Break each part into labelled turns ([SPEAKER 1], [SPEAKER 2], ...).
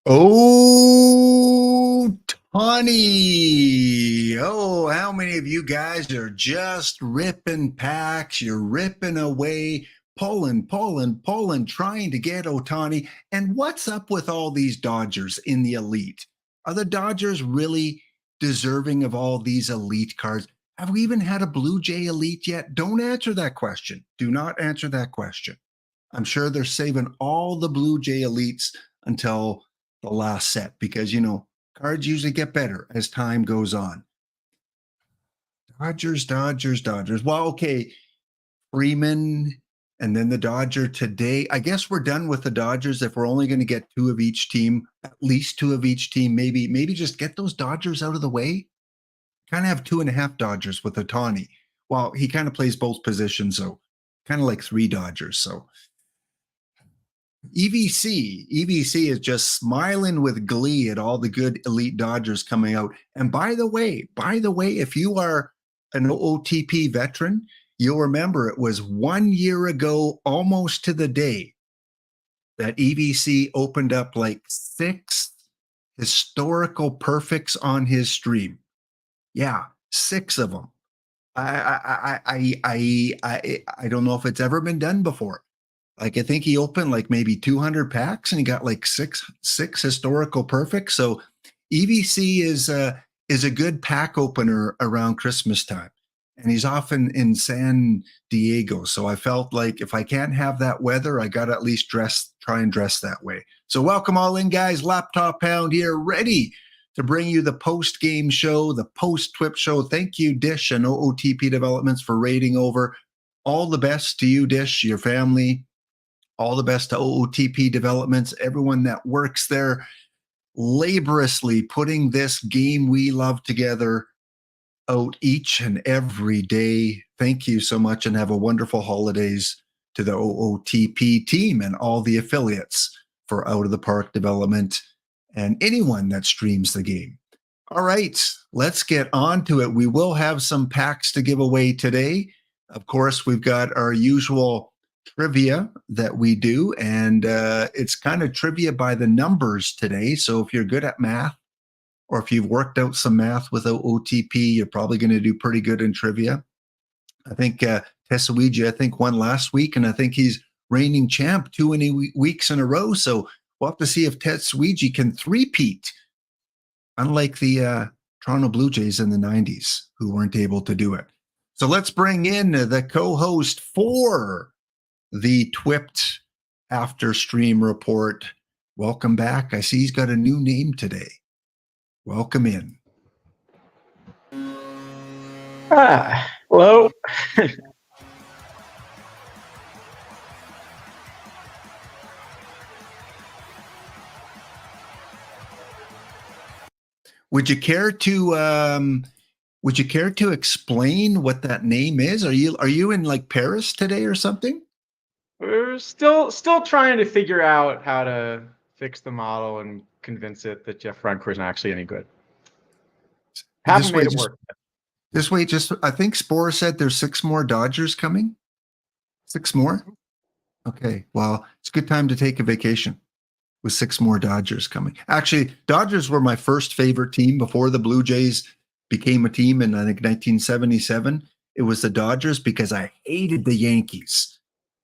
[SPEAKER 1] Oh, Tawny. Oh, how many of you guys are just ripping packs? You're ripping away, pulling, trying to get Otani. And what's up with all these Dodgers in the elite? Are the Dodgers really deserving of all these elite cards? Have we even had a Blue Jay elite yet? Don't answer that question. Do not answer that question. I'm sure they're saving all the Blue Jay elites until the last set because, cards usually get better as time goes on. Dodgers. Well, okay, Freeman and then the Dodger today. I guess we're done with the Dodgers if we're only going to get two of each team, at least two of each team. Maybe just get those Dodgers out of the way. Kind of have 2.5 Dodgers with Otani. Well, he kind of plays both positions, so kind of like 3 Dodgers. So EVC is just smiling with glee at all the good elite Dodgers coming out. And by the way, if you are an OOTP veteran, you'll remember it was 1 year ago, almost to the day, that EVC opened up like 6 historical perfects on his stream. Yeah, 6 of them. I don't know if it's ever been done before. Like, I think he opened like maybe 200 packs and he got like six historical perfects. So EVC is a good pack opener around Christmas time. And he's often in San Diego. So I felt like if I can't have that weather, I got to at least try and dress that way. So welcome all in, guys. Laptop Pound here, ready to bring you the post-game show, the post-TWIP show. Thank you, Dish and OOTP Developments, for raiding over. All the best to you, Dish, your family. All the best to OOTP Developments, everyone that works there laboriously putting this game we love together out each and every day. Thank you so much and have a wonderful holidays to the OOTP team and all the affiliates for Out of the Park Development and anyone that streams the game. All right, let's get on to it. We will have some packs to give away today. Of course, we've got our usual trivia that we do, and it's kind of trivia by the numbers today. So if you're good at math, or if you've worked out some math with OTP, you're probably going to do pretty good in trivia. I think Tessuigi, won last week, and I think he's reigning champ 2 weeks in a row. So we'll have to see if Tessuigi can three-peat, unlike the Toronto Blue Jays in the 90s, who weren't able to do it. So let's bring in the co-host for the TWIPT After Stream Report. Welcome back. I see he's got a new name today. Welcome in.
[SPEAKER 2] Hello.
[SPEAKER 1] Would you care to explain what that name is? Are you in like Paris today or something?
[SPEAKER 2] We're still trying to figure out how to fix the model and convince it that Jeff Runker isn't actually any good. Haven't made it work.
[SPEAKER 1] This way, I think Spore said there's 6 more Dodgers coming. 6 more? Okay, well, it's a good time to take a vacation with 6 more Dodgers coming. Actually, Dodgers were my first favorite team before the Blue Jays became a team in, I think, 1977. It was the Dodgers because I hated the Yankees.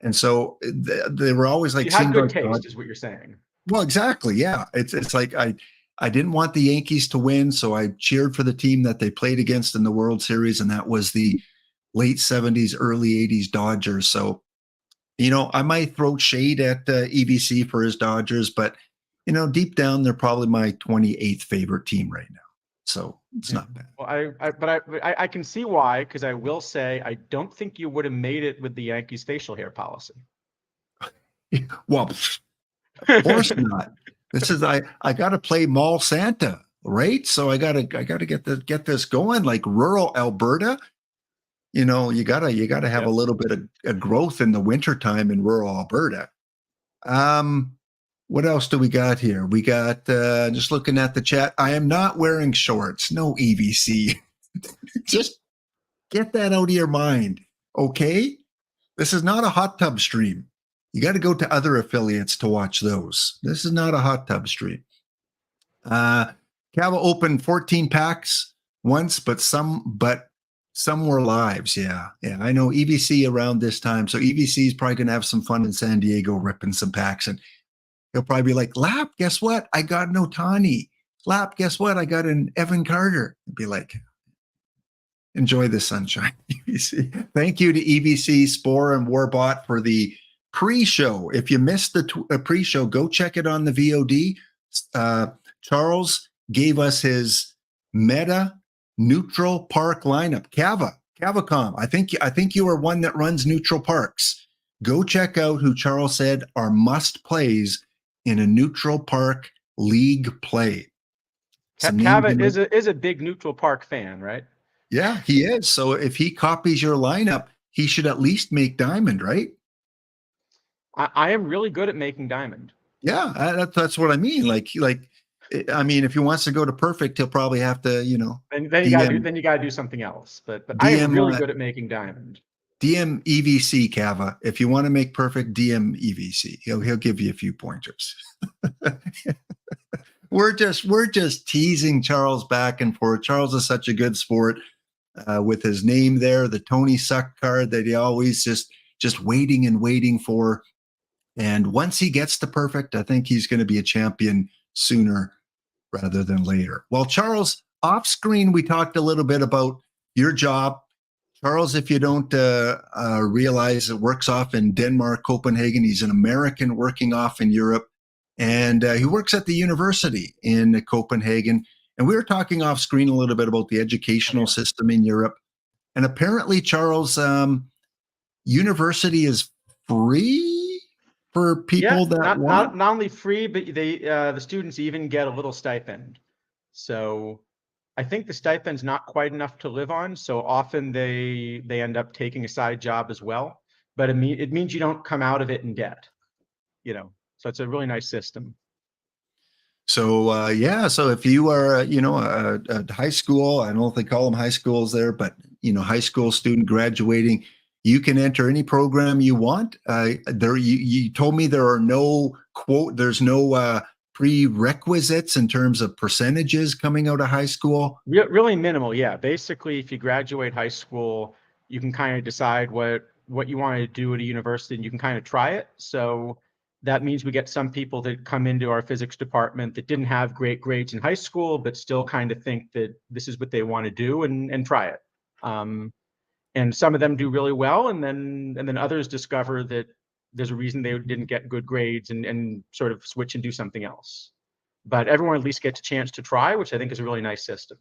[SPEAKER 1] And so they were always like...
[SPEAKER 2] You had good taste, is what you're saying.
[SPEAKER 1] Well, exactly, yeah. It's like I didn't want the Yankees to win, so I cheered for the team that they played against in the World Series, and that was the late 70s, early 80s Dodgers. So, I might throw shade at EVC for his Dodgers, but, deep down, they're probably my 28th favorite team right now. So it's not bad.
[SPEAKER 2] Well, I can see why, because I will say I don't think you would have made it with the Yankees facial hair policy.
[SPEAKER 1] Well, of course not. This is I got to play Mall Santa, right? So I got to get this going, like rural Alberta. You got to have a little bit of growth in the wintertime in rural Alberta. What else do we got here? We got just looking at the chat. I am not wearing shorts. No EVC. Just get that out of your mind, okay? This is not a hot tub stream. You got to go to other affiliates to watch those. This is not a hot tub stream. Cava opened 14 packs once, but some were lives. Yeah. I know EVC around this time, so EVC is probably going to have some fun in San Diego, ripping some packs, and he'll probably be like, "Lap, guess what? I got an Otani. Lap, guess what? I got an Evan Carter." It'd be like, enjoy the sunshine, EVC. Thank you to EVC, Spore, and Warbot for the pre-show. If you missed the pre-show, go check it on the VOD. Charles gave us his meta neutral park lineup. Cavacom. I think you are one that runs neutral parks. Go check out who Charles said are must plays in a neutral park league play.
[SPEAKER 2] Cava is a big neutral park fan, right?
[SPEAKER 1] Yeah, he is. So if he copies your lineup, he should at least make diamond, right?
[SPEAKER 2] I am really good at making diamond.
[SPEAKER 1] Yeah, that's what I mean. Like, I mean, if he wants to go to perfect, he'll probably have to,
[SPEAKER 2] Then you gotta do something else. But I am really good at making diamond.
[SPEAKER 1] DM EVC Cava. If you want to make perfect, DM EVC. He'll give you a few pointers. We're just teasing Charles back and forth. Charles is such a good sport with his name there, the Tony Suck card that he always just waiting and waiting for. And once he gets to perfect, I think he's going to be a champion sooner rather than later. Well, Charles, off screen, we talked a little bit about your job. Charles, if you don't realize, it works off in Denmark, Copenhagen. He's an American working off in Europe. And he works at the university in Copenhagen. And we were talking off screen a little bit about the educational system in Europe. And apparently, Charles, university is free for people that want.
[SPEAKER 2] Not only free, but the students even get a little stipend. So I think the stipend's not quite enough to live on. So often they end up taking a side job as well. But it means you don't come out of it in debt, So it's a really nice system.
[SPEAKER 1] So so if you are a high school, I don't know if they call them high schools there, but high school student graduating, you can enter any program you want. You told me there's no prerequisites in terms of percentages coming out of high school.
[SPEAKER 2] Really minimal, yeah. Basically, if you graduate high school, you can kind of decide what you want to do at a university, and you can kind of try it. So that means we get some people that come into our physics department that didn't have great grades in high school, but still kind of think that this is what they want to do and try it. And some of them do really well, and then others discover that there's a reason they didn't get good grades and sort of switch and do something else. But everyone at least gets a chance to try, which I think is a really nice system.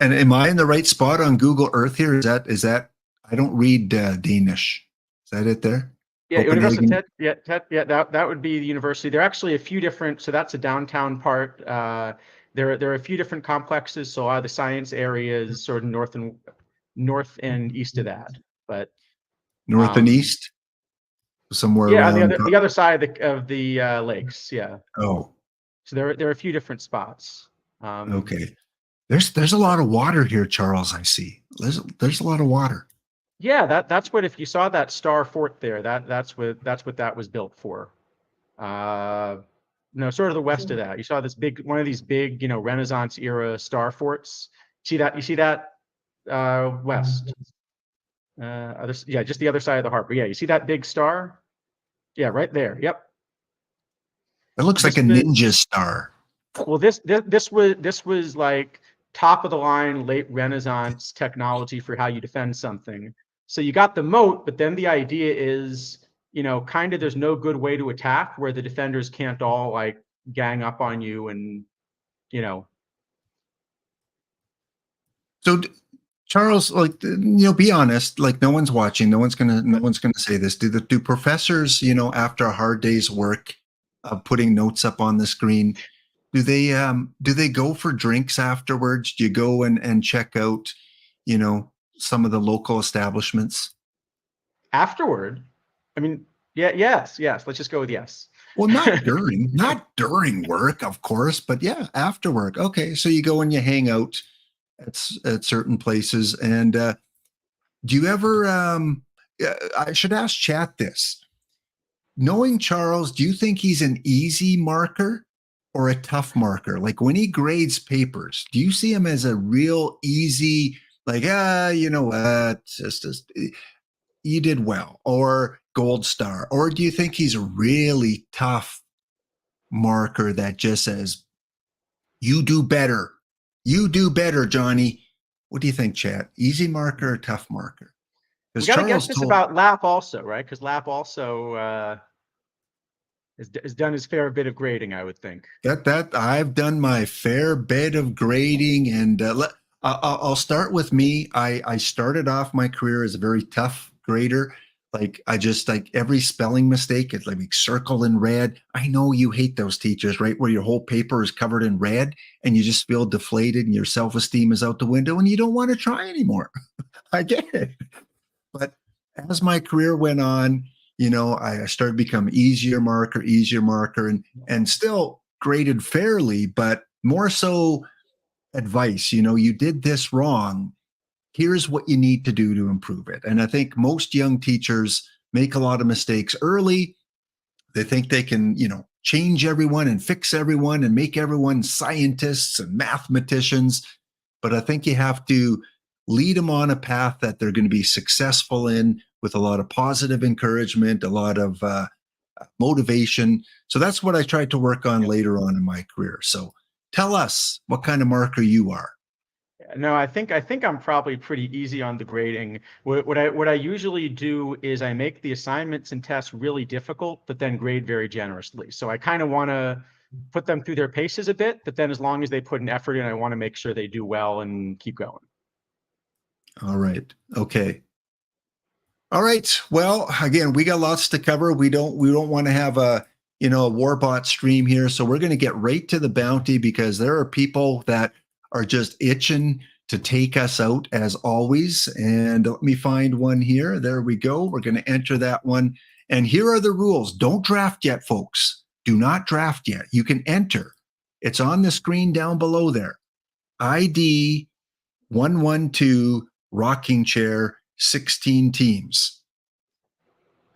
[SPEAKER 1] And am I in the right spot on Google Earth here? Is that I don't read Danish. Is that it there?
[SPEAKER 2] Yeah, that would be the university. There are actually a few different, so that's a downtown part. There are a few different complexes. So a lot of the science area is sort of north and east of that, but
[SPEAKER 1] north and east, somewhere.
[SPEAKER 2] Yeah, on the other side of the lakes. Yeah.
[SPEAKER 1] Oh.
[SPEAKER 2] So there are a few different spots.
[SPEAKER 1] Okay. There's a lot of water here, Charles. I see. There's a lot of water.
[SPEAKER 2] Yeah, that's what, if you saw that star fort there, that's what that was built for. No, sort of the west of that. You saw one of these big, Renaissance era star forts. You see that west. Just the other side of the harbor. Yeah, you see that big star? Yeah, right there. Yep.
[SPEAKER 1] It looks like a ninja star.
[SPEAKER 2] Well, this was like top of the line late Renaissance technology for how you defend something. So you got the moat, but then the idea is, kind of there's no good way to attack where the defenders can't all like gang up on you and,
[SPEAKER 1] So Charles, be honest, like no one's watching, no one's gonna say this. Do professors, after a hard day's work of putting notes up on the screen, do they go for drinks afterwards? Do you go and check out, some of the local establishments?
[SPEAKER 2] Afterward? I mean, yes. Let's just go with yes.
[SPEAKER 1] Well, not during work, of course, but yeah, after work. Okay, so you go and you hang out at certain places. And do you ever? I should ask chat this. Knowing Charles, do you think he's an easy marker, or a tough marker? Like when he grades papers, do you see him as a real easy, like, you know what, just you did well, or gold star? Or do you think he's a really tough marker that just says, you do better. You do better, Johnny. What do you think, Chad? Easy marker or tough marker?
[SPEAKER 2] We
[SPEAKER 1] Because
[SPEAKER 2] got to get
[SPEAKER 1] Charles
[SPEAKER 2] this
[SPEAKER 1] told
[SPEAKER 2] about Lap also, right? Because Lap also has done his fair bit of grading, I would think.
[SPEAKER 1] that I've done my fair bit of grading, and I'll start with me. I started off my career as a very tough grader. Like I just like every spelling mistake, it's like circled in red. I know you hate those teachers, right? Where your whole paper is covered in red and you just feel deflated and your self-esteem is out the window and you don't want to try anymore. I get it. But as my career went on, you know, I started to become easier marker, and still graded fairly, but more so advice. You know, you did this wrong. Here's what you need to do to improve it. And I think most young teachers make a lot of mistakes early. They think they can, you know, change everyone and fix everyone and make everyone scientists and mathematicians. But I think you have to lead them on a path that they're going to be successful in, with a lot of positive encouragement, a lot of motivation. So that's what I tried to work on later on in my career. So tell us what kind of marker you are.
[SPEAKER 2] No, I think I'm probably pretty easy on the grading. What I usually do is I make the assignments and tests really difficult, but then grade very generously. So I kind of want to put them through their paces a bit, but then as long as they put an effort in, I want to make sure they do well and keep going.
[SPEAKER 1] All right. Okay. All right. Well, again, we got lots to cover. We don't want to have a, you know, a Warbot stream here. So we're going to get right to the bounty, because there are people that are just itching to take us out as always. And let me find one here. There we go. We're going to enter that one. And here are the rules. Don't draft yet, folks. Do not draft yet. You can enter. It's on the screen down below there. ID 112 rocking chair 16 teams.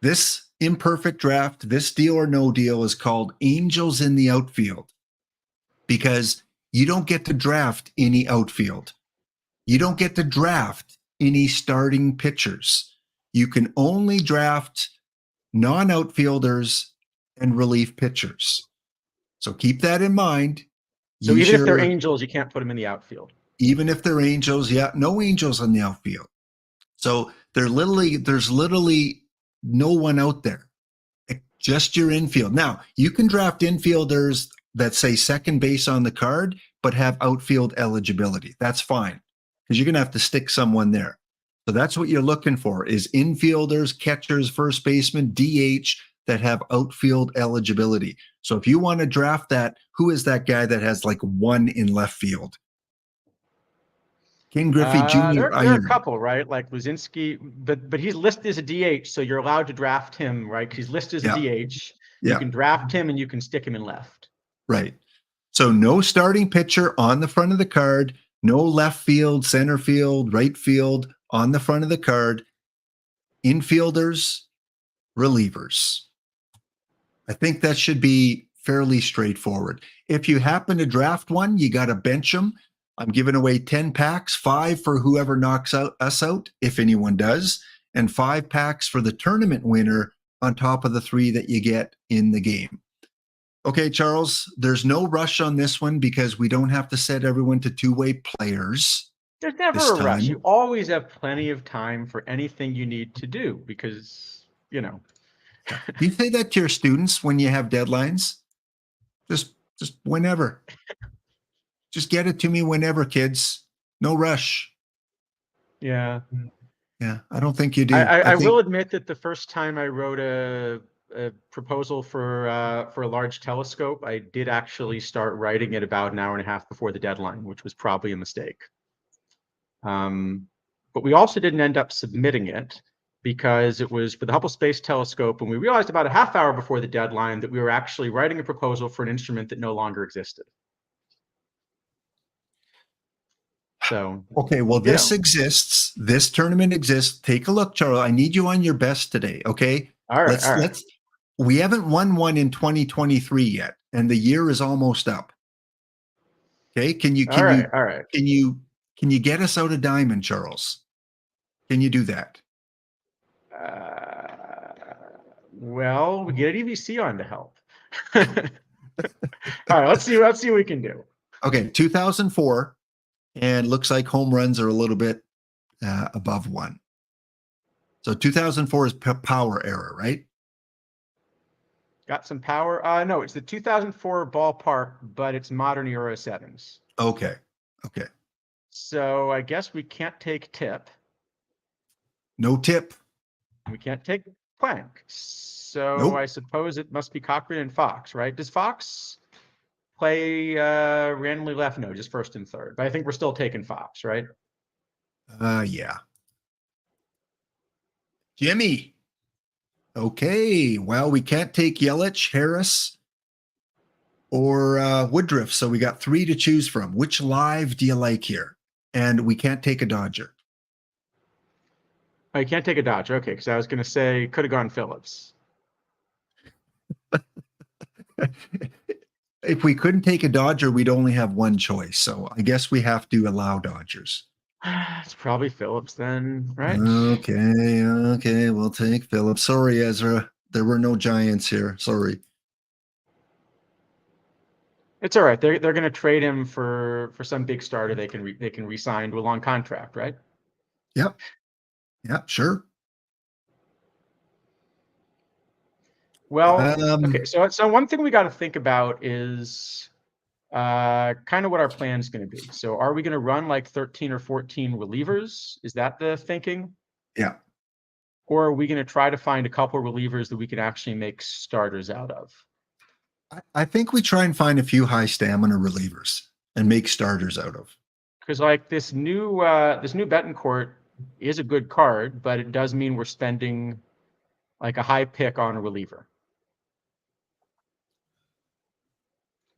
[SPEAKER 1] This imperfect draft, this deal or no deal, is called Angels in the Outfield, because you don't get to draft any outfield. You don't get to draft any starting pitchers. You can only draft non-outfielders and relief pitchers. So keep that in mind.
[SPEAKER 2] So even if they're Angels, you can't put them in the outfield.
[SPEAKER 1] Even if they're Angels, yeah, no Angels in the outfield. So there's literally no one out there, just your infield. Now, you can draft infielders that say second base on the card, but have outfield eligibility. That's fine, because you're going to have to stick someone there. So that's what you're looking for, is infielders, catchers, first baseman, DH that have outfield eligibility. So if you want to draft that, who is that guy that has like one in left field? King Griffey Jr.
[SPEAKER 2] There are a couple, right? Like Luzinski, but he's listed as a DH, so you're allowed to draft him, right? He's listed as a DH. You can draft him and you can stick him in left.
[SPEAKER 1] Right. So no starting pitcher on the front of the card, no left field, center field, right field on the front of the card. Infielders, relievers. I think that should be fairly straightforward. If you happen to draft one, you got to bench them. I'm giving away 10 packs, 5 for whoever knocks us out, if anyone does, and 5 packs for the tournament winner on top of the 3 that you get in the game. Okay, Charles, there's no rush on this one, because we don't have to set everyone to two-way players.
[SPEAKER 2] There's never a rush. You always have plenty of time for anything you need to do, because, you know.
[SPEAKER 1] Do you say that to your students when you have deadlines? Just whenever. Just get it to me whenever, kids. No rush.
[SPEAKER 2] Yeah.
[SPEAKER 1] Yeah, I don't think you do.
[SPEAKER 2] I will admit that the first time I wrote a proposal for a large telescope, I did actually start writing it about an hour and a half before the deadline, which was probably a mistake. But we also didn't end up submitting it, because it was for the Hubble Space Telescope, and we realized about a half hour before the deadline that we were actually writing a proposal for an instrument that no longer existed. So,
[SPEAKER 1] okay, well, this exists. This tournament exists. Take a look, Charles. I need you on your best today, okay?
[SPEAKER 2] All right.
[SPEAKER 1] We haven't won one in 2023 yet. and the year is almost up. Okay, can you
[SPEAKER 2] All right.
[SPEAKER 1] can you get us out of diamond, Charles? Can you do that?
[SPEAKER 2] Well, we get EVC on to help. All right, let's see what we can do.
[SPEAKER 1] Okay, 2004, and looks like home runs are a little bit above 1. So 2004 is power era, right?
[SPEAKER 2] Got some power. No, it's the 2004 ballpark, but it's modern Euro 7s.
[SPEAKER 1] Okay. Okay.
[SPEAKER 2] So I guess we can't take tip.
[SPEAKER 1] No tip.
[SPEAKER 2] We can't take plank. So
[SPEAKER 1] Nope.
[SPEAKER 2] I suppose it must be Cochran and Fox, right? Does Fox play randomly left? No, just first and third. But I think we're still taking Fox, right?
[SPEAKER 1] Yeah. Jimmy. Okay. Well, we can't take Yelich, Harris, or Woodruff. So we got 3 to choose from. Which live do you like here? And we can't take a Dodger.
[SPEAKER 2] Oh, you can't take a Dodger. Okay, because I was going to say could have gone Phillips.
[SPEAKER 1] If we couldn't take a Dodger, we'd only have one choice. So I guess we have to allow Dodgers.
[SPEAKER 2] It's probably Phillips then, right?
[SPEAKER 1] Okay. Okay. We'll take Phillips. Sorry, Ezra. There were no Giants here. Sorry.
[SPEAKER 2] It's all right. They're going to trade him for some big starter they can re-sign to a long contract, right?
[SPEAKER 1] Yep. Yep. Sure.
[SPEAKER 2] Well, okay. So one thing we got to think about is kind of what our plan is going to be. So are we going to run like 13 or 14 relievers? Is that the thinking?
[SPEAKER 1] Yeah.
[SPEAKER 2] Or are we going to try to find a couple relievers that we can actually make starters out of?
[SPEAKER 1] I think we try and find a few high stamina relievers and make starters out of.
[SPEAKER 2] Because like this new Betancourt is a good card, but it does mean we're spending like a high pick on a reliever.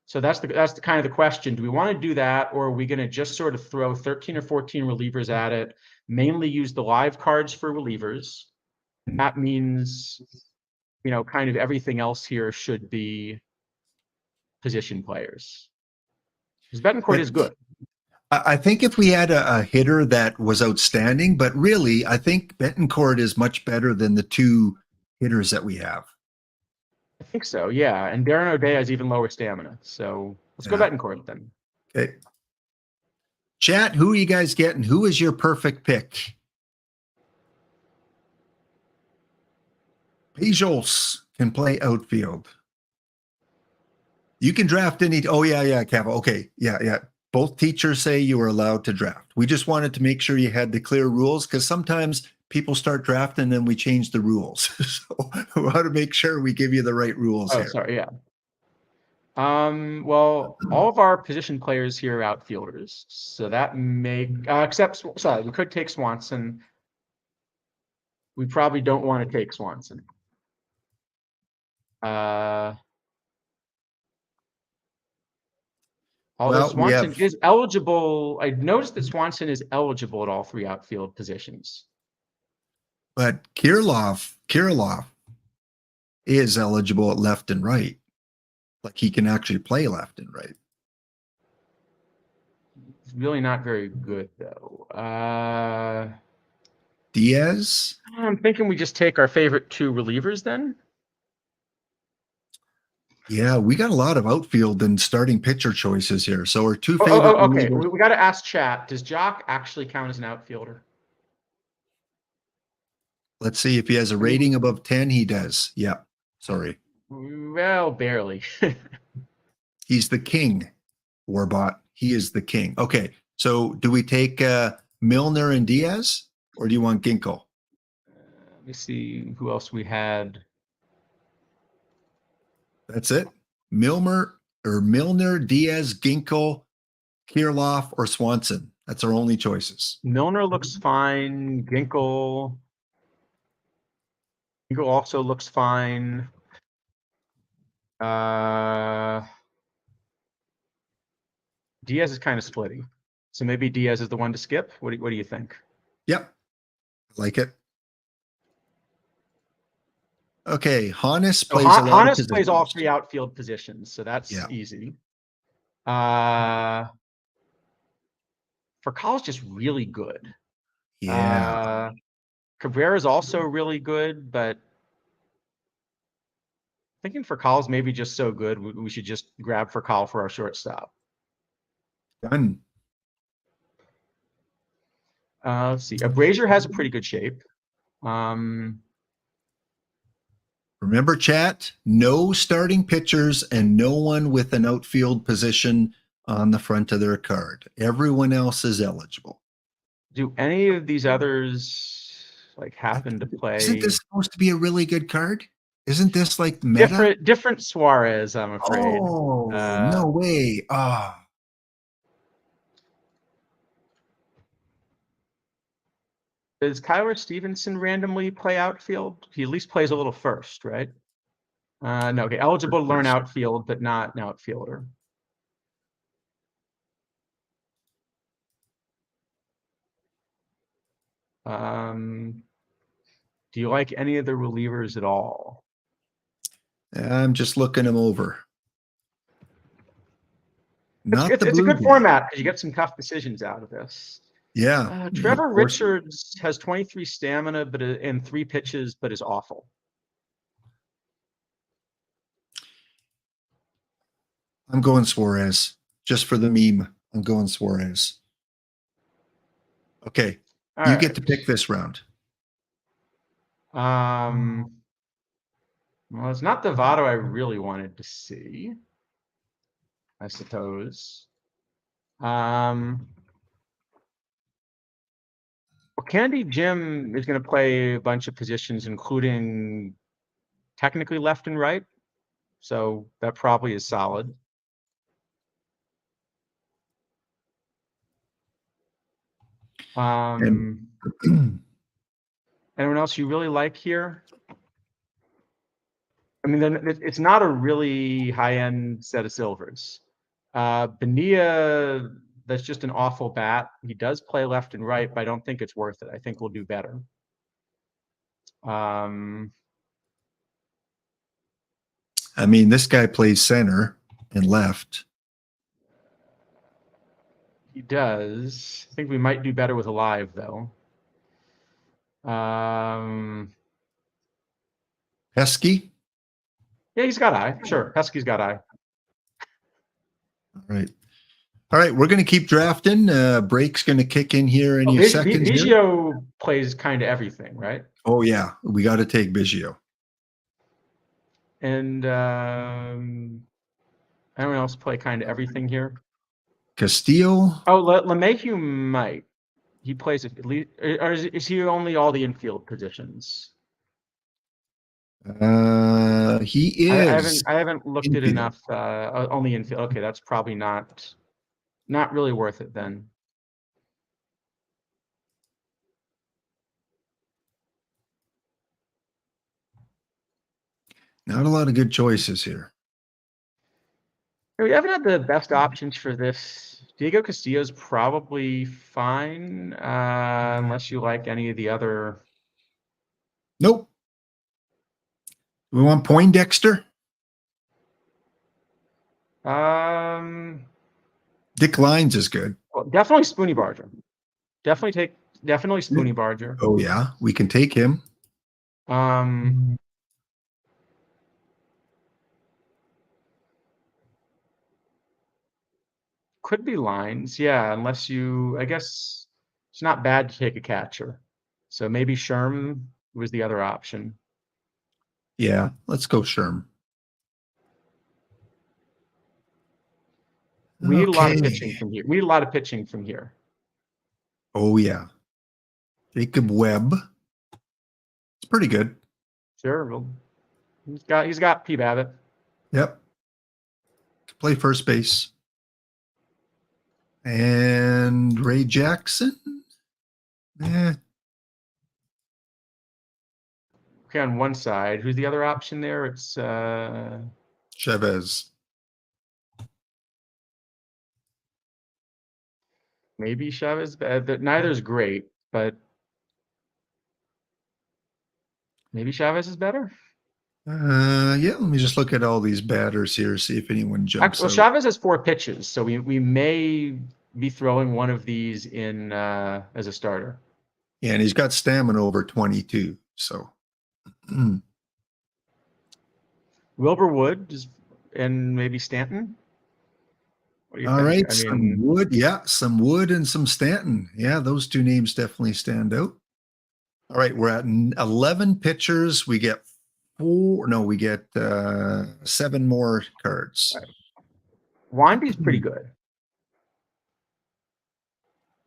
[SPEAKER 2] So that's the kind of the question. Do we want to do that, or are we going to just sort of throw 13 or 14 relievers at it, mainly use the live cards for relievers? And that means, kind of everything else here should be position players. Because Betancourt is good.
[SPEAKER 1] I think if we had a hitter that was outstanding, but really, I think Betancourt is much better than the 2 hitters that we have.
[SPEAKER 2] I think so, yeah. And Darren O'Day has even lower stamina. So let's go Betancourt then.
[SPEAKER 1] Okay. Chat, who are you guys getting? Who is your perfect pick? Pujols can play outfield. You can draft any. Oh, yeah, Cav. Okay. Yeah. Both teachers say you are allowed to draft. We just wanted to make sure you had the clear rules because sometimes people start drafting and then we change the rules. So we want to make sure we give you the right rules here.
[SPEAKER 2] Sorry, yeah. Well, all of our position players here are outfielders. So that we could take Swanson. We probably don't want to take Swanson. Although Swanson is eligible, I noticed that Swanson is eligible at all 3 outfield positions.
[SPEAKER 1] But Kirilloff is eligible at left and right. Like he can actually play left and right.
[SPEAKER 2] It's really not very good though.
[SPEAKER 1] Diaz?
[SPEAKER 2] I'm thinking we just take our favorite 2 relievers then.
[SPEAKER 1] Yeah, we got a lot of outfield and starting pitcher choices here. So our 2 favorite.
[SPEAKER 2] Okay. We got to ask chat. Does Jock actually count as an outfielder?
[SPEAKER 1] Let's see if he has a rating above 10. He does. Yeah. Sorry.
[SPEAKER 2] Well, barely.
[SPEAKER 1] He's the king, Warbot. He is the king. Okay. So do we take Milner and Diaz or do you want Ginkle?
[SPEAKER 2] Let me see who else we had.
[SPEAKER 1] That's it. Milner, Diaz, Ginkle, Kirilloff, or Swanson. That's our only choices.
[SPEAKER 2] Milner looks fine. Ginkle also looks fine. Diaz is kind of splitty. So maybe Diaz is the one to skip. What do you think?
[SPEAKER 1] Yep. I like it. Okay, Hannes
[SPEAKER 2] So
[SPEAKER 1] plays a lot of
[SPEAKER 2] Hannes plays all
[SPEAKER 1] positions.
[SPEAKER 2] 3 outfield positions, so that's
[SPEAKER 1] Yeah.
[SPEAKER 2] easy. Furcal's just really good.
[SPEAKER 1] Yeah.
[SPEAKER 2] Cabrera's also really good, but thinking Furcal's maybe just so good, we should just grab Furcal for our shortstop.
[SPEAKER 1] Done.
[SPEAKER 2] Let's see. Brazier has a pretty good shape.
[SPEAKER 1] Remember, chat, no starting pitchers and no one with an outfield position on the front of their card. Everyone else is eligible.
[SPEAKER 2] Do any of these others like happen to play?
[SPEAKER 1] Isn't this supposed to be a really good card? Isn't this like meta?
[SPEAKER 2] Different Suarez, I'm afraid.
[SPEAKER 1] Oh, no way.
[SPEAKER 2] Does Kyler Stevenson randomly play outfield? He at least plays a little first, right? No, okay. Eligible to learn outfield, but not an outfielder. Do you like any of the relievers at all?
[SPEAKER 1] I'm just looking them over.
[SPEAKER 2] It's a good format because you get some tough decisions out of this.
[SPEAKER 1] Yeah.
[SPEAKER 2] Trevor Richards has 23 stamina, but and 3 pitches, but is awful.
[SPEAKER 1] I'm going Suarez just for the meme. I'm going Suarez. Okay. You get to pick this round.
[SPEAKER 2] Well, it's not the Votto I really wanted to see, I suppose. Well, Candy Jim is going to play a bunch of positions, including technically left and right. So that probably is solid. Anyone else you really like here? I mean, then it's not a really high-end set of silvers. Bonilla, that's just an awful bat. He does play left and right, but I don't think it's worth it. I think we'll do better.
[SPEAKER 1] I mean, this guy plays center and left.
[SPEAKER 2] He does. I think we might do better with Alive, though.
[SPEAKER 1] Heskey?
[SPEAKER 2] Yeah, he's got eye. Sure, Heskey's got eye.
[SPEAKER 1] All right. All right, we're going to keep drafting. Break's going to kick in here any second.
[SPEAKER 2] Biggio plays kind of everything, right?
[SPEAKER 1] Oh, yeah. We got to take Biggio.
[SPEAKER 2] And anyone else play kind of everything here?
[SPEAKER 1] Castillo?
[SPEAKER 2] Oh, LeMahieu might. He plays at least, or is he only all the infield positions?
[SPEAKER 1] He is.
[SPEAKER 2] I haven't looked at enough. Only infield. Okay, that's probably not really worth it then.
[SPEAKER 1] Not a lot of good choices here.
[SPEAKER 2] We haven't had the best options for this. Diego Castillo's probably fine, unless you like any of the other.
[SPEAKER 1] Nope. We want Poindexter? Dick Lines is good.
[SPEAKER 2] Well, definitely Spoonie Barger. Definitely Spoonie Barger.
[SPEAKER 1] Oh yeah, we can take him.
[SPEAKER 2] Could be Lines, yeah, unless you, I guess it's not bad to take a catcher. So maybe Sherm was the other option.
[SPEAKER 1] Yeah, let's go Sherm.
[SPEAKER 2] We need a lot of pitching from here. We need a lot of pitching from here.
[SPEAKER 1] Oh yeah. Jacob Webb. It's pretty good.
[SPEAKER 2] Sure. Well, he's got P. Babbitt.
[SPEAKER 1] Yep. Play first base. And Ray Jackson. Yeah.
[SPEAKER 2] Okay, on one side. Who's the other option there? It's
[SPEAKER 1] Chavez.
[SPEAKER 2] Maybe Chavez. Neither's great, but maybe Chavez is better.
[SPEAKER 1] Yeah, let me just look at all these batters here, see if anyone jumps
[SPEAKER 2] Well,
[SPEAKER 1] out.
[SPEAKER 2] Chavez has 4 pitches, so we may be throwing one of these in as a starter.
[SPEAKER 1] Yeah, and he's got stamina over 22. So,
[SPEAKER 2] Wilbur Wood and maybe Stanton. What do you
[SPEAKER 1] all
[SPEAKER 2] think?
[SPEAKER 1] right,
[SPEAKER 2] I
[SPEAKER 1] some
[SPEAKER 2] mean,
[SPEAKER 1] Wood. Yeah, some Wood and some Stanton. Yeah, those two names definitely stand out. All right, we're at 11 pitchers. We get 4. No, we get 7 more cards.
[SPEAKER 2] Wandy's pretty good.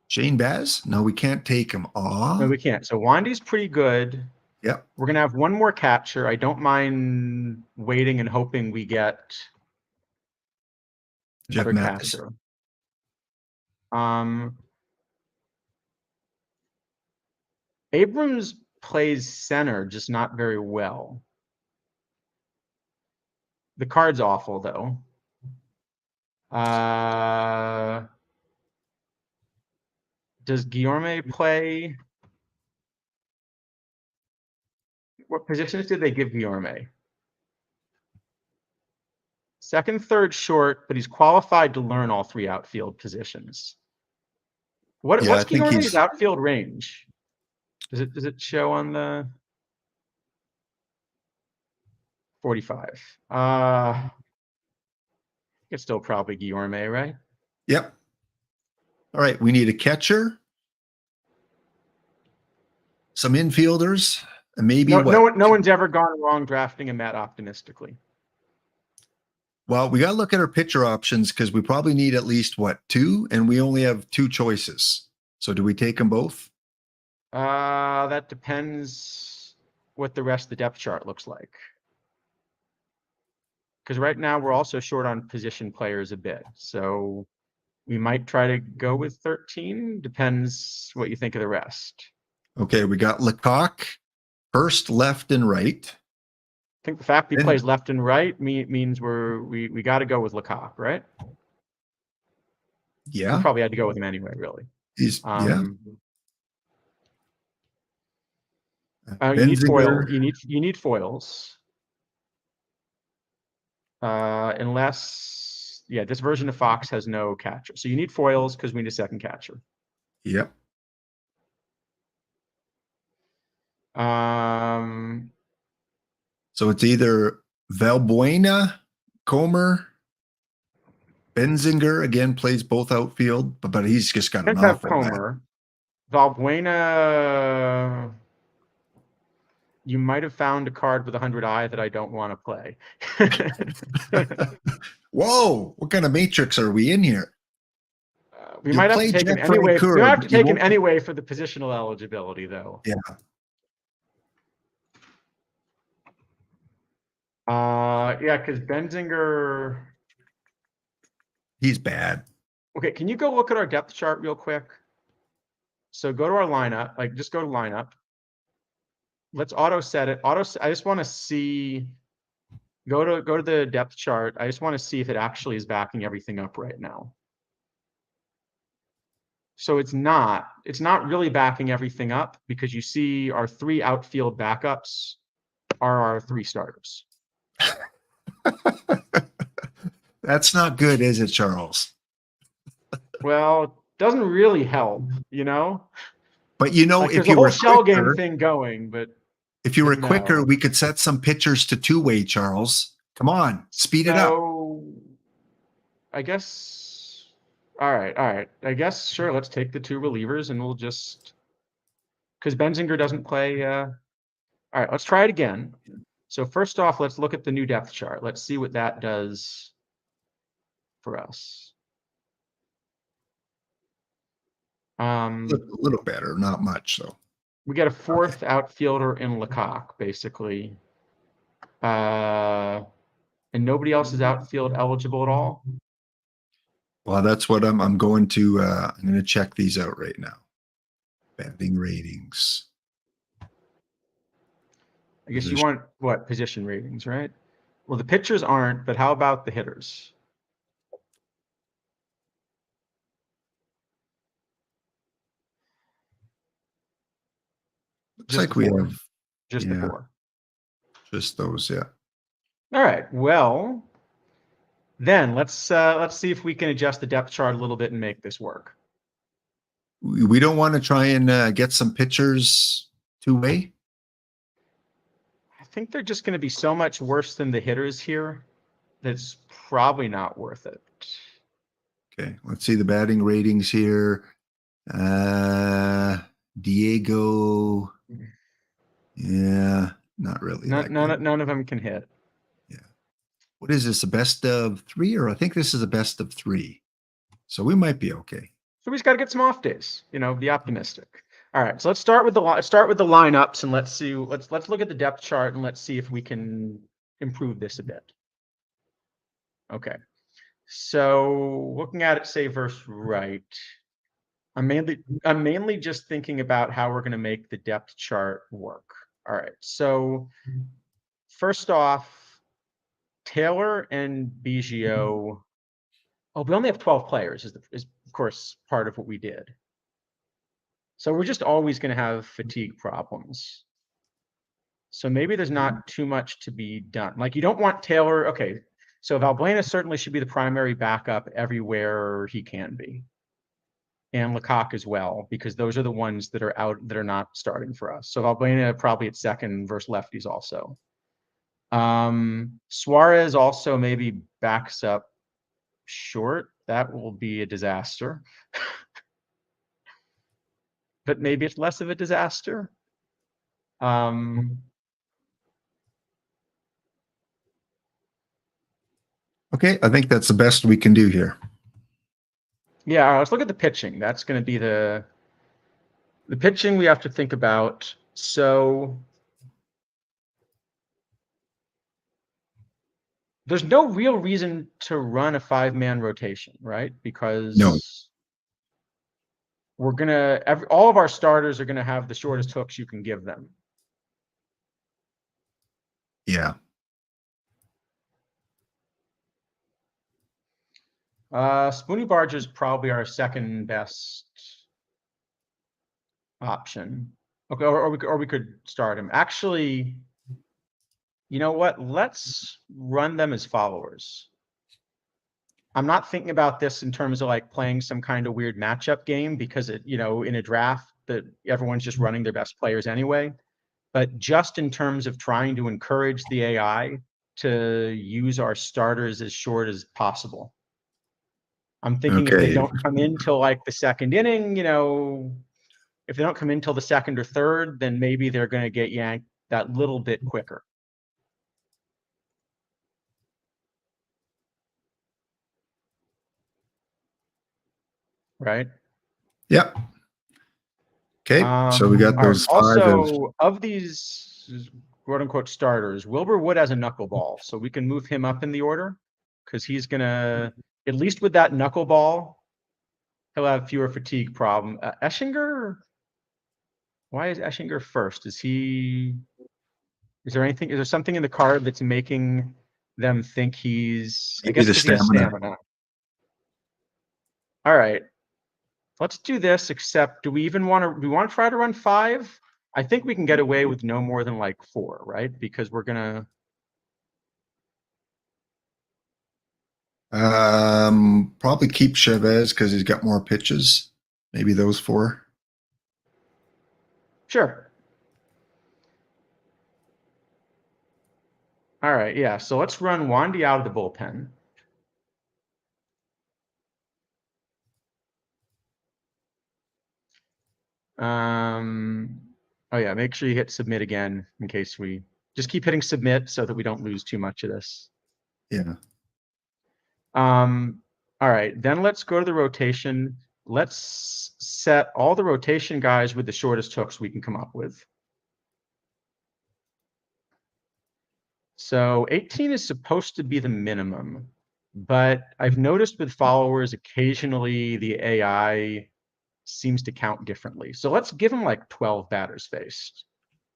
[SPEAKER 1] Shane Baz? No, we can't take him.
[SPEAKER 2] No, we can't. So Wandy's pretty good.
[SPEAKER 1] Yep.
[SPEAKER 2] We're gonna have one more catcher. I don't mind waiting and hoping we get
[SPEAKER 1] Jeff
[SPEAKER 2] another
[SPEAKER 1] Mathis.
[SPEAKER 2] catcher. Abrams plays center, just not very well. The card's awful though. Does Guillorme play? What positions did they give Guillorme? Second, third, short, but he's qualified to learn all 3 outfield positions. What's Guillorme's outfield range? Does it show on the 45? It's still probably Guillorme, right?
[SPEAKER 1] Yep. All right, we need a catcher, some infielders, and maybe
[SPEAKER 2] no one's ever gone wrong drafting him that optimistically.
[SPEAKER 1] Well, we got to look at our pitcher options because we probably need at least 2, and we only have 2 choices. So do we take them both?
[SPEAKER 2] That depends what the rest of the depth chart looks like. Because right now we're also short on position players a bit. So we might try to go with 13. Depends what you think of the rest.
[SPEAKER 1] Okay, we got Lecoq, first, left, and right.
[SPEAKER 2] I think the fact he plays left and right means we got to go with Lecoq, right?
[SPEAKER 1] Yeah.
[SPEAKER 2] We probably had to go with him anyway, really.
[SPEAKER 1] Yeah.
[SPEAKER 2] You need foil. You need foils. Unless this version of Fox has no catcher. So you need foils because we need a second catcher.
[SPEAKER 1] Yep. So it's either Valbuena, Comer, Benzinger again plays both outfield, but he's just got an awful
[SPEAKER 2] Comer. Valbuena, you might have found a card with 100i that I don't want to play.
[SPEAKER 1] Whoa, what kind of matrix are we in here?
[SPEAKER 2] We might have to take him anyway. We might have to take him anyway for the positional eligibility, though.
[SPEAKER 1] Yeah.
[SPEAKER 2] Because Benzinger,
[SPEAKER 1] he's bad.
[SPEAKER 2] Okay, can you go look at our depth chart real quick? So go to our lineup, just go to lineup. Let's auto set it. I just want to see. Go to the depth chart. I just want to see if it actually is backing everything up right now. So it's not really backing everything up because you see our 3 outfield backups are our 3 starters.
[SPEAKER 1] That's not good, is it, Charles?
[SPEAKER 2] Well, it doesn't really help,
[SPEAKER 1] But if
[SPEAKER 2] there's a whole shell game thing going, but
[SPEAKER 1] if you were quicker, we could set some pitchers to 2-way, Charles. Come on, speed it up.
[SPEAKER 2] I guess. All right. I guess sure. Let's take the 2 relievers, and we'll just because Benzinger doesn't play. All right, let's try it again. So first off, let's look at the new depth chart. Let's see what that does for us.
[SPEAKER 1] A little better, not much though.
[SPEAKER 2] We get a 4th outfielder in Lecoq, basically. And nobody else is outfield eligible at all.
[SPEAKER 1] Well, that's what I'm going to. I'm going to check these out right now. Batting ratings.
[SPEAKER 2] I guess you want what position ratings, right? Well, the pitchers aren't, but how about the hitters?
[SPEAKER 1] Looks like we have
[SPEAKER 2] just the 4.
[SPEAKER 1] Just those, yeah.
[SPEAKER 2] All right. Well, then let's see if we can adjust the depth chart a little bit and make this work.
[SPEAKER 1] We don't want to try and get some pictures two-way.
[SPEAKER 2] I think they're just going to be so much worse than the hitters here. That's probably not worth it.
[SPEAKER 1] Okay, let's see the batting ratings here. Diego. Yeah, not really.
[SPEAKER 2] None of them can hit.
[SPEAKER 1] Yeah. What is this? A best of 3, or I think this is a best of 3. So we might be okay.
[SPEAKER 2] So we just got to get some off days. Be optimistic. All right. So let's start with the lineups, and let's see. Let's look at the depth chart and let's see if we can improve this a bit. Okay. So looking at it, say versus right. I'm mainly just thinking about how we're going to make the depth chart work. All right. So first off, Taylor and Biggio. Oh, we only have 12 players. Is of course part of what we did. So we're just always going to have fatigue problems. So maybe there's not too much to be done. Like, you don't want Taylor. Okay. So Valbuena certainly should be the primary backup everywhere he can be. And Lecoq as well, because those are the ones that are out, that are not starting for us. So Valbuena probably at second versus lefties also. Suarez also maybe backs up short. That will be a disaster. But maybe it's less of a disaster.
[SPEAKER 1] Okay, I think that's the best we can do here.
[SPEAKER 2] Yeah, let's look at the pitching. That's going to be the pitching we have to think about. So there's no real reason to run a 5-man rotation, right? Because
[SPEAKER 1] No.
[SPEAKER 2] we're gonna all of our starters are gonna have the shortest hooks you can give them.
[SPEAKER 1] Yeah.
[SPEAKER 2] Spoonie Barger is probably our second best option. Okay, or we could start him. Actually, you know what? Let's run them as followers. I'm not thinking about this in terms of like playing some kind of weird matchup game, because in a draft that everyone's just running their best players anyway. But just in terms of trying to encourage the AI to use our starters as short as possible. I'm thinking if they don't come in till like the second inning, if they don't come in till the second or third, then maybe they're going to get yanked that little bit quicker. Right?
[SPEAKER 1] Yep. Okay, so we got those 5.
[SPEAKER 2] Also, of these quote unquote starters, Wilbur Wood has a knuckleball, so we can move him up in the order, because he's gonna, at least with that knuckleball, he'll have fewer fatigue problem. Eschinger, why is Eschinger first? Is there something in the card that's making them think he's, I guess, because he has stamina. All right. Let's do this, except do we want to try to run 5? I think we can get away with no more than like 4, right? Because we're gonna
[SPEAKER 1] probably keep Chavez because he's got more pitches. Maybe those 4.
[SPEAKER 2] Sure. All right, yeah. So let's run Wandy out of the bullpen. Oh yeah, make sure you hit submit again in case we just keep hitting submit so that we don't lose too much of this.
[SPEAKER 1] Yeah.
[SPEAKER 2] All right, then let's go to the rotation. Let's set all the rotation guys with the shortest hooks we can come up with. So 18 is supposed to be the minimum, but I've noticed with followers, occasionally the AI seems to count differently. So let's give them like 12 batters faced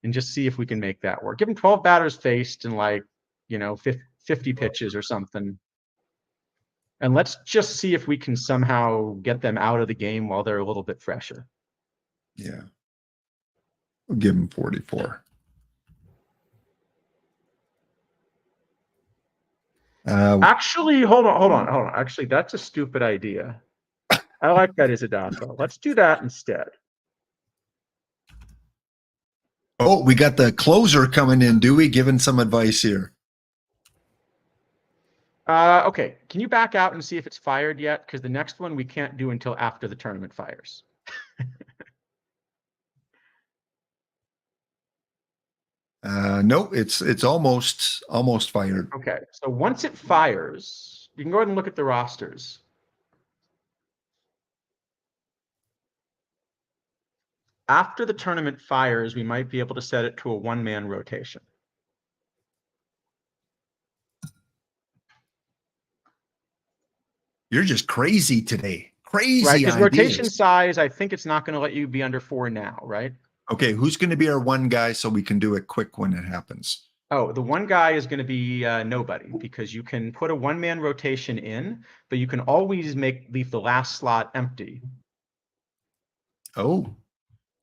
[SPEAKER 2] and just see if we can make that work. Give them 12 batters faced and like, 50 pitches or something. And let's just see if we can somehow get them out of the game while they're a little bit fresher.
[SPEAKER 1] Yeah. We'll give them 44.
[SPEAKER 2] Actually, hold on. Actually, that's a stupid idea. I like that, Isidato. Let's do that instead.
[SPEAKER 1] Oh, we got the closer coming in, Dewey, giving some advice here.
[SPEAKER 2] Okay, can you back out and see if it's fired yet? Because the next one we can't do until after the tournament fires.
[SPEAKER 1] No, it's almost fired.
[SPEAKER 2] Okay, so once it fires, you can go ahead and look at the rosters. After the tournament fires, we might be able to set it to a one-man rotation.
[SPEAKER 1] You're just crazy today. Crazy
[SPEAKER 2] Right, because
[SPEAKER 1] ideas.
[SPEAKER 2] rotation size, I think it's not going to let you be under 4 now, right?
[SPEAKER 1] Okay, who's going to be our one guy so we can do it quick when it happens?
[SPEAKER 2] Oh, the one guy is going to be nobody, because you can put a one-man rotation in, but you can always leave the last slot empty.
[SPEAKER 1] Oh,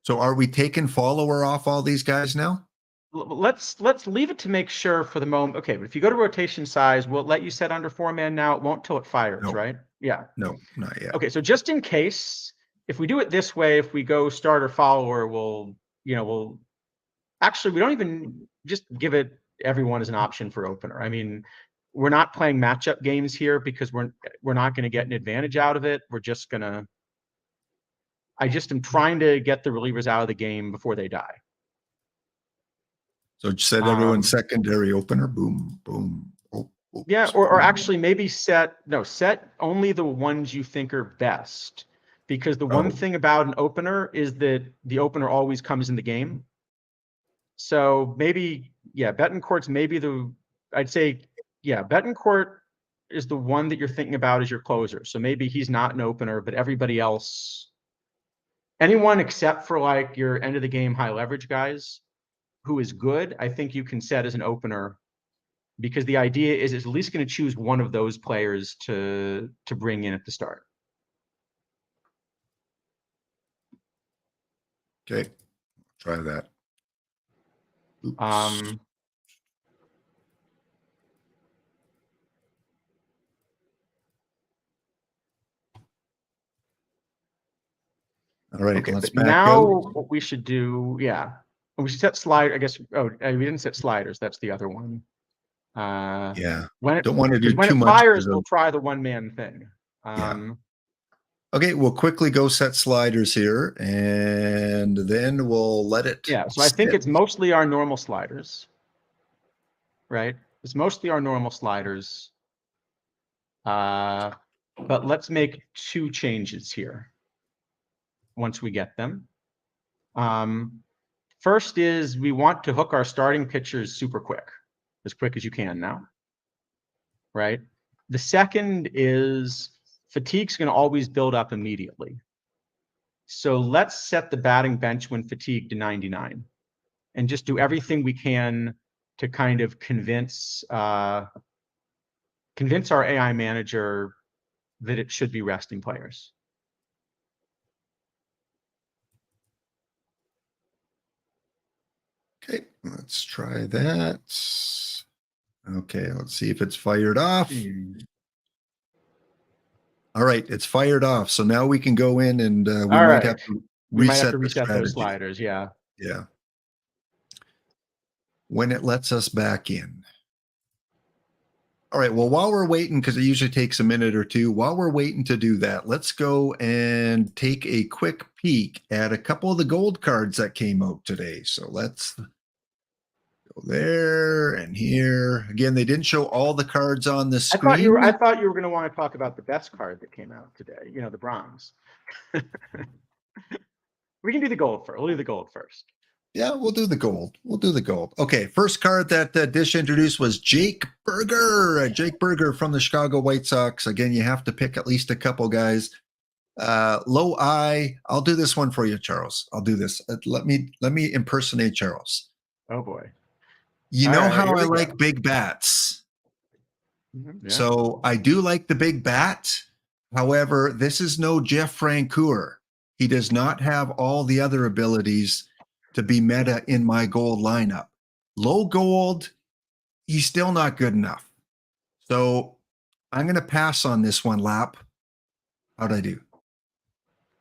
[SPEAKER 1] so are we taking follower off all these guys now?
[SPEAKER 2] Let's leave it to make sure for the moment. Okay, but if you go to rotation size, will it let you set under 4-man now? It won't till it fires,
[SPEAKER 1] Nope.
[SPEAKER 2] right? Yeah.
[SPEAKER 1] No, not yet.
[SPEAKER 2] Okay, so just in case, if we do it this way, if we go starter follower, we'll actually, we don't even just give it everyone as an option for opener. I mean, we're not playing matchup games here because we're not going to get an advantage out of it. We're just gonna. I just am trying to get the relievers out of the game before they die.
[SPEAKER 1] So set everyone secondary opener. Boom, boom. Oh,
[SPEAKER 2] yeah, or actually maybe set only the ones you think are best. Because the one thing about an opener is that the opener always comes in the game. So maybe, yeah, Betancourt's maybe I'd say, yeah, Betancourt is the one that you're thinking about as your closer. So maybe he's not an opener, but everybody else, anyone except for like your end of the game high leverage guys who is good, I think you can set as an opener, because the idea is it's at least going to choose one of those players to bring in at the start.
[SPEAKER 1] Okay, try that. Oops. All right,
[SPEAKER 2] okay,
[SPEAKER 1] let's
[SPEAKER 2] but
[SPEAKER 1] back
[SPEAKER 2] now
[SPEAKER 1] out.
[SPEAKER 2] what we should do, yeah, we should set slide. I guess. Oh, we didn't set sliders. That's the other one.
[SPEAKER 1] Yeah,
[SPEAKER 2] when
[SPEAKER 1] don't want to do
[SPEAKER 2] when
[SPEAKER 1] too
[SPEAKER 2] it
[SPEAKER 1] much.
[SPEAKER 2] fires, we'll try the one-man thing.
[SPEAKER 1] Yeah. Okay, we'll quickly go set sliders here, and then we'll let it.
[SPEAKER 2] Yeah, so I think it's mostly our normal sliders, right? It's mostly our normal sliders. But let's make 2 changes here once we get them. First is we want to hook our starting pitchers super quick as you can now, right? The second is fatigue's going to always build up immediately. So let's set the batting bench when fatigued to 99 and just do everything we can to kind of convince our AI manager that it should be resting players.
[SPEAKER 1] Okay, let's try that. Okay, let's see if it's fired off. All right, it's fired off. So now we can go in and we might have to reset
[SPEAKER 2] those sliders. Yeah.
[SPEAKER 1] Yeah. When it lets us back in. All right, well, while we're waiting, because it usually takes a minute or two, while we're waiting to do that, let's go and take a quick peek at a couple of the gold cards that came out today. So let's go there and here. Again, they didn't show all the cards on the screen.
[SPEAKER 2] I thought you were going to want to talk about the best card that came out today, the bronze. We can do the gold first. We'll do the gold first.
[SPEAKER 1] Yeah, we'll do the gold. We'll do the gold. Okay, first card that Dish introduced was Jake Berger. Jake Berger from the Chicago White Sox. Again, you have to pick at least a couple guys. Low I. I'll do this one for you, Charles. I'll do this. Let me impersonate Charles.
[SPEAKER 2] Oh boy.
[SPEAKER 1] You know how I like big bats.
[SPEAKER 2] Mm-hmm, yeah.
[SPEAKER 1] So I do like the big bat. However, this is no Jeff Francoeur. He does not have all the other abilities to be meta in my gold lineup. Low gold, he's still not good enough. So I'm going to pass on this one, Lap. How'd I do?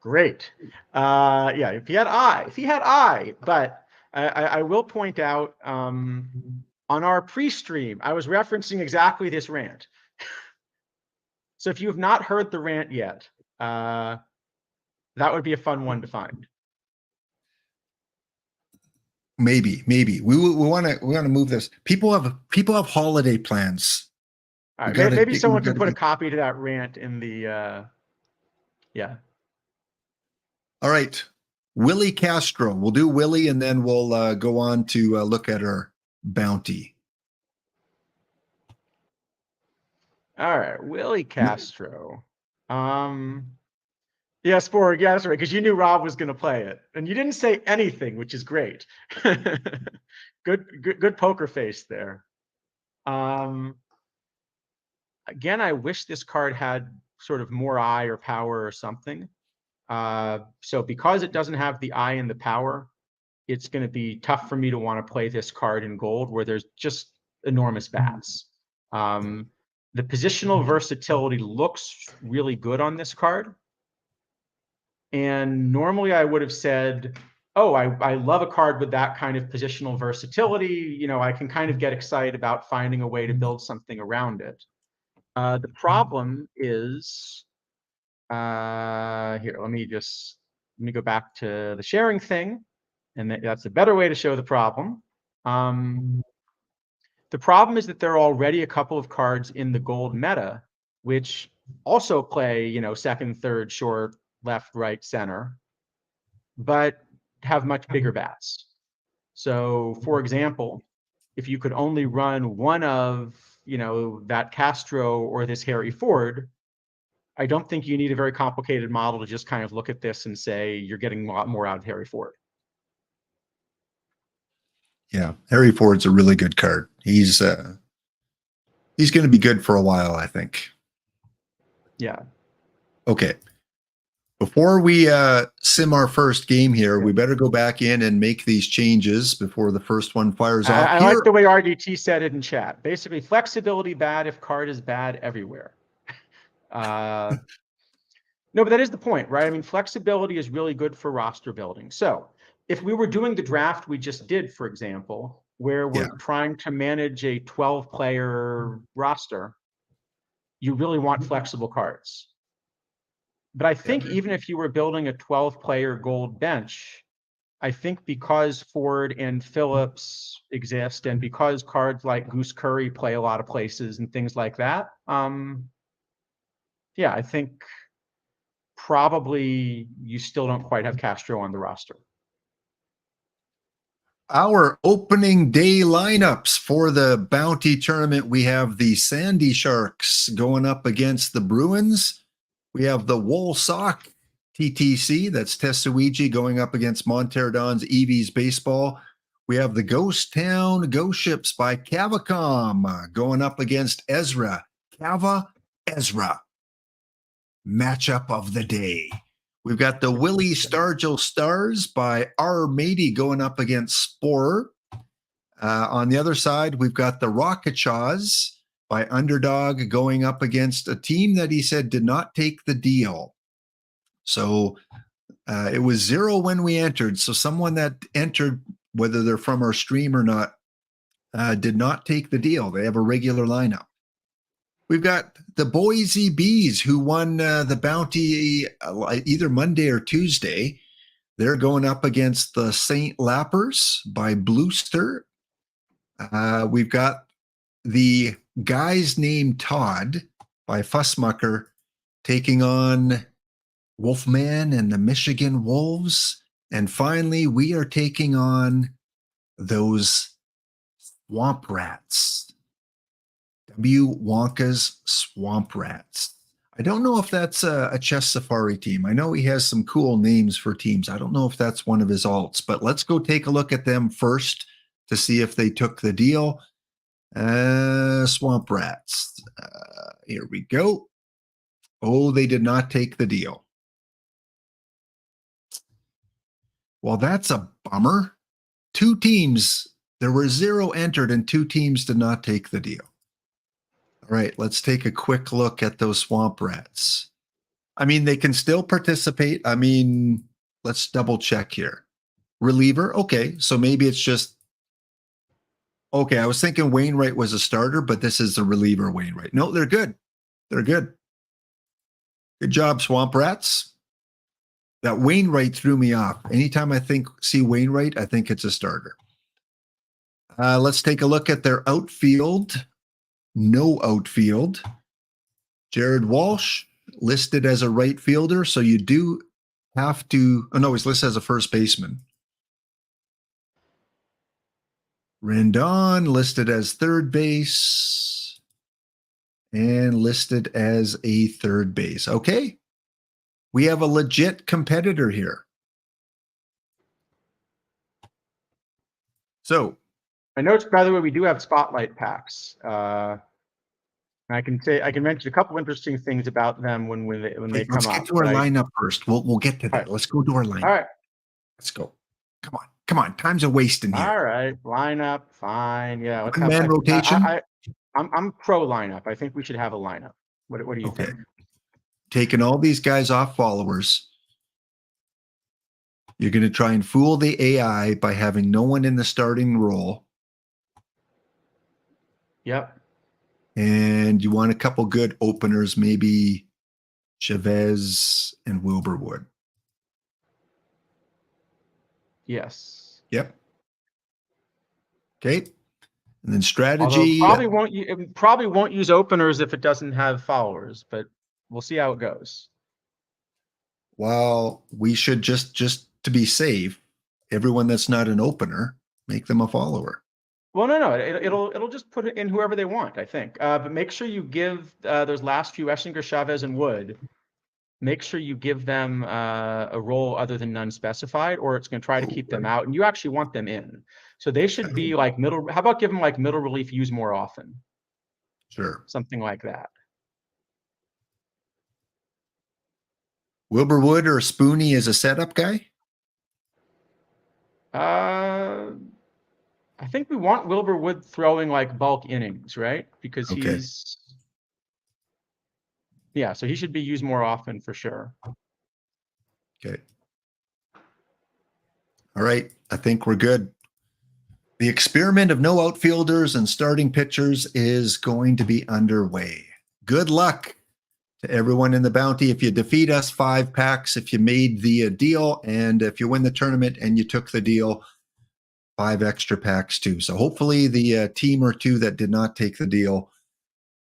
[SPEAKER 2] Great. Yeah, if he had I, but I will point out on our pre-stream, I was referencing exactly this rant. So if you have not heard the rant yet, that would be a fun one to find.
[SPEAKER 1] Maybe we want to move this. People have holiday plans.
[SPEAKER 2] All right, maybe someone can put a copy to that rant in the yeah.
[SPEAKER 1] All right, Willie Castro. We'll do Willie, and then we'll go on to look at our bounty.
[SPEAKER 2] All right, Willie Castro. Yeah, Sporg, yeah, that's right, because you knew Rob was going to play it, and you didn't say anything, which is great. Good poker face there. Again, I wish this card had sort of more eye or power or something. So because it doesn't have the eye and the power, it's going to be tough for me to want to play this card in gold where there's just enormous bats. The positional versatility looks really good on this card. And normally I would have said, oh, I love a card with that kind of positional versatility. You know, I can kind of get excited about finding a way to build something around it. The problem is, here, let me go back to the sharing thing. And that's a better way to show the problem. The problem is that there are already a couple of cards in the gold meta, which also play, you know, second, third, short, left, right, center, but have much bigger bats. So, for example, if you could only run one of, you know, that Castro or this Harry Ford, I don't think you need a very complicated model to just kind of look at this and say you're getting a lot more out of Harry Ford.
[SPEAKER 1] Yeah, Harry Ford's a really good card. He's going to be good for a while, I think.
[SPEAKER 2] Yeah.
[SPEAKER 1] Okay. Before we sim our first game here, we better go back in and make these changes before the first one fires off.
[SPEAKER 2] I like the way RDT said it in chat. Basically, flexibility bad if card is bad everywhere. No, but that is the point, right? I mean, flexibility is really good for roster building. So if we were doing the draft we just did, for example, where we're trying to manage a 12-player roster, you really want flexible cards. But I think even if you were building a 12-player gold bench, I think because Ford and Phillips exist and because cards like Goose Curry play a lot of places and things like that, yeah, I think probably you still don't quite have Castro on the roster.
[SPEAKER 1] Our opening day lineups for the Bounty Tournament, we have the Sandy Sharks going up against the Bruins. We have the Woolsock TTC, that's Tesuiji, going up against Monterdon's Eevees Baseball. We have the Ghost Town Ghost Ships by Cavacom going up against Ezra. Cava, Ezra. Matchup of the day. We've got the Willie Stargell Stars by R. Mady going up against Sporer. On the other side, we've got the Rocketchaws by Underdog going up against a team that he said did not take the deal. So it was 0 when we entered. So someone that entered, whether they're from our stream or not, did not take the deal. They have a regular lineup. We've got the Boise Bees who won the bounty either Monday or Tuesday. They're going up against the St. Lappers by Bluester. We've got the Guys Named Todd by Fussmucker taking on Wolfman and the Michigan Wolves. And finally, we are taking on those Swamp Rats. W. Wonka's Swamp Rats. I don't know if that's a Chess Safari team. I know he has some cool names for teams. I don't know if that's one of his alts, but let's go take a look at them first to see if they took the deal. Swamp Rats. Here we go. Oh, they did not take the deal. Well, that's a bummer. 2 teams. There were 0 entered and 2 teams did not take the deal. All right, let's take a quick look at those swamp rats. I mean, they can still participate. I mean, let's double check here. Reliever, okay, so maybe it's just okay. I was thinking Wainwright was a starter, but this is the reliever Wainwright. No, they're good. They're good. Good job, swamp rats. That Wainwright threw me off. Anytime I see Wainwright, I think it's a starter. Let's take a look at their outfield. No outfield. Jared Walsh listed as a right fielder, so you do have to. Oh no, he's listed as a first baseman. Rendon listed as third base and listed as a third base. Okay, we have a legit competitor here. So,
[SPEAKER 2] I noticed, by the way, we do have spotlight packs. I can mention a couple interesting things about them when they come
[SPEAKER 1] let's
[SPEAKER 2] up.
[SPEAKER 1] get to our lineup first. We'll get to that.
[SPEAKER 2] Right.
[SPEAKER 1] Let's go to our lineup.
[SPEAKER 2] All right.
[SPEAKER 1] Let's go. Come on. Time's a wasting here.
[SPEAKER 2] All right, lineup, fine. Yeah, let's
[SPEAKER 1] One man rotation.
[SPEAKER 2] I'm pro lineup. I think we should have a lineup. What do you think?
[SPEAKER 1] Taking all these guys off followers. You're going to try and fool the AI by having no one in the starting role.
[SPEAKER 2] Yep.
[SPEAKER 1] And you want a couple good openers, maybe Chavez and Wilbur.
[SPEAKER 2] Yes.
[SPEAKER 1] Yep. Okay. And then strategy.
[SPEAKER 2] Although probably won't use openers if it doesn't have followers, but we'll see how it goes.
[SPEAKER 1] Well, we should just to be safe, everyone that's not an opener, make them a follower.
[SPEAKER 2] Well, no, it'll just put it in whoever they want, I think. But make sure you give those last few Eschinger, Chavez, and Wood. Make sure you give them a role other than none specified, or it's going to try to keep them out. And you actually want them in, so they should be like middle. How about give them like middle relief, use more often?
[SPEAKER 1] Sure,
[SPEAKER 2] something like that.
[SPEAKER 1] Wilbur Wood or Spoonie is a setup guy.
[SPEAKER 2] I think we want Wilbur Wood throwing like bulk innings, right? Because so he should be used more often for sure.
[SPEAKER 1] Okay. All right. I think we're good. The experiment of no outfielders and starting pitchers is going to be underway. Good luck to everyone in the bounty. If you defeat us, 5 packs. If you made the deal, and if you win the tournament and you took the deal, 5 extra packs too. So hopefully the team or two that did not take the deal,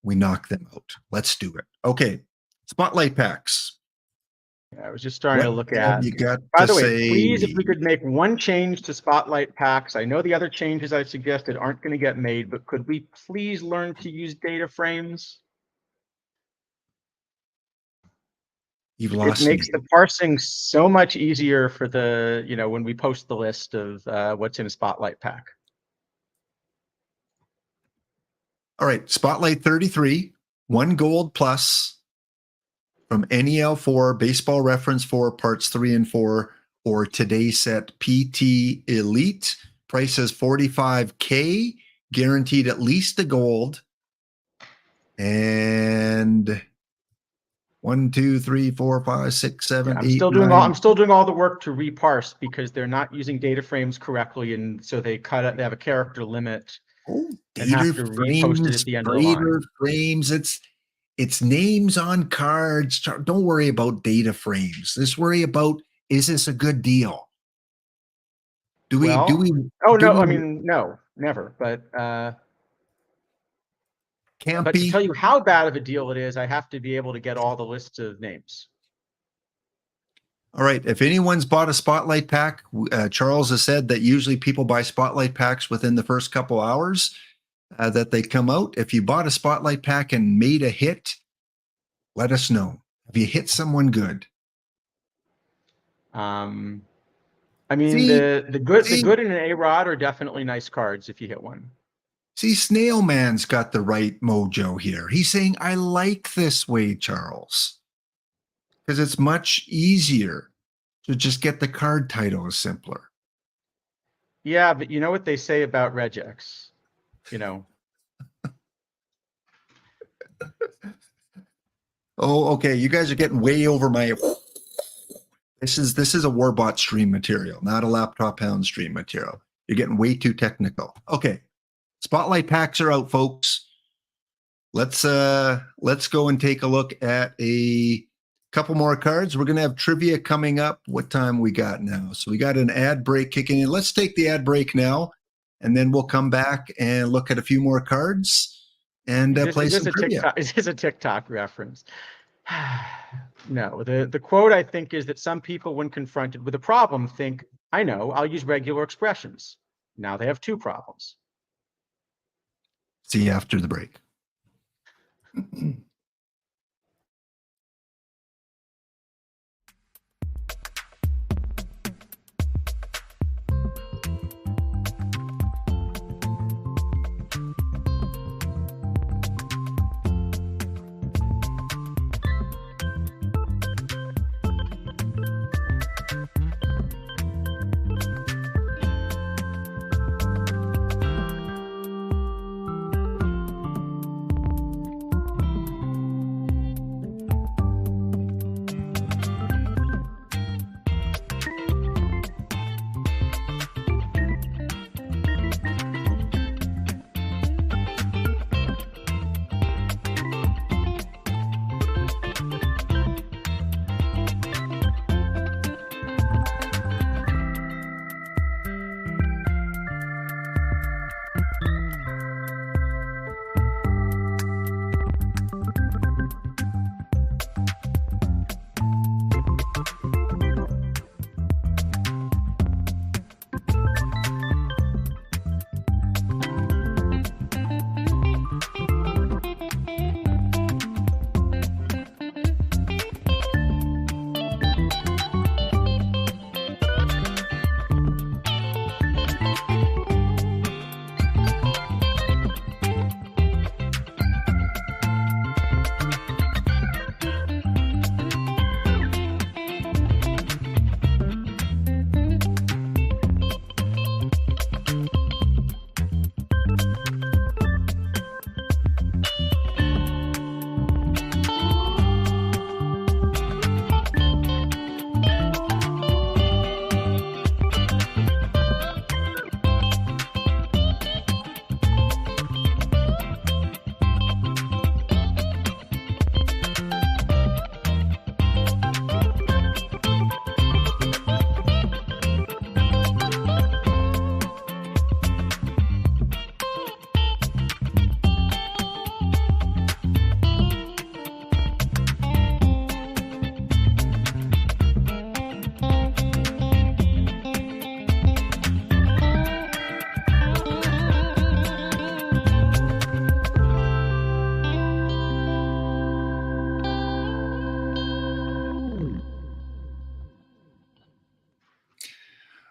[SPEAKER 1] we knock them out. Let's do it. Okay. Spotlight packs.
[SPEAKER 2] I was just starting to look at.
[SPEAKER 1] You got
[SPEAKER 2] By the way, please, if we could make one change to spotlight packs. I know the other changes I suggested aren't going to get made, but could we please learn to use data frames?
[SPEAKER 1] You've lost
[SPEAKER 2] It makes the parsing so much easier for the, when we post the list of what's in a spotlight pack.
[SPEAKER 1] All right, Spotlight 33, 1 gold plus from NEL 4, Baseball Reference 4, Parts 3 and 4, or today's set PT Elite. Price is $45K, guaranteed at least a gold. And 1, 2, 3, 4, 5, 6, 7, 8.
[SPEAKER 2] I'm still doing all the work to reparse because they're not using data frames correctly, and so they have a character limit.
[SPEAKER 1] Oh,
[SPEAKER 2] and have to repost it at the end of the line.
[SPEAKER 1] Frames. It's names on cards. Don't worry about data frames. Just worry about, is this a good deal?
[SPEAKER 2] No, never. But to tell you how bad of a deal it is, I have to be able to get all the lists of names.
[SPEAKER 1] All right. If anyone's bought a Spotlight pack, Charles has said that usually people buy Spotlight packs within the first couple hours that they come out. If you bought a Spotlight pack and made a hit, let us know. Have you hit someone good?
[SPEAKER 2] The good and an A-Rod are definitely nice cards if you hit one.
[SPEAKER 1] See, Snail Man's got the right mojo here. He's saying, I like this way, Charles. Because it's much easier to just get the card title is simpler.
[SPEAKER 2] Yeah, but you know what they say about regex?
[SPEAKER 1] Oh, okay. You guys are getting way over my. This is a Warbot stream material, not a Laptop Hound stream material. You're getting way too technical. Okay. Spotlight packs are out, folks. Let's go and take a look at a couple more cards. We're gonna have trivia coming up. What time we got now? So we got an ad break kicking in. Let's take the ad break now, and then we'll come back and look at a few more cards and play some trivia.
[SPEAKER 2] Is this a TikTok reference? No, the quote I think is that some people, when confronted with a problem, think, I know, I'll use regular expressions. Now they have two problems.
[SPEAKER 1] See you after the break.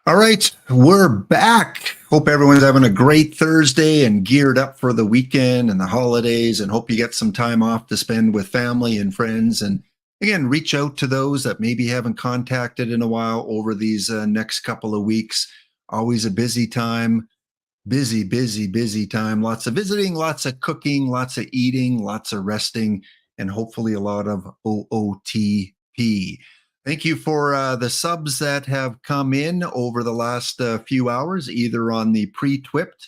[SPEAKER 1] All right, we're back. Hope everyone's having a great Thursday and geared up for the weekend and the holidays, and hope you get some time off to spend with family and friends. And again, reach out to those that maybe haven't contacted in a while over these next couple of weeks. Always a busy time, busy time. Lots of visiting, lots of cooking, lots of eating, lots of resting, and hopefully a lot of OOTP. Thank you for the subs that have come in over the last few hours, either on the pre-twipped.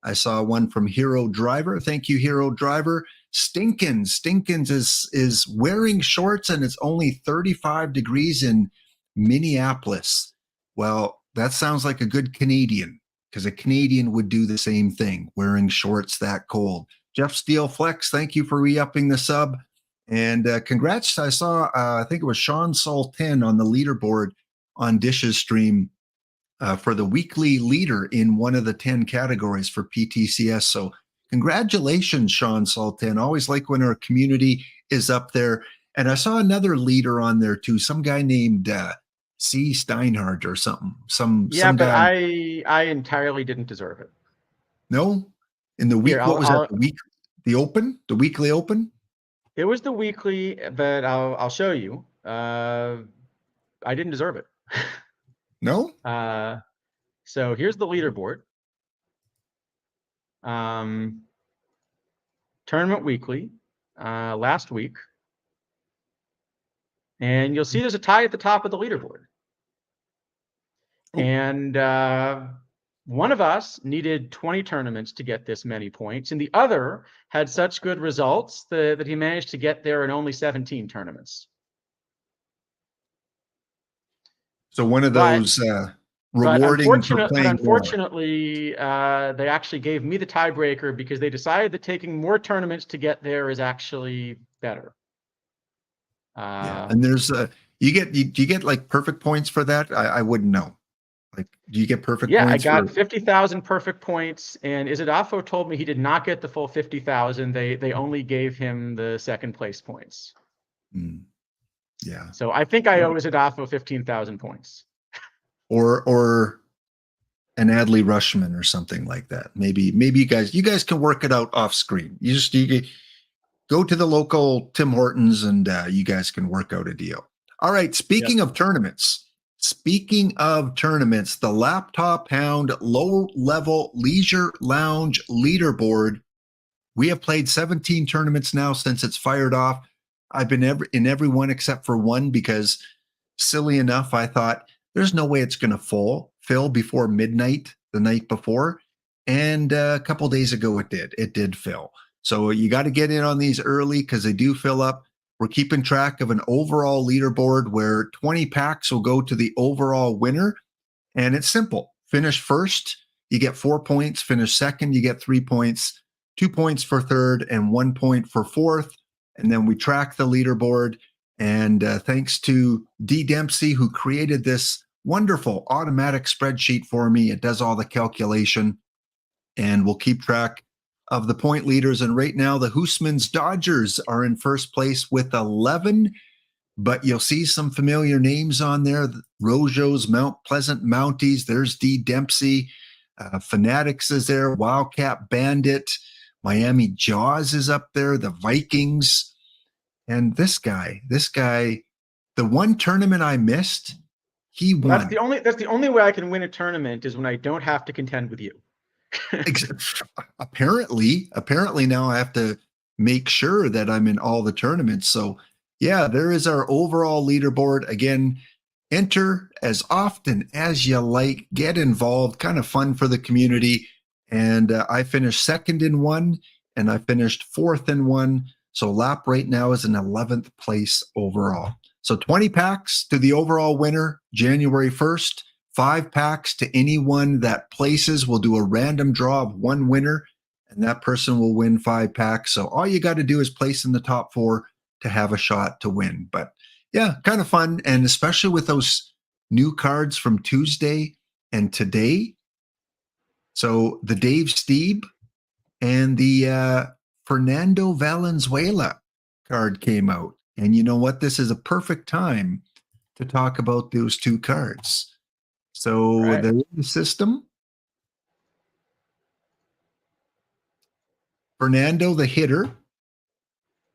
[SPEAKER 1] I saw one from Hero Driver. Thank you, Hero Driver. Stinkins is wearing shorts and it's only 35 degrees in Minneapolis. Well, that sounds like a good Canadian, because a Canadian would do the same thing, wearing shorts that cold. Jeff Steele Flex, thank you for re-upping the sub. And congrats. I saw, I think it was Sean Sultan on the leaderboard on Dish's stream for the weekly leader in one of the 10 categories for PTCS. So congratulations, Sean Sultan. Always like when our community is up there. And I saw another leader on there too, some guy named C. Steinhardt or something.
[SPEAKER 2] Yeah,
[SPEAKER 1] some
[SPEAKER 2] but
[SPEAKER 1] guy.
[SPEAKER 2] I entirely didn't deserve it.
[SPEAKER 1] No? In the week,
[SPEAKER 2] Here,
[SPEAKER 1] what was that? The open? The weekly open?
[SPEAKER 2] It was the weekly, but I'll show you. I didn't deserve it.
[SPEAKER 1] No?
[SPEAKER 2] So here's the leaderboard. Tournament weekly. last week. And you'll see there's a tie at the top of the leaderboard.
[SPEAKER 1] Ooh.
[SPEAKER 2] And one of us needed 20 tournaments to get this many points, and the other had such good results that he managed to get there in only 17 tournaments.
[SPEAKER 1] So one of those rewarding for playing
[SPEAKER 2] unfortunately, they actually gave me the tiebreaker because they decided that taking more tournaments to get there is actually better.
[SPEAKER 1] Yeah, and there's do you get like perfect points for that? I wouldn't know. Like, do you get perfect points?
[SPEAKER 2] Yeah, I got 50,000 perfect points, and Isidafo told me he did not get the full 50,000. They only gave him the second place points.
[SPEAKER 1] Yeah.
[SPEAKER 2] So I think I owe Isidafo 15,000 points.
[SPEAKER 1] Or an Adley Rushman or something like that. Maybe you guys can work it out off screen. You go to the local Tim Hortons and you guys can work out a deal. All right. Speaking of tournaments, the Laptop Hound Low Level Leisure Lounge Leaderboard. We have played 17 tournaments now since it's fired off. I've been in every one except for one because, silly enough, I thought there's no way it's going to fill before midnight the night before. And a couple days ago, it did. It did fill. So you got to get in on these early because they do fill up. We're keeping track of an overall leaderboard where 20 packs will go to the overall winner. And it's simple. Finish first, you get 4 points. Finish second, you get 3 points. 2 points for third and 1 point for fourth. And then we track the leaderboard. And thanks to D. Dempsey, who created this wonderful automatic spreadsheet for me. It does all the calculation. And we'll keep track of the point leaders. And right now, the Hoosman's Dodgers are in first place with 11. But you'll see some familiar names on there. Rojo's Mount Pleasant Mounties. There's D. Dempsey. Fanatics is there. Wildcat Bandit. Miami Jaws is up there. The Vikings. And this guy, the one tournament I missed, he won.
[SPEAKER 2] That's the only way I can win a tournament is when I don't have to contend with you.
[SPEAKER 1] Apparently now I have to make sure that I'm in all the tournaments. So yeah, there is our overall leaderboard. Again, enter as often as you like, get involved, kind of fun for the community. And I finished second in one and I finished fourth in one. So Lap right now is in 11th place overall. So 20 packs to the overall winner, January 1st. 5 packs to anyone that places. We'll do a random draw of one winner, and that person will win 5 packs. So all you got to do is place in the top 4 to have a shot to win. But yeah, kind of fun. And especially with those new cards from Tuesday and today. So the Dave Steeb and the Fernando Valenzuela card came out. And you know what? This is a perfect time to talk about those 2 cards. So they're in the system. Fernando, the hitter.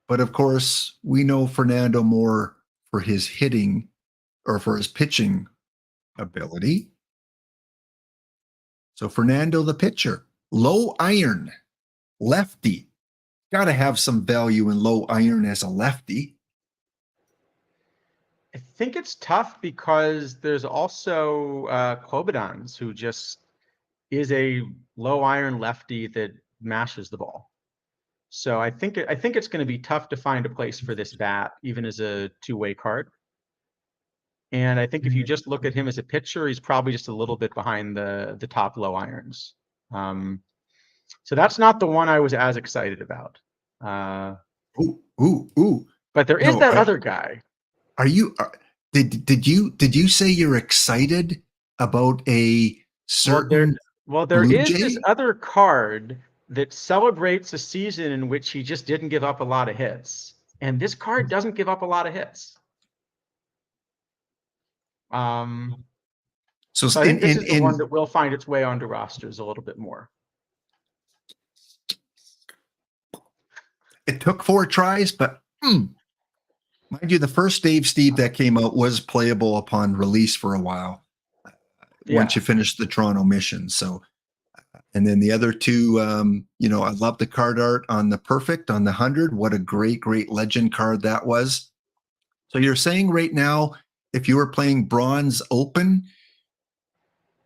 [SPEAKER 1] But of course, we know Fernando more for his hitting or for his pitching ability. So Fernando, the pitcher, low iron, lefty. Got to have some value in low iron as a lefty.
[SPEAKER 2] I think it's tough because there's also Klobodans, who just is a low iron lefty that mashes the ball. So I think it's going to be tough to find a place for this bat, even as a two-way card. And I think if you just look at him as a pitcher, he's probably just a little bit behind the top low irons. So that's not the one I was as excited about. But there is that other guy.
[SPEAKER 1] Are you? Did you say you're excited about a certain?
[SPEAKER 2] Well, there is this other card that celebrates a season in which he just didn't give up a lot of hits, and this card doesn't give up a lot of hits. So I think this is the one that will find its way onto rosters a little bit more.
[SPEAKER 1] It took 4 tries, but mind you, the first Dave Steeb that came out was playable upon release for a while. Once you finish the Toronto mission. So And then the other two, you know, I love the card art on the Perfect on the 100. What a great, great legend card that was. So you're saying right now, if you were playing Bronze Open,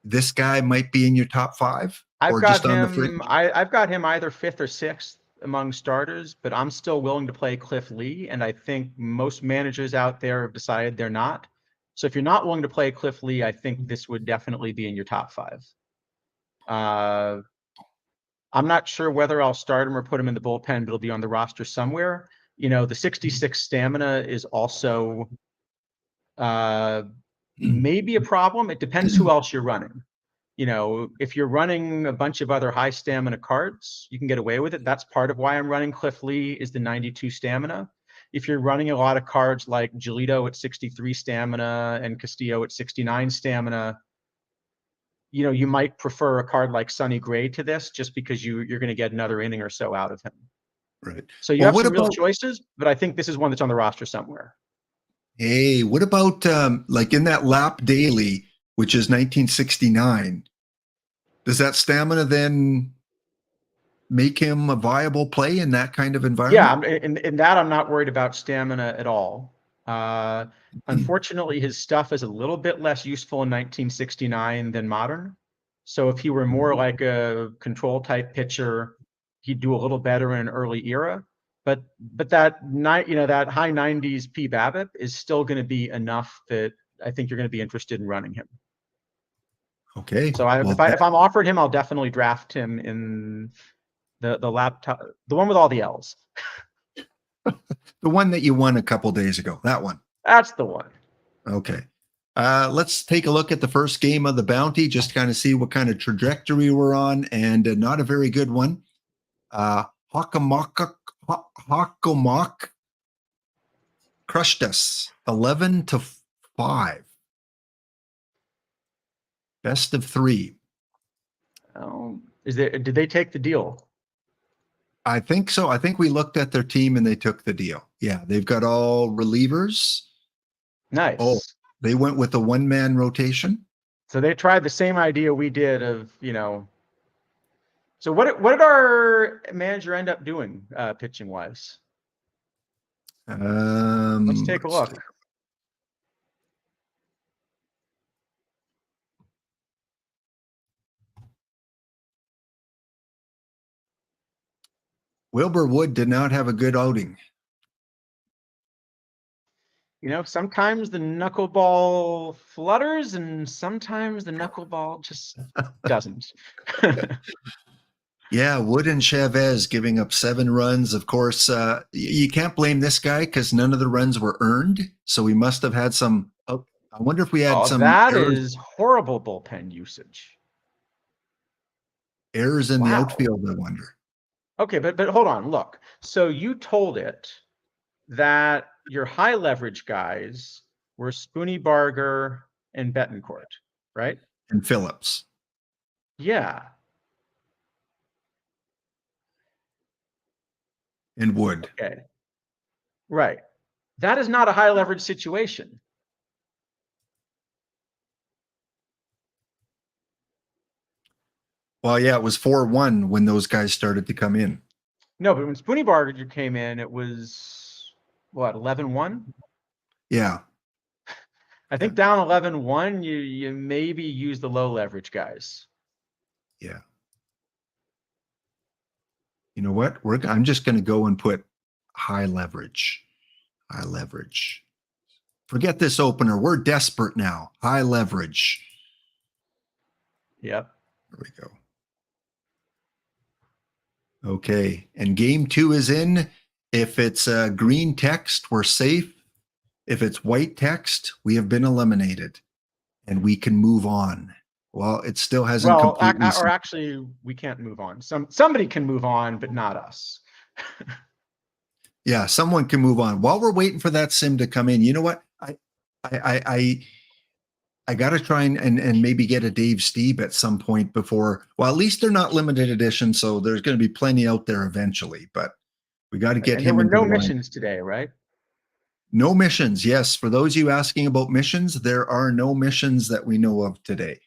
[SPEAKER 1] this guy might be in your top 5,
[SPEAKER 2] I've
[SPEAKER 1] or
[SPEAKER 2] got
[SPEAKER 1] just on the fringe?
[SPEAKER 2] him. I've got him either 5th or 6th among starters, but I'm still willing to play Cliff Lee, and I think most managers out there have decided they're not. So if you're not willing to play Cliff Lee, I think this would definitely be in your top 5. I'm not sure whether I'll start him or put him in the bullpen, but it'll be on the roster somewhere. You know, the 66 stamina is also maybe a problem. It depends who else you're running. You know, if you're running a bunch of other high stamina cards, you can get away with it. That's part of why I'm running Cliff Lee, is the 92 stamina. If you're running a lot of cards like Giolito at 63 stamina and Castillo at 69 stamina, you know, you might prefer a card like Sonny Gray to this, just because you're going to get another inning or so out of him.
[SPEAKER 1] Right.
[SPEAKER 2] So you
[SPEAKER 1] Well,
[SPEAKER 2] have
[SPEAKER 1] what
[SPEAKER 2] some real
[SPEAKER 1] about,
[SPEAKER 2] choices, but I think this is one that's on the roster somewhere.
[SPEAKER 1] hey, what about like in that lap daily, which is 1969? Does that stamina then make him a viable play in that kind of environment?
[SPEAKER 2] Yeah, in that I'm not worried about stamina at all. Unfortunately, his stuff is a little bit less useful in 1969 than modern. So if he were more like a control type pitcher, he'd do a little better in an early era. But that that high 90s P BABIP is still going to be enough that I think you're going to be interested in running him.
[SPEAKER 1] Okay.
[SPEAKER 2] So
[SPEAKER 1] Well,
[SPEAKER 2] if I'm offered him, I'll definitely draft him in the laptop, the one with all the L's.
[SPEAKER 1] the one that you won a couple days ago, that one.
[SPEAKER 2] That's the one.
[SPEAKER 1] Okay. Let's take a look at the first game of the bounty, just kind of see what kind of trajectory we're on, and not a very good one. Hockomock crushed us 11-5. Best of 3.
[SPEAKER 2] Did they take the deal?
[SPEAKER 1] I think so. I think we looked at their team and they took the deal. Yeah, they've got all relievers.
[SPEAKER 2] Nice.
[SPEAKER 1] Oh, they went with a one-man rotation.
[SPEAKER 2] So they tried the same idea we did of, you know. So what did our manager end up doing pitching wise? Let's take a look.
[SPEAKER 1] Wilbur Wood did not have a good outing.
[SPEAKER 2] You know, sometimes the knuckleball flutters and sometimes the knuckleball just doesn't.
[SPEAKER 1] Yeah, Wood and Chavez giving up 7 runs. Of course, you can't blame this guy because none of the runs were earned. So we must have had some. I wonder if we had some
[SPEAKER 2] that
[SPEAKER 1] errors,
[SPEAKER 2] is horrible bullpen usage.
[SPEAKER 1] errors in the outfield, I wonder.
[SPEAKER 2] Okay, but hold on. Look, so you told it that your high leverage guys were Spoonie Barger and Betancourt, right?
[SPEAKER 1] And Phillips.
[SPEAKER 2] Yeah.
[SPEAKER 1] And Wood.
[SPEAKER 2] Okay. Right. That is not a high leverage situation.
[SPEAKER 1] Well, yeah, it was 4-1 when those guys started to come in.
[SPEAKER 2] No, but when Spoonie Barger came in, it was what, 11-1?
[SPEAKER 1] Yeah.
[SPEAKER 2] I think down 11-1, you maybe use the low leverage guys.
[SPEAKER 1] Yeah. You know what? I'm just going to go and put high leverage. High leverage. Forget this opener. We're desperate now. High leverage.
[SPEAKER 2] Yep.
[SPEAKER 1] There we go. Okay. And game 2 is in. If it's green text, we're safe. If it's white text, we have been eliminated and we can move on. Well, it still hasn't completely.
[SPEAKER 2] Or actually, we can't move on. Somebody can move on, but not us.
[SPEAKER 1] Yeah, someone can move on. While we're waiting for that sim to come in, you know what? I got to try and maybe get a Dave Steve at some point before. Well, at least they're not limited edition, so there's going to be plenty out there eventually. But we got to get him.
[SPEAKER 2] There were
[SPEAKER 1] into
[SPEAKER 2] no
[SPEAKER 1] the line.
[SPEAKER 2] missions today, right?
[SPEAKER 1] No missions. Yes, for those of you asking about missions, there are no missions that we know of today.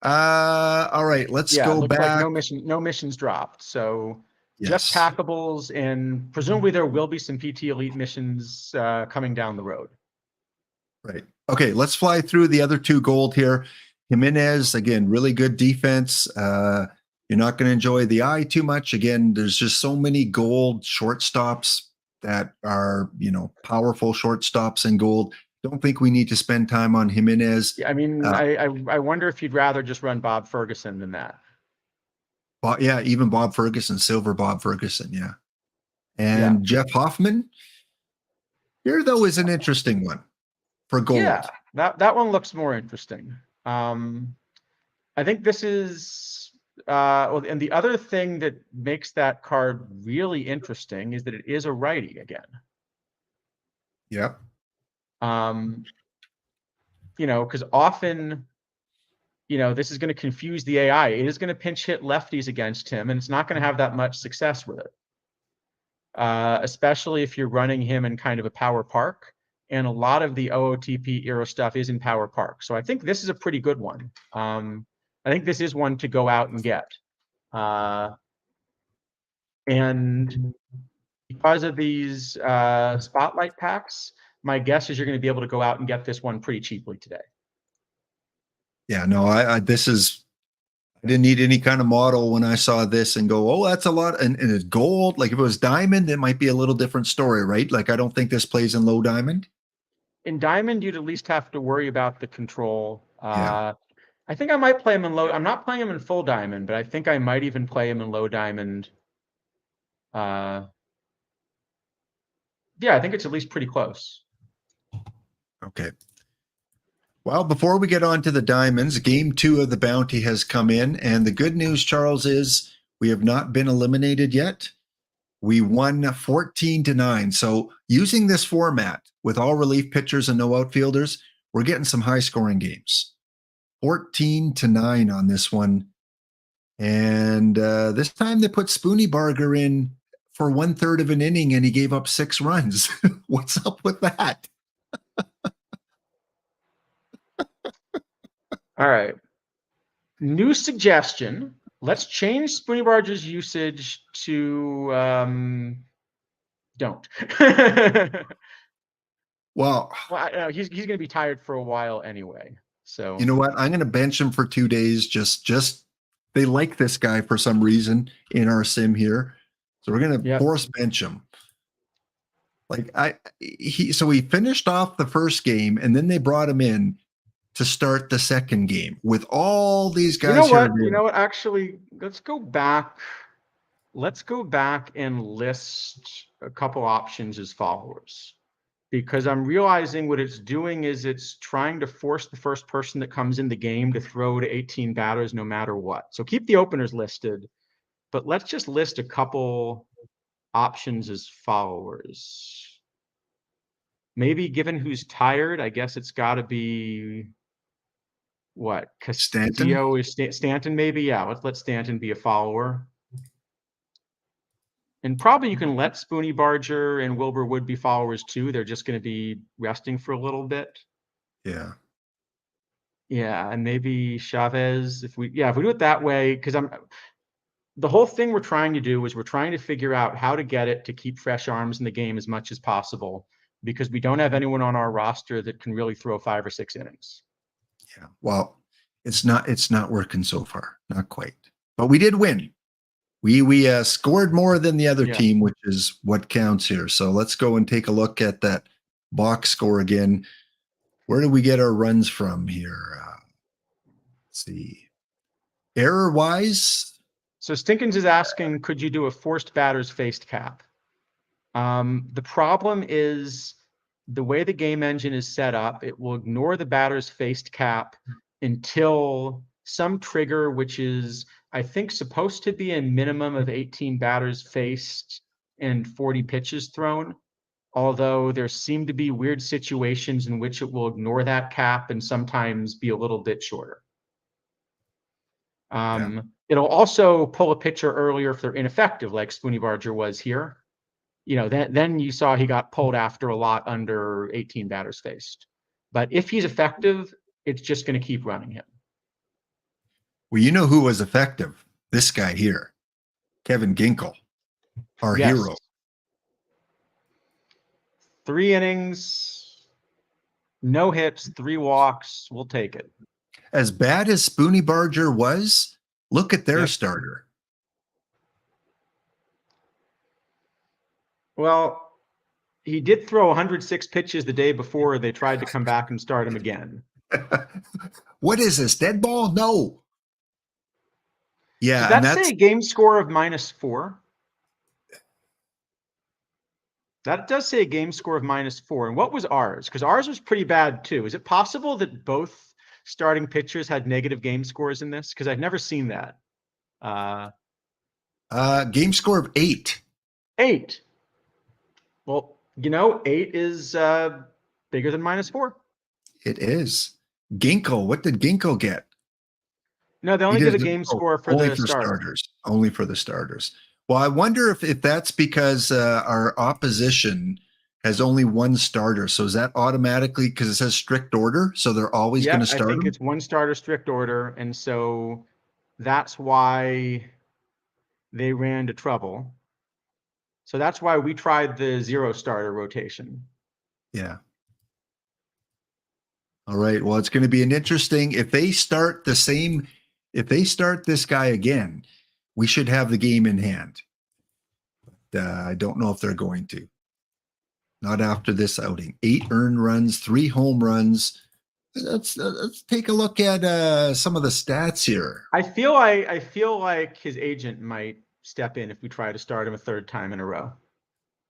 [SPEAKER 1] All right, let's
[SPEAKER 2] Yeah, it
[SPEAKER 1] go
[SPEAKER 2] looks like
[SPEAKER 1] back.
[SPEAKER 2] no missions dropped. So just
[SPEAKER 1] Yes.
[SPEAKER 2] packables, and presumably there will be some PT Elite missions coming down the road.
[SPEAKER 1] Right. Okay, let's fly through the other two gold here. Jimenez, again, really good defense. You're not going to enjoy the eye too much. Again, there's just so many gold shortstops that are, powerful shortstops in gold. Don't think we need to spend time on Jimenez.
[SPEAKER 2] Yeah, I mean,
[SPEAKER 1] Uh,
[SPEAKER 2] I wonder if you'd rather just run Bob Ferguson than that.
[SPEAKER 1] yeah, even Bob Ferguson, silver Bob Ferguson, yeah.
[SPEAKER 2] Yeah.
[SPEAKER 1] And Jeff Hoffman here, though, is an interesting one for
[SPEAKER 2] Yeah,
[SPEAKER 1] gold.
[SPEAKER 2] that one looks more interesting. I think this is well, and the other thing that makes that card really interesting is that it is a righty again.
[SPEAKER 1] Yeah.
[SPEAKER 2] Because often, this is going to confuse the AI. It is going to pinch hit lefties against him, and it's not going to have that much success with it. Especially if you're running him in kind of a power park. And a lot of the OOTP era stuff is in power park. So I think this is a pretty good one. I think this is one to go out and get. And because of these spotlight packs, my guess is you're going to be able to go out and get this one pretty cheaply today.
[SPEAKER 1] Yeah, no, I didn't need any kind of model when I saw this and go, oh, that's a lot. And it's gold. Like if it was diamond, it might be a little different story, right? Like I don't think this plays in low diamond.
[SPEAKER 2] In diamond, you'd at least have to worry about the control.
[SPEAKER 1] Yeah.
[SPEAKER 2] I think I might play him in low. I'm not playing him in full diamond, but I think I might even play him in low diamond. Yeah, I think it's at least pretty close.
[SPEAKER 1] Okay. Well, before we get on to the diamonds, game 2 of the bounty has come in. And the good news, Charles, is we have not been eliminated yet. We won 14-9. So using this format with all relief pitchers and no outfielders, we're getting some high scoring games. 14-9 on this one. And this time they put Spoonie Barger in for 1/3 of an inning and he gave up 6 runs. What's up with that?
[SPEAKER 2] All right. New suggestion. Let's change Spoonie Barger's usage to don't.
[SPEAKER 1] Well,
[SPEAKER 2] he's going to be tired for a while anyway. So
[SPEAKER 1] you know what? I'm going to bench him for 2 days. Just they like this guy for some reason in our sim here. So we're going to force bench him. Like he finished off the first game and then they brought him in to start the second game with all these guys.
[SPEAKER 2] You know what? Actually, let's go back. Let's go back and list a couple options as followers, because I'm realizing what it's doing is it's trying to force the first person that comes in the game to throw to 18 batters no matter what. So keep the openers listed, but let's just list a couple options as followers. Maybe given who's tired, I guess it's got to be what? Castillo is Stanton, maybe? Yeah, let's let Stanton be a follower. And probably you can let Spoonie Barger and Wilbur Wood be followers too. They're just going to be resting for a little bit.
[SPEAKER 1] Yeah.
[SPEAKER 2] Yeah, and maybe Chavez, if we do it that way, because the whole thing we're trying to do is we're trying to figure out how to get it to keep fresh arms in the game as much as possible, because we don't have anyone on our roster that can really throw 5 or 6 innings.
[SPEAKER 1] Yeah. Well, it's not working so far. Not quite. But we did win. We scored more than the other team, which is what counts here. So let's go and take a look at that box score again. Where do we get our runs from here? Let's see. Error-wise.
[SPEAKER 2] So Stinkins is asking, could you do a forced batters faced cap? The problem is the way the game engine is set up, it will ignore the batters faced cap until some trigger, which is, I think, supposed to be a minimum of 18 batters faced and 40 pitches thrown. Although there seem to be weird situations in which it will ignore that cap and sometimes be a little bit shorter. It'll also pull a pitcher earlier if they're ineffective, like Spoonie Barger was here. Then you saw he got pulled after a lot under 18 batters faced. But if he's effective, it's just going to keep running him.
[SPEAKER 1] Well, you know who was effective? This guy here, Kevin Ginkel, our
[SPEAKER 2] Yes.
[SPEAKER 1] hero.
[SPEAKER 2] 3 innings, no hits, 3 walks. We'll take it.
[SPEAKER 1] As bad as Spoonie Barger was, look at their
[SPEAKER 2] Yep.
[SPEAKER 1] starter.
[SPEAKER 2] Well, he did throw 106 pitches the day before they tried to come back and start him again.
[SPEAKER 1] What is this, dead ball? No. Yeah,
[SPEAKER 2] Does that say a game score of -4? That does say a game score of -4. And what was ours? Because ours was pretty bad too. Is it possible that both starting pitchers had negative game scores in this? Because I've never seen that.
[SPEAKER 1] game score of 8.
[SPEAKER 2] 8. Well, 8 is bigger than -4.
[SPEAKER 1] It is. Ginkel, what did Ginkel get?
[SPEAKER 2] No, they only give a game score for
[SPEAKER 1] only
[SPEAKER 2] the
[SPEAKER 1] for
[SPEAKER 2] starter.
[SPEAKER 1] starters. Only for the starters. Well, I wonder if that's because our opposition has only one starter. So is that automatically because it says strict order? So they're always going to start
[SPEAKER 2] I think
[SPEAKER 1] them?
[SPEAKER 2] it's one starter strict order. And so that's why they ran into trouble. So that's why we tried the 0 starter rotation.
[SPEAKER 1] Yeah. All right. Well, it's going to be an interesting, if they start this guy again, we should have the game in hand. But I don't know if they're going to. Not after this outing. 8 earned runs, 3 home runs. Let's take a look at some of the stats here.
[SPEAKER 2] I feel like his agent might step in if we try to start him a 3rd time in a row.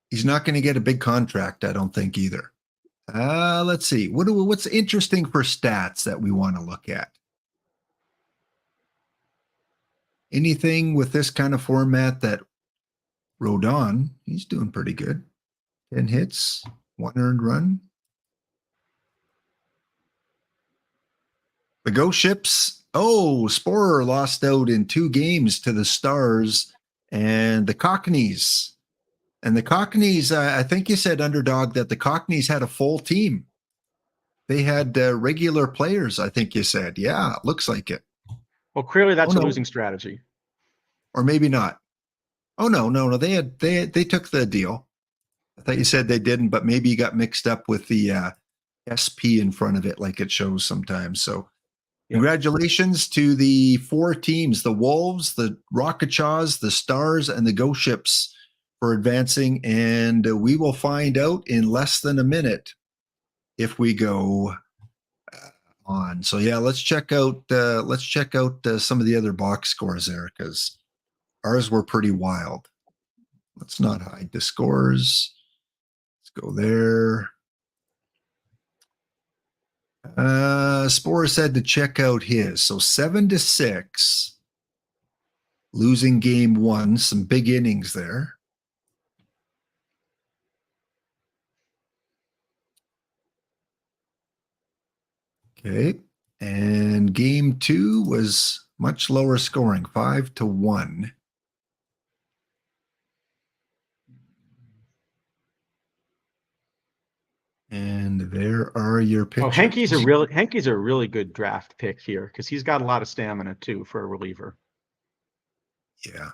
[SPEAKER 1] He's not going to get a big contract, I don't think either. Let's see. What's interesting for stats that we want to look at? Anything with this kind of format that Rodon, he's doing pretty good. 10 hits, 1 earned run. The Ghost Ships. Oh, Sporer lost out in 2 games to the Stars and the Cockneys. And the Cockneys, I think you said, Underdog, that the Cockneys had a full team. They had regular players, I think you said. Yeah, it looks like it.
[SPEAKER 2] Well, clearly that's a losing strategy.
[SPEAKER 1] Or maybe not. Oh, no. They took the deal. I thought you said they didn't, but maybe you got mixed up with the SP in front of it like it shows sometimes. So congratulations to the 4 teams, the Wolves, the Rocketchaws, the Stars, and the Ghost Ships for advancing. And we will find out in less than a minute if we go on. So yeah, let's check out some of the other box scores there, because ours were pretty wild. Let's not hide the scores. Let's go there. Spore said to check out his. So 7-6, losing game 1, some big innings there. Okay. And game 2 was much lower scoring, 5-1. And there are your pictures.
[SPEAKER 2] Oh, Henke's a really good draft pick here because he's got a lot of stamina too for a reliever.
[SPEAKER 1] Yeah.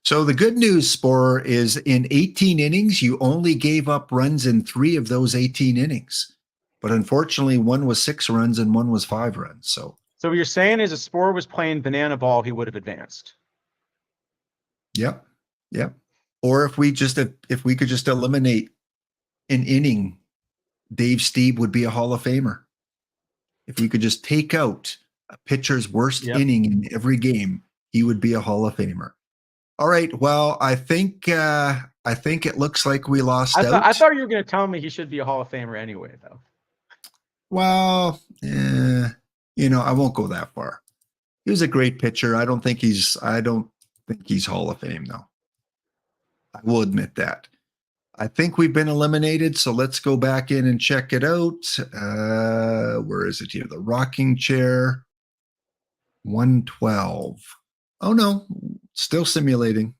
[SPEAKER 1] So the good news, Sporer, is in 18 innings, you only gave up runs in 3 of those 18 innings. But unfortunately, 1 was 6 runs and 1 was 5 runs. So
[SPEAKER 2] what you're saying is if Sporer was playing banana ball, he would have advanced.
[SPEAKER 1] Yep. Or if we could just eliminate an inning, Dave Stieb would be a Hall of Famer. If we could just take out a pitcher's worst inning in every game, he would be a Hall of Famer. All right. Well, I think it looks like we lost out.
[SPEAKER 2] I thought you were going to tell me he should be a Hall of Famer anyway, though.
[SPEAKER 1] Well, I won't go that far. He was a great pitcher. I don't think he's Hall of Fame, though. I will admit that. I think we've been eliminated, so let's go back in and check it out. Where is it here? The rocking chair. 112. Oh, no. Still simulating.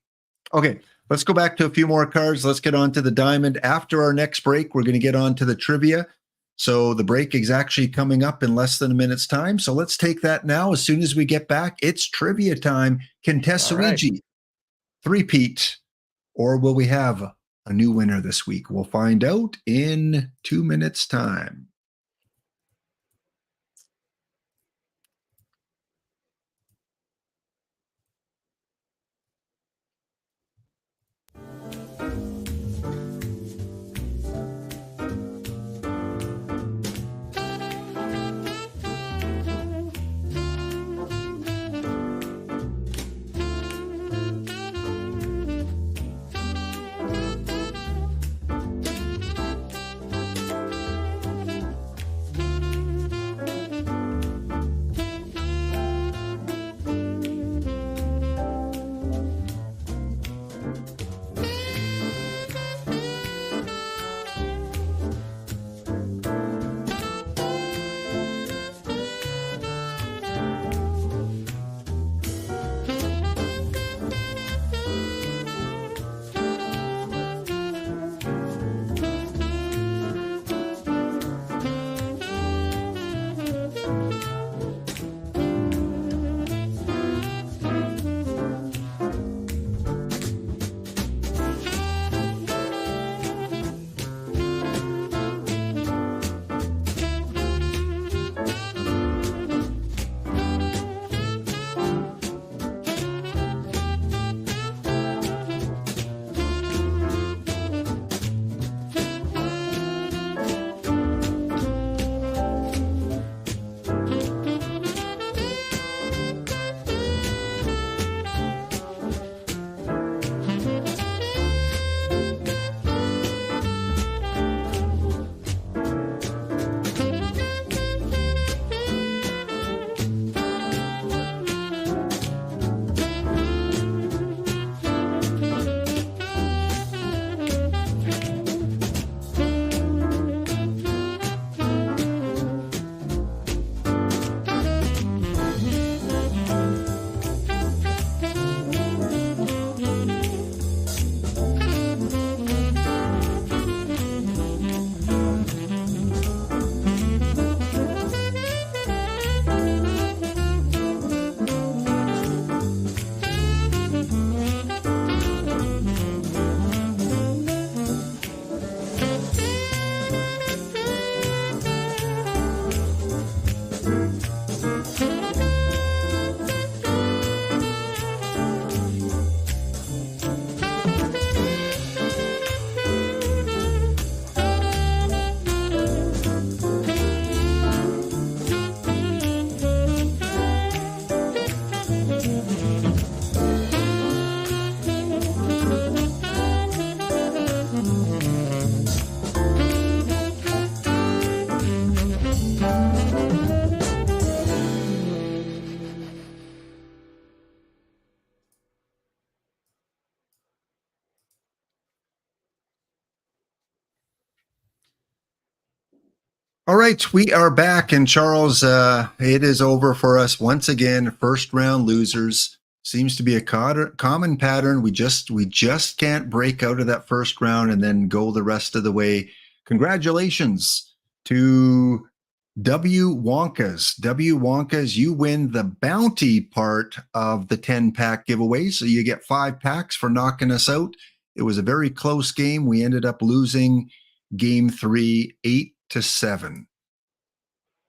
[SPEAKER 1] Okay, let's go back to a few more cards. Let's get on to the diamond. After our next break, we're going to get on to the trivia. So the break is actually coming up in less than a minute's time. So let's take that now. As soon as we get back, it's trivia time. Can Tetsuiji three-peat, or will we have a new winner this week? We'll find out in 2 minutes' time. All right, we are back, and Charles, it is over for us once again. First round losers seems to be a common pattern. We just can't break out of that first round and then go the rest of the way. Congratulations to W Wonkas. W Wonkas, you win the bounty part of the 10-pack giveaway, so you get 5 packs for knocking us out. It was a very close game. We ended up losing game 3, 8-7.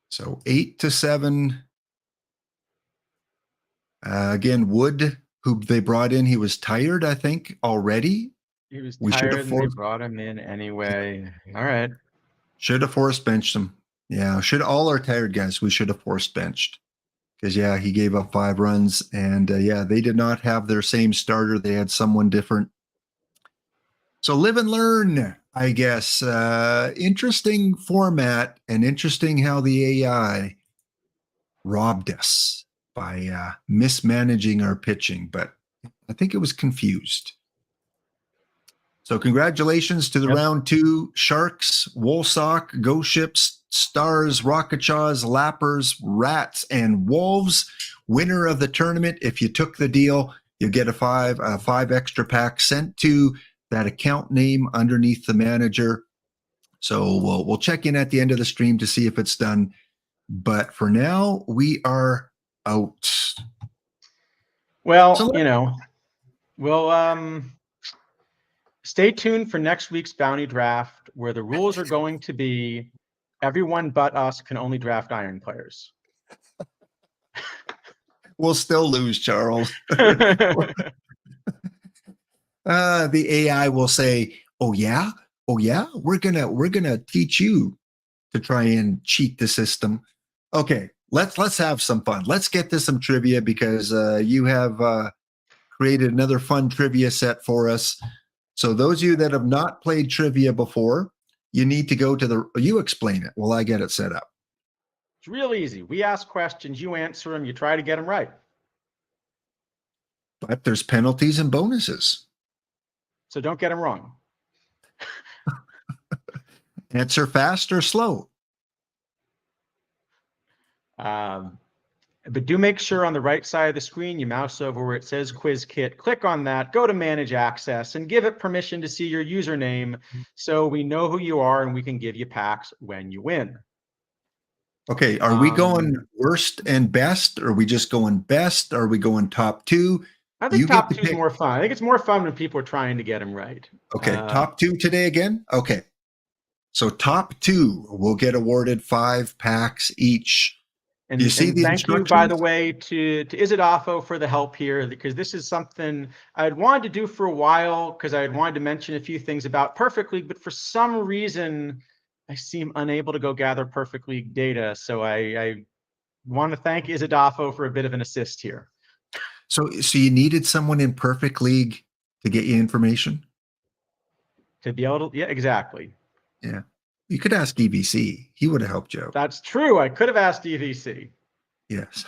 [SPEAKER 1] So 8-7. Again, Wood, who they brought in, he was tired, I think, already.
[SPEAKER 2] He was tired and they brought him in anyway. All right.
[SPEAKER 1] Should have forced benched him. Yeah, all our tired guys, we should have forced benched. Because, yeah, he gave up 5 runs. And, yeah, they did not have their same starter. They had someone different. So live and learn, I guess. Interesting format, and interesting how the AI robbed us by mismanaging our pitching. But I think it was confused. So congratulations to the round 2 Sharks, Woolsock, Go Ships, Stars, Rocketchaws, Lappers, Rats, and Wolves. Winner of the tournament. If you took the deal, you get a 5 extra packs sent to that account name underneath the manager. So we'll check in at the end of the stream to see if it's done. But for now, we are out.
[SPEAKER 2] Well,
[SPEAKER 1] So
[SPEAKER 2] we'll stay tuned for next week's bounty draft, where the rules are going to be everyone but us can only draft iron players.
[SPEAKER 1] we'll still lose, Charles. The AI will say, "Oh yeah, we're gonna teach you to try and cheat the system." Okay, let's have some fun. Let's get to some trivia because you have created another fun trivia set for us. So those of you that have not played trivia before, you need to go to you explain it while I get it set up.
[SPEAKER 2] It's real easy. We ask questions, you answer them, you try to get them right.
[SPEAKER 1] But there's penalties and bonuses.
[SPEAKER 2] So don't get them wrong.
[SPEAKER 1] Answer fast or slow.
[SPEAKER 2] But do make sure on the right side of the screen, you mouse over where it says Quiz Kit, click on that, go to Manage Access, and give it permission to see your username so we know who you are and we can give you packs when you win.
[SPEAKER 1] Okay, are we going worst and best? Or are we just going best? Are we going top two?
[SPEAKER 2] I think top two is more fun. I think it's more fun when people are trying to get them right.
[SPEAKER 1] Okay, top two today again? Okay. So top two will get awarded 5 packs each.
[SPEAKER 2] And,
[SPEAKER 1] you see the
[SPEAKER 2] thank you, by the way, to Isidafo for the help here, because this is something I'd wanted to do for a while because I had wanted to mention a few things about Perfect League, but for some reason I seem unable to go gather Perfect League data. So I want to thank Isidafo for a bit of an assist here.
[SPEAKER 1] So you needed someone in Perfect League to get you information?
[SPEAKER 2] To be able to, yeah, exactly.
[SPEAKER 1] Yeah. You could ask EVC. He would have helped you out.
[SPEAKER 2] That's true. I could have asked EVC.
[SPEAKER 1] Yes.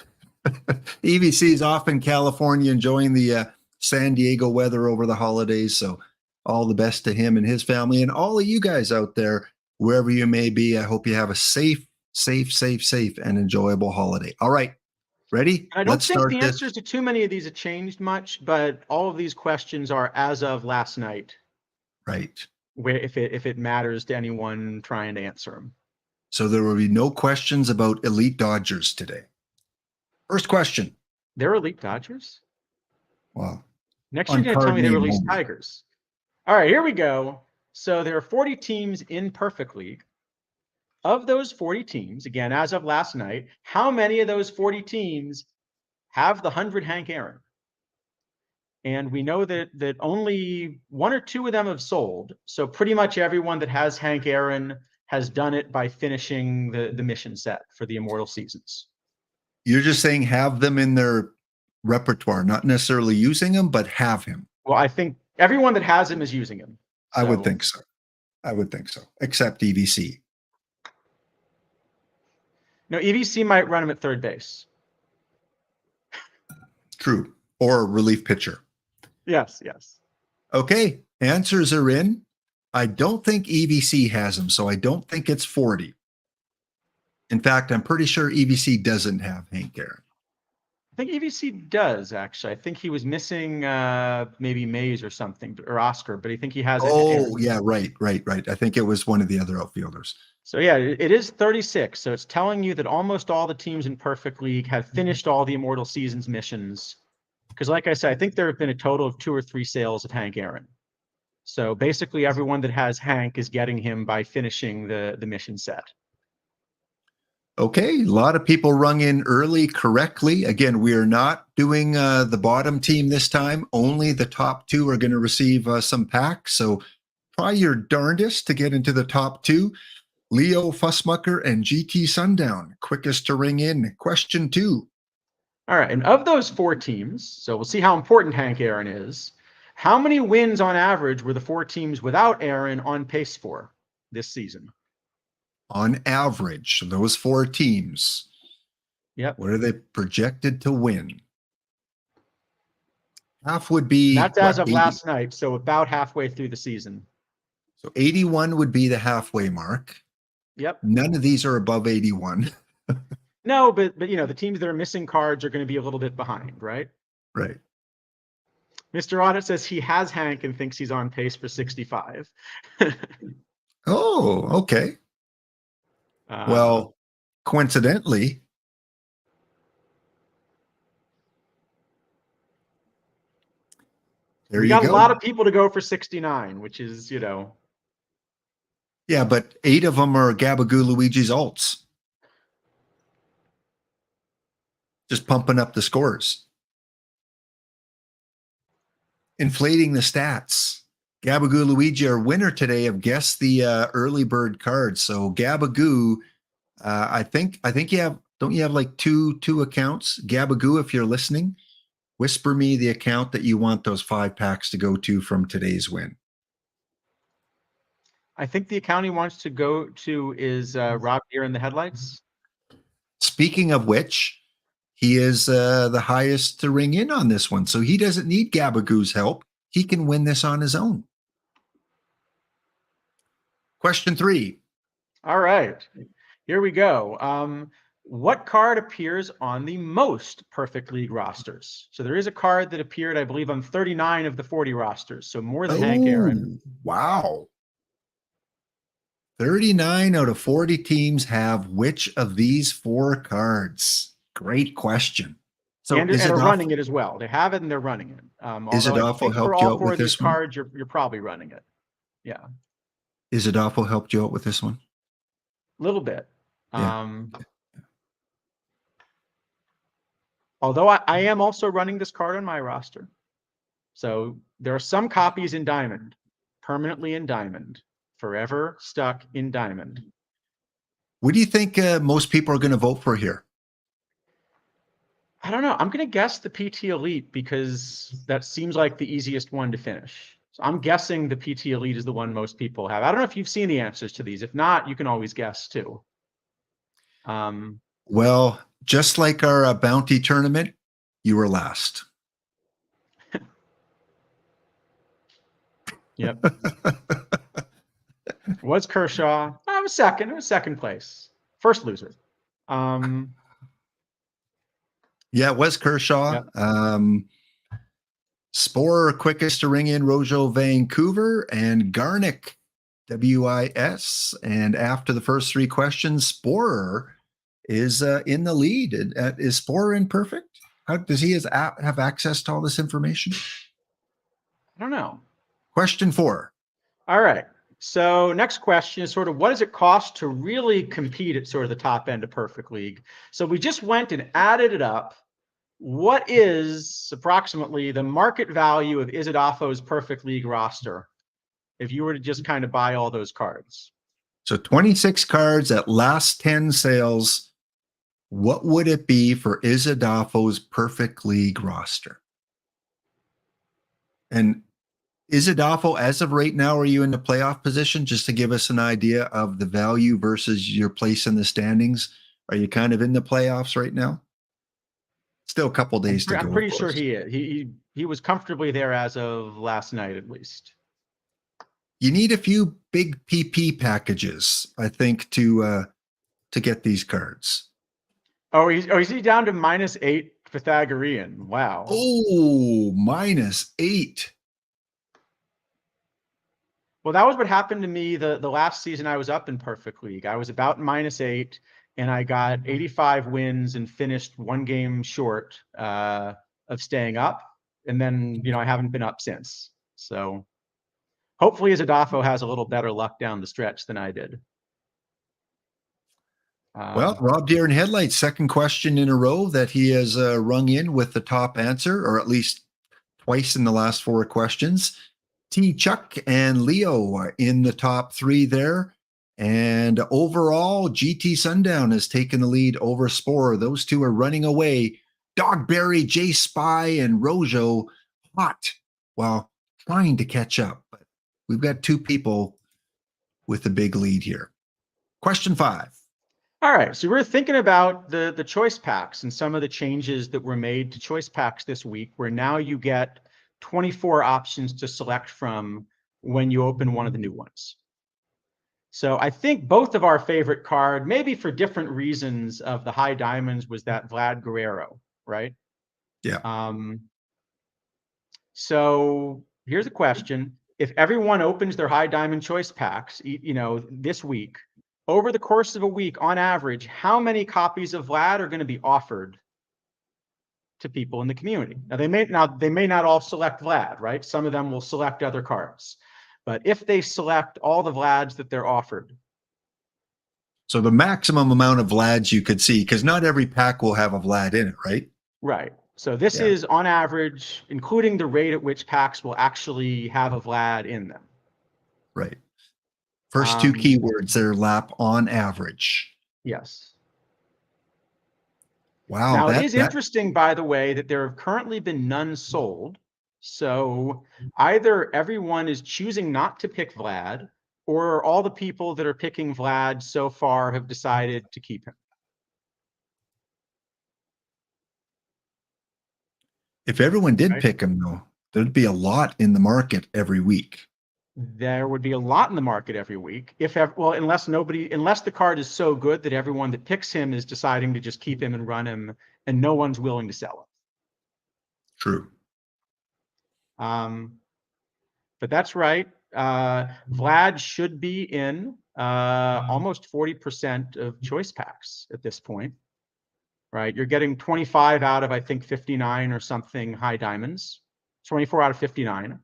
[SPEAKER 1] EVC is off in California enjoying the San Diego weather over the holidays. So all the best to him and his family and all of you guys out there, wherever you may be. I hope you have a safe and enjoyable holiday. All right. Ready?
[SPEAKER 2] I don't think the answers to too many of these have changed much, but all of these questions are as of last night.
[SPEAKER 1] Right.
[SPEAKER 2] Where if it matters to anyone trying to answer them.
[SPEAKER 1] So there will be no questions about Elite Dodgers today. First question.
[SPEAKER 2] They're Elite Dodgers?
[SPEAKER 1] Well,
[SPEAKER 2] next you're going to tell me they released Tigers. All right, here we go. So there are 40 teams in Perfect League. Of those 40 teams, again, as of last night, how many of those 40 teams have the 100 Hank Aaron? And we know that only 1 or 2 of them have sold. So pretty much everyone that has Hank Aaron has done it by finishing the mission set for the Immortal Seasons.
[SPEAKER 1] You're just saying have them in their repertoire, not necessarily using them, but have him.
[SPEAKER 2] Well, I think everyone that has him is using him.
[SPEAKER 1] So. I would think so. Except EVC.
[SPEAKER 2] No, EVC might run him at third base.
[SPEAKER 1] True. Or relief pitcher.
[SPEAKER 2] Yes.
[SPEAKER 1] Okay. Answers are in. I don't think EVC has them, so I don't think it's 40. In fact, I'm pretty sure EVC doesn't have Hank Aaron.
[SPEAKER 2] I think EVC does, actually. I think he was missing maybe Mays or something, or Oscar, but I think he has.
[SPEAKER 1] Oh, yeah, right. I think it was one of the other outfielders.
[SPEAKER 2] So, yeah, it is 36. So it's telling you that almost all the teams in Perfect League have finished all the Immortal Seasons missions. Because like I said, I think there have been a total of 2 or 3 sales of Hank Aaron. So basically everyone that has Hank is getting him by finishing the mission set.
[SPEAKER 1] Okay, a lot of people rung in early correctly. Again, we are not doing the bottom team this time. Only the top 2 are going to receive some packs. So try your darndest to get into the top 2. Leo Fussmucker and GT Sundown, quickest to ring in. Question 2.
[SPEAKER 2] All right, and of those 4 teams, so we'll see how important Hank Aaron is. How many wins on average were the 4 teams without Aaron on pace for this season?
[SPEAKER 1] On average, those 4 teams.
[SPEAKER 2] Yep.
[SPEAKER 1] What are they projected to win? Half would be.
[SPEAKER 2] That's as of 80? Last night, so about halfway through the season.
[SPEAKER 1] So 81 would be the halfway mark.
[SPEAKER 2] Yep.
[SPEAKER 1] None of these are above 81.
[SPEAKER 2] No, but you know, the teams that are missing cards are going to be a little bit behind, right?
[SPEAKER 1] Right.
[SPEAKER 2] Mr. Audit says he has Hank and thinks he's on pace for 65.
[SPEAKER 1] Oh, okay. Well, coincidentally, there
[SPEAKER 2] we
[SPEAKER 1] you
[SPEAKER 2] got a
[SPEAKER 1] go.
[SPEAKER 2] lot of people to go for 69, which is, you know.
[SPEAKER 1] Yeah, but 8 of them are Gabagoo Luigi's alts. Just pumping up the scores. Inflating the stats. Gabagoo Luigi, our winner today, of Guess the Early Bird cards. So Gabagoo, I think you have, don't you have like two accounts? Gabagoo, if you're listening, whisper me the account that you want those 5 packs to go to from today's win.
[SPEAKER 2] I think the account he wants to go to is Rob Deere in the Headlights.
[SPEAKER 1] Speaking of which, he is the highest to ring in on this one. So he doesn't need Gabagoo's help. He can win this on his own. Question 3.
[SPEAKER 2] All right, here we go. What card appears on the most Perfect League rosters? So there is a card that appeared, I believe, on 39 of the 40 rosters. So more than Hank Aaron.
[SPEAKER 1] Wow. 39 out of 40 teams have which of these 4 cards? Great question. So
[SPEAKER 2] and are running it as well. They have it and they're running it. Although I think for all 4 of these cards, you're probably running it. Yeah.
[SPEAKER 1] Is Adolfo helped you out with this one?
[SPEAKER 2] A little bit.
[SPEAKER 1] Yeah.
[SPEAKER 2] Although I am also running this card on my roster. So there are some copies in Diamond, permanently in Diamond, forever stuck in Diamond.
[SPEAKER 1] What do you think most people are going to vote for here?
[SPEAKER 2] I don't know. I'm going to guess the PT Elite because that seems like the easiest one to finish. So I'm guessing the PT Elite is the one most people have. I don't know if you've seen the answers to these. If not, you can always guess too.
[SPEAKER 1] Well, just like our bounty tournament, you were last.
[SPEAKER 2] Yep. Was Kershaw? I was second. It was second place. First loser.
[SPEAKER 1] Yeah, it was Kershaw.
[SPEAKER 2] Yep.
[SPEAKER 1] Spore quickest to ring in, Rojo Vancouver, and Garnick WIS. And after the first 3 questions, Sporer is in the lead. Is Sporer in perfect? How does he have access to all this information?
[SPEAKER 2] I don't know.
[SPEAKER 1] Question 4.
[SPEAKER 2] All right. So next question is sort of what does it cost to really compete at sort of the top end of Perfect League? So we just went and added it up. What is approximately the market value of Izadafo's Perfect League roster if you were to just kind of buy all those cards?
[SPEAKER 1] So 26 cards at last 10 sales. What would it be for Izadafo's Perfect League roster? And Izadafo, as of right now, are you in the playoff position? Just to give us an idea of the value versus your place in the standings. Are you kind of in the playoffs right now? Still a couple days to go.
[SPEAKER 2] I'm pretty sure he is. He was comfortably there as of last night, at least.
[SPEAKER 1] You need a few big PP packages, I think, to get these cards.
[SPEAKER 2] Oh, is he down to -8 Pythagorean? Wow.
[SPEAKER 1] Oh, -8.
[SPEAKER 2] Well, that was what happened to me the last season I was up in Perfect League. I was about -8, and I got 85 wins and finished 1 game short of staying up. And then, you know, I haven't been up since. So hopefully Izadafo has a little better luck down the stretch than I did.
[SPEAKER 1] Well, Rob Deere in Headlights, second question in a row that he has rung in with the top answer, or at least twice in the last 4 questions. T. Chuck and Leo are in the top 3 there. And overall, GT Sundown has taken the lead over Spore. Those 2 are running away. Dogberry, J Spy, and Rojo hot while trying to catch up. But we've got 2 people with a big lead here. Question 5.
[SPEAKER 2] All right, so we're thinking about the choice packs and some of the changes that were made to choice packs this week, where now you get 24 options to select from when you open one of the new ones. So I think both of our favorite card, maybe for different reasons of the high diamonds, was that Vlad Guerrero, right?
[SPEAKER 1] Yeah.
[SPEAKER 2] So here's a question. if everyone opens their high diamond choice packs, this week, over the course of a week, on average, how many copies of Vlad are going to be offered to people in the community? Now they may not all select Vlad, right? Some of them will select other cards, but if they select all the Vlads that they're offered.
[SPEAKER 1] So the maximum amount of Vlads you could see, because not every pack will have a Vlad in it, right?
[SPEAKER 2] Right. So this is on average, including the rate at which packs will actually have a Vlad in them.
[SPEAKER 1] Right. First two keywords there, lap on average.
[SPEAKER 2] Yes.
[SPEAKER 1] Wow.
[SPEAKER 2] Now, it is interesting, by the way, that there have currently been none sold. So either everyone is choosing not to pick Vlad, or all the people that are picking Vlad so far have decided to keep him.
[SPEAKER 1] If everyone did pick him, though, there'd be a lot in the market every week.
[SPEAKER 2] There would be a lot in the market every week, unless the card is so good that everyone that picks him is deciding to just keep him and run him, and no one's willing to sell him.
[SPEAKER 1] True.
[SPEAKER 2] But that's right. Vlad should be in almost 40% of choice packs at this point, right? You're getting 25 out of, I think, 59 or something high diamonds, 24 out of 59.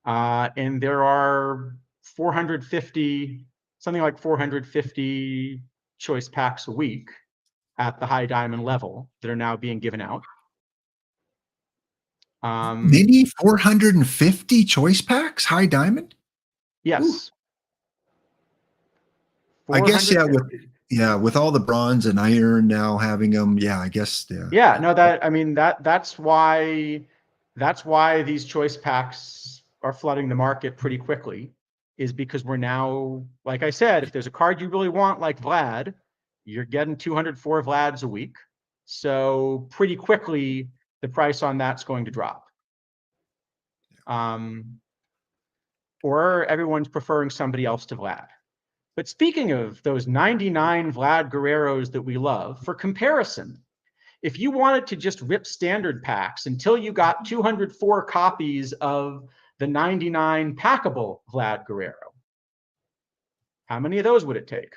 [SPEAKER 2] And there are 450, something like 450 choice packs a week at the high diamond level that are now being given out.
[SPEAKER 1] Maybe 450 choice packs, high diamond?
[SPEAKER 2] Yes.
[SPEAKER 1] I guess, with all the bronze and iron now having them, I guess.
[SPEAKER 2] Yeah, no, that's why these choice packs are flooding the market pretty quickly, is because we're now, like I said, if there's a card you really want, like Vlad, you're getting 204 Vlads a week. So pretty quickly, the price on that's going to drop. Or everyone's preferring somebody else to Vlad. But speaking of those 99 Vlad Guerreros that we love, for comparison, if you wanted to just rip standard packs until you got 204 copies of the 99 packable Vlad Guerrero, how many of those would it take?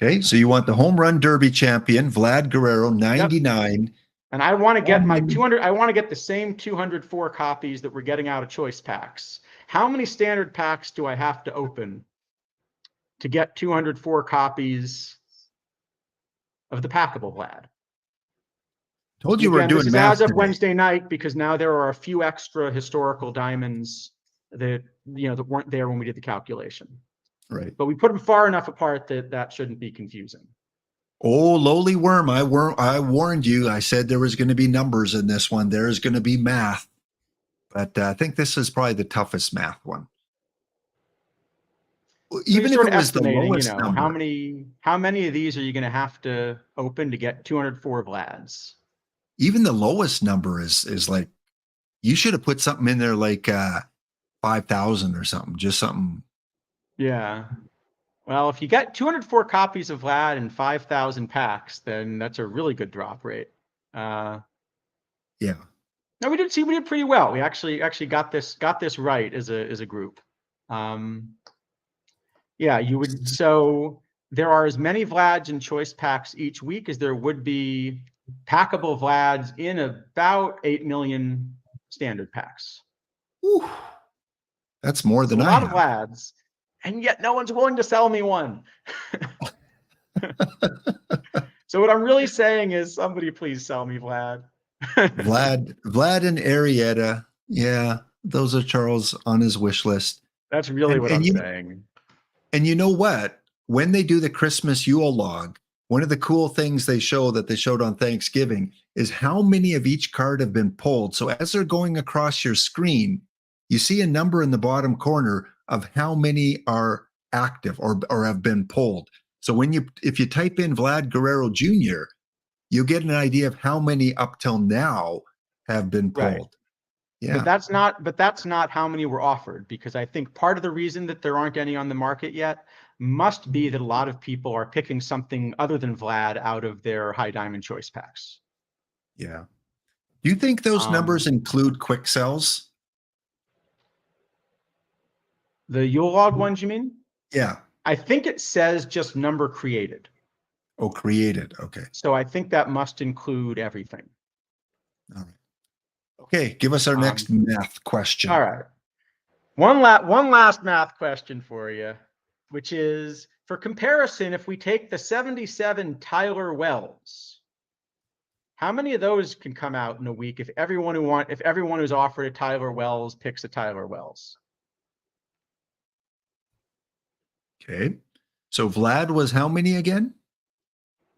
[SPEAKER 1] Okay, so you want the home run derby champion, Vlad Guerrero, 99. Yep.
[SPEAKER 2] And I want to get my 200, I want to get the same 204 copies that we're getting out of choice packs. How many standard packs do I have to open to get 204 copies of the packable Vlad?
[SPEAKER 1] Told you we're doing
[SPEAKER 2] this
[SPEAKER 1] math
[SPEAKER 2] is as of
[SPEAKER 1] today.
[SPEAKER 2] Wednesday night, because now there are a few extra historical diamonds that that weren't there when we did the calculation.
[SPEAKER 1] Right.
[SPEAKER 2] But we put them far enough apart that shouldn't be confusing.
[SPEAKER 1] Oh, lowly worm! I warned you. I said there was going to be numbers in this one. There's going to be math, but I think this is probably the toughest math one. Even if it was the lowest number,
[SPEAKER 2] how many of these are you going to have to open to get 204 Vlads?
[SPEAKER 1] Even the lowest number is like, you should have put something in there like 5,000 or something, just something.
[SPEAKER 2] Yeah. Well, if you get 204 copies of Vlad and 5,000 packs, then that's a really good drop rate.
[SPEAKER 1] Yeah.
[SPEAKER 2] No, we did pretty well. We actually got this right as a group. Yeah, you would. So there are as many Vlads in choice packs each week as there would be packable Vlads in about 8 million standard packs.
[SPEAKER 1] Whew. That's more than
[SPEAKER 2] a lot of Vlads, and yet no one's willing to sell me one. So what I'm really saying is, somebody please sell me Vlad.
[SPEAKER 1] Vlad and Arietta. Yeah, those are Charles on his wish list.
[SPEAKER 2] That's really what I'm saying.
[SPEAKER 1] And you know what? When they do the Christmas Yule log, one of the cool things they showed on Thanksgiving is how many of each card have been pulled. So as they're going across your screen, you see a number in the bottom corner of how many are active or have been pulled. So if you type in Vlad Guerrero Jr., you'll get an idea of how many up till now have been pulled. Right. Yeah.
[SPEAKER 2] But that's not how many were offered, because I think part of the reason that there aren't any on the market yet must be that a lot of people are picking something other than Vlad out of their high diamond choice packs.
[SPEAKER 1] Yeah. Do you think those numbers include quick cells?
[SPEAKER 2] The Yule log ones, you mean?
[SPEAKER 1] Yeah.
[SPEAKER 2] I think it says just number created.
[SPEAKER 1] Oh, created. Okay.
[SPEAKER 2] So I think that must include everything.
[SPEAKER 1] All right. Okay, give us our next math question.
[SPEAKER 2] All right. One last math question for you, which is, for comparison, if we take the 77 Tyler Wells, how many of those can come out in a week if everyone who's offered a Tyler Wells picks a Tyler Wells?
[SPEAKER 1] Okay. So Vlad was how many again?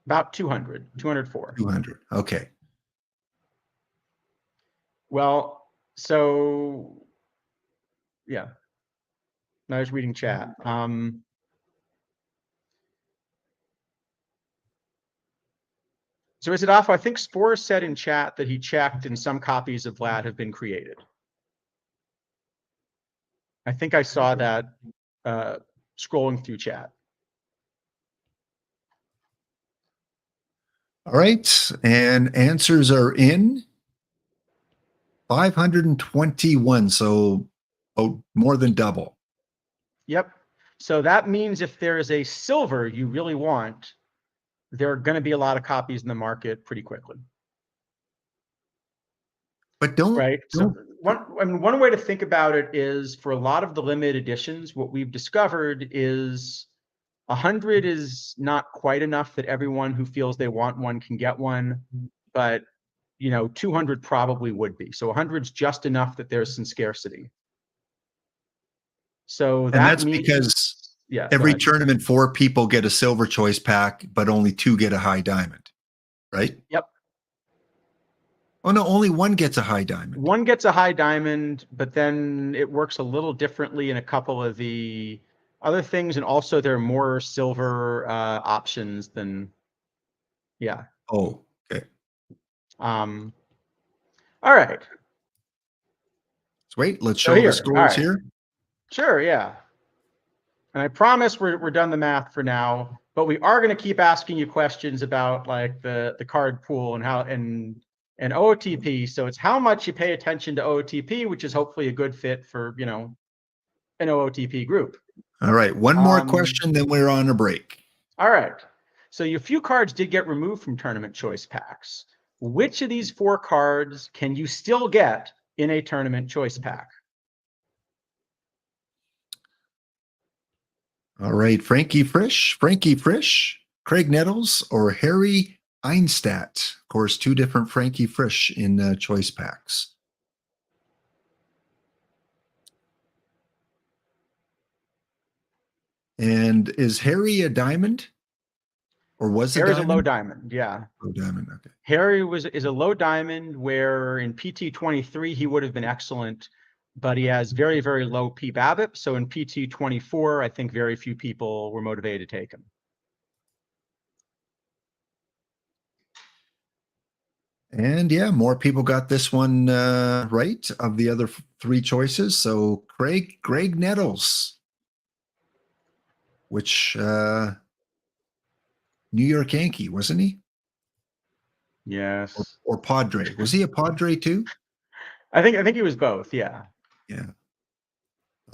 [SPEAKER 2] About 200, 204.
[SPEAKER 1] 200. Okay.
[SPEAKER 2] Well, so yeah. I was reading chat. So is it off? I think Spore said in chat that he checked and some copies of Vlad have been created. I think I saw that scrolling through chat.
[SPEAKER 1] All right. And answers are in. 521. So more than double.
[SPEAKER 2] Yep. So that means if there is a silver you really want, there are going to be a lot of copies in the market pretty quickly.
[SPEAKER 1] But don't.
[SPEAKER 2] So one way to think about it is, for a lot of the limited editions, what we've discovered is 100 is not quite enough that everyone who feels they want one can get one, but 200 probably would be. So 100 is just enough that there's some scarcity. So
[SPEAKER 1] that's because every tournament 4 people get a silver choice pack, but only 2 get a high diamond, right?
[SPEAKER 2] Yep.
[SPEAKER 1] Oh no, only 1 gets a high diamond.
[SPEAKER 2] 1 gets a high diamond, but then it works a little differently in a couple of the other things, and also there are more silver options than, yeah.
[SPEAKER 1] Oh, okay.
[SPEAKER 2] All right.
[SPEAKER 1] Wait, let's show the scores here.
[SPEAKER 2] Sure, yeah. And I promise we're done the math for now, but we are going to keep asking you questions about like the card pool and how and OOTP. So it's how much you pay attention to OOTP, which is hopefully a good fit for an OOTP group.
[SPEAKER 1] All right, one more question, then we're on a break.
[SPEAKER 2] All right. So a few cards did get removed from tournament choice packs. Which of these 4 cards can you still get in a tournament choice pack?
[SPEAKER 1] All right, Frankie Frisch, Craig Nettles, or Harry Einstat. Of course, 2 different Frankie Frisch in choice packs. And is Harry a diamond? Or was it
[SPEAKER 2] Harry's a low diamond, yeah.
[SPEAKER 1] Low diamond, okay.
[SPEAKER 2] Harry is a low diamond, where in PT23 he would have been excellent, but he has very, very low P-BABIP. So in PT24, I think very few people were motivated to take him.
[SPEAKER 1] And yeah, more people got this one right of the other 3 choices. So Greg Nettles, which New York Yankee, wasn't he?
[SPEAKER 2] Yes.
[SPEAKER 1] Or Padre. Was he a Padre too?
[SPEAKER 2] I think he was both, yeah.
[SPEAKER 1] Yeah.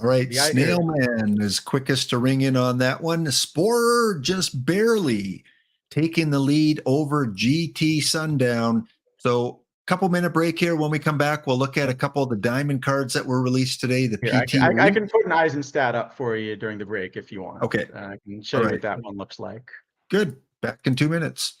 [SPEAKER 1] All right, Snail Man is quickest to ring in on that one. Spore just barely taking the lead over GT Sundown. So couple-minute break here. When we come back, we'll look at a couple of the diamond cards that were released today. The PT.
[SPEAKER 2] I can put an Eisenstat up for you during the break if you want.
[SPEAKER 1] Okay.
[SPEAKER 2] I can show you what that one looks like.
[SPEAKER 1] Good. Back in 2 minutes.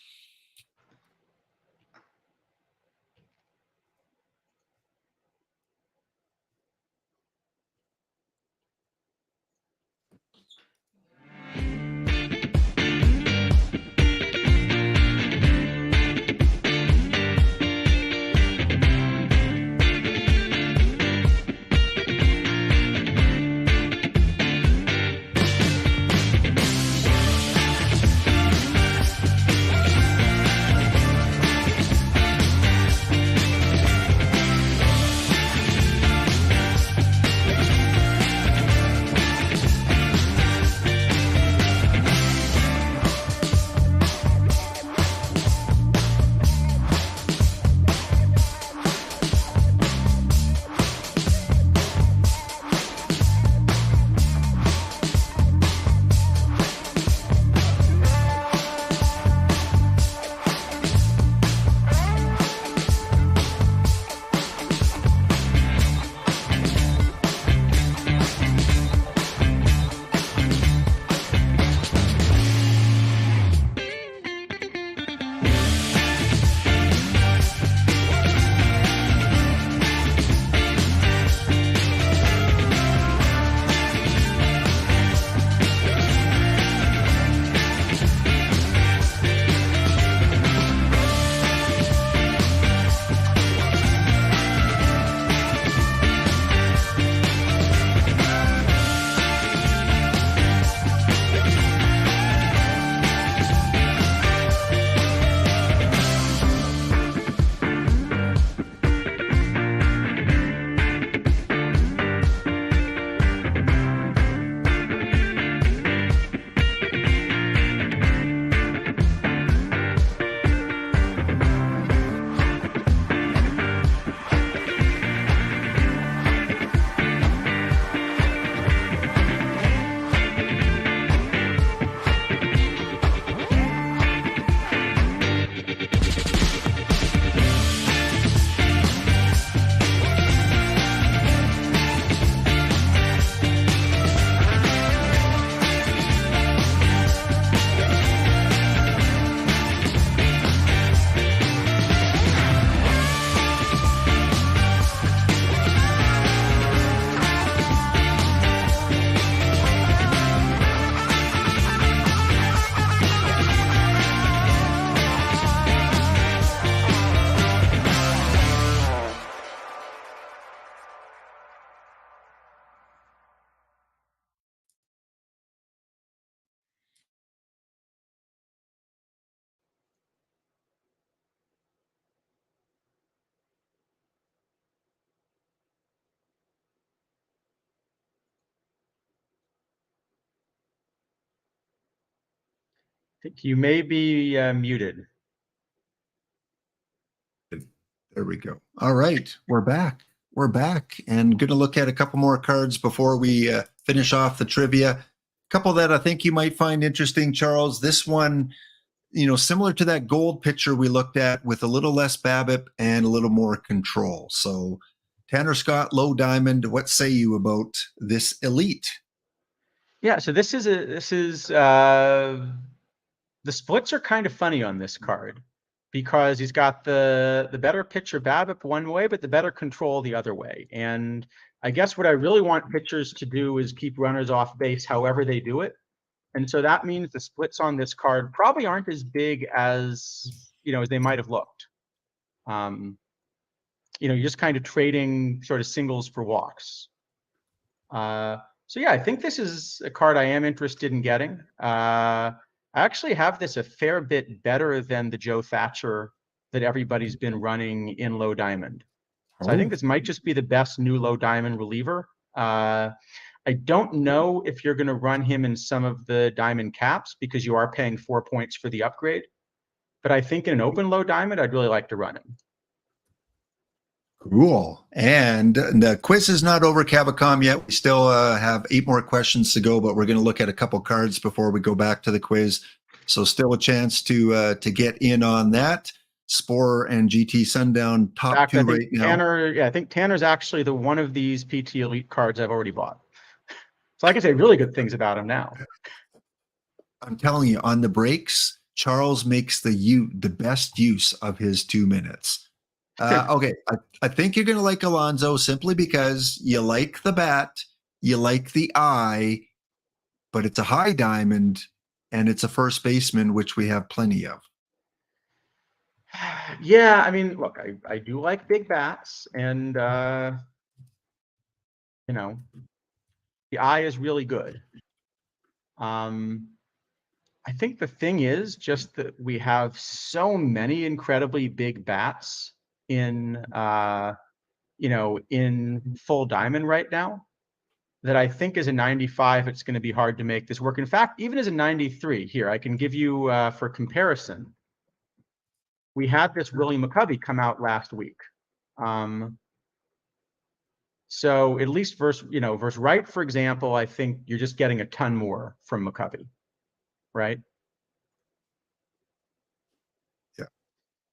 [SPEAKER 2] think you may be muted.
[SPEAKER 1] There we go. All right, we're back. We're back and going to look at a couple more cards before we finish off the trivia. A couple that I think you might find interesting, Charles. This one, you know, similar to that gold picture we looked at with a little less BABIP and a little more control. So Tanner Scott, low diamond, what say you about this elite?
[SPEAKER 2] Yeah, so this is the splits are kind of funny on this card because he's got the better pitcher BABIP one way, but the better control the other way. And I guess what I really want pitchers to do is keep runners off base however they do it. And so that means the splits on this card probably aren't as big as, you know, as they might have looked. You know, you're just kind of trading sort of singles for walks. So yeah, I think this is a card I am interested in getting. I actually have this a fair bit better than the Joe Thatcher that everybody's been running in low diamond. So I think this might just be the best new low diamond reliever. I don't know if you're going to run him in some of the diamond caps because you are paying 4 points for the upgrade. But I think in an open low diamond, I'd really like to run him.
[SPEAKER 1] Cool. And the quiz is not over, Cavacom, yet. We still have 8 more questions to go, but we're going to look at a couple cards before we go back to the quiz. So still a chance to get in on that. Spore and GT Sundown top
[SPEAKER 2] fact,
[SPEAKER 1] 2 right now.
[SPEAKER 2] Tanner, yeah, I think Tanner's actually the one of these PT Elite cards I've already bought. So I can say really good things about him now.
[SPEAKER 1] I'm telling you, on the breaks, Charles makes the best use of his 2 minutes. Okay, I think you're going to like Alonso simply because you like the bat, you like the eye, but it's a high diamond and it's a first baseman, which we have plenty of.
[SPEAKER 2] Yeah, I mean, look, I do like big bats, and you know, the eye is really good. I think the thing is just that we have so many incredibly big bats in you know, in full diamond right now that I think as a 95 it's going to be hard to make this work. In fact, even as a 93, here I can give you for comparison. We had this Willie McCovey come out last week. So at least versus Wright, for example, I think you're just getting a ton more from McCovey, right?
[SPEAKER 1] Yeah.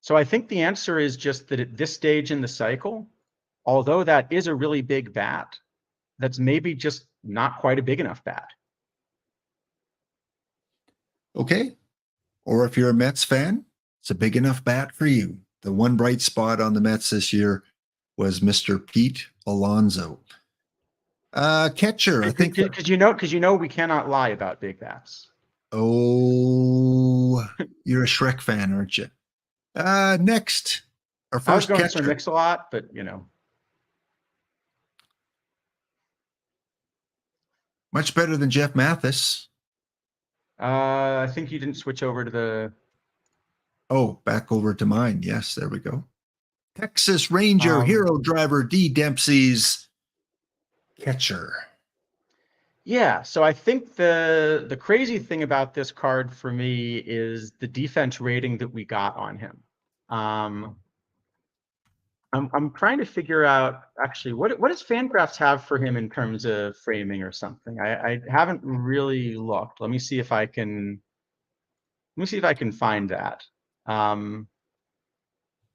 [SPEAKER 2] So I think the answer is just that at this stage in the cycle, although that is a really big bat, that's maybe just not quite a big enough bat.
[SPEAKER 1] Okay. Or if you're a Mets fan, it's a big enough bat for you. The one bright spot on the Mets this year was Mr. Pete Alonso. Catcher, I think.
[SPEAKER 2] Because you know we cannot lie about big bats.
[SPEAKER 1] Oh, you're a Shrek fan, aren't you? Next, our first
[SPEAKER 2] I was going
[SPEAKER 1] catcher.
[SPEAKER 2] for Mix-a-Lot, but you know.
[SPEAKER 1] Much better than Jeff Mathis.
[SPEAKER 2] I think you didn't switch over to the.
[SPEAKER 1] Oh, back over to mine. Yes, there we go. Texas Ranger hero driver D. Dempsey's catcher.
[SPEAKER 2] Yeah, so I think the crazy thing about this card for me is the defense rating that we got on him. I'm trying to figure out actually what does Fangraphs have for him in terms of framing or something. I haven't really looked. Let me see if I can find that.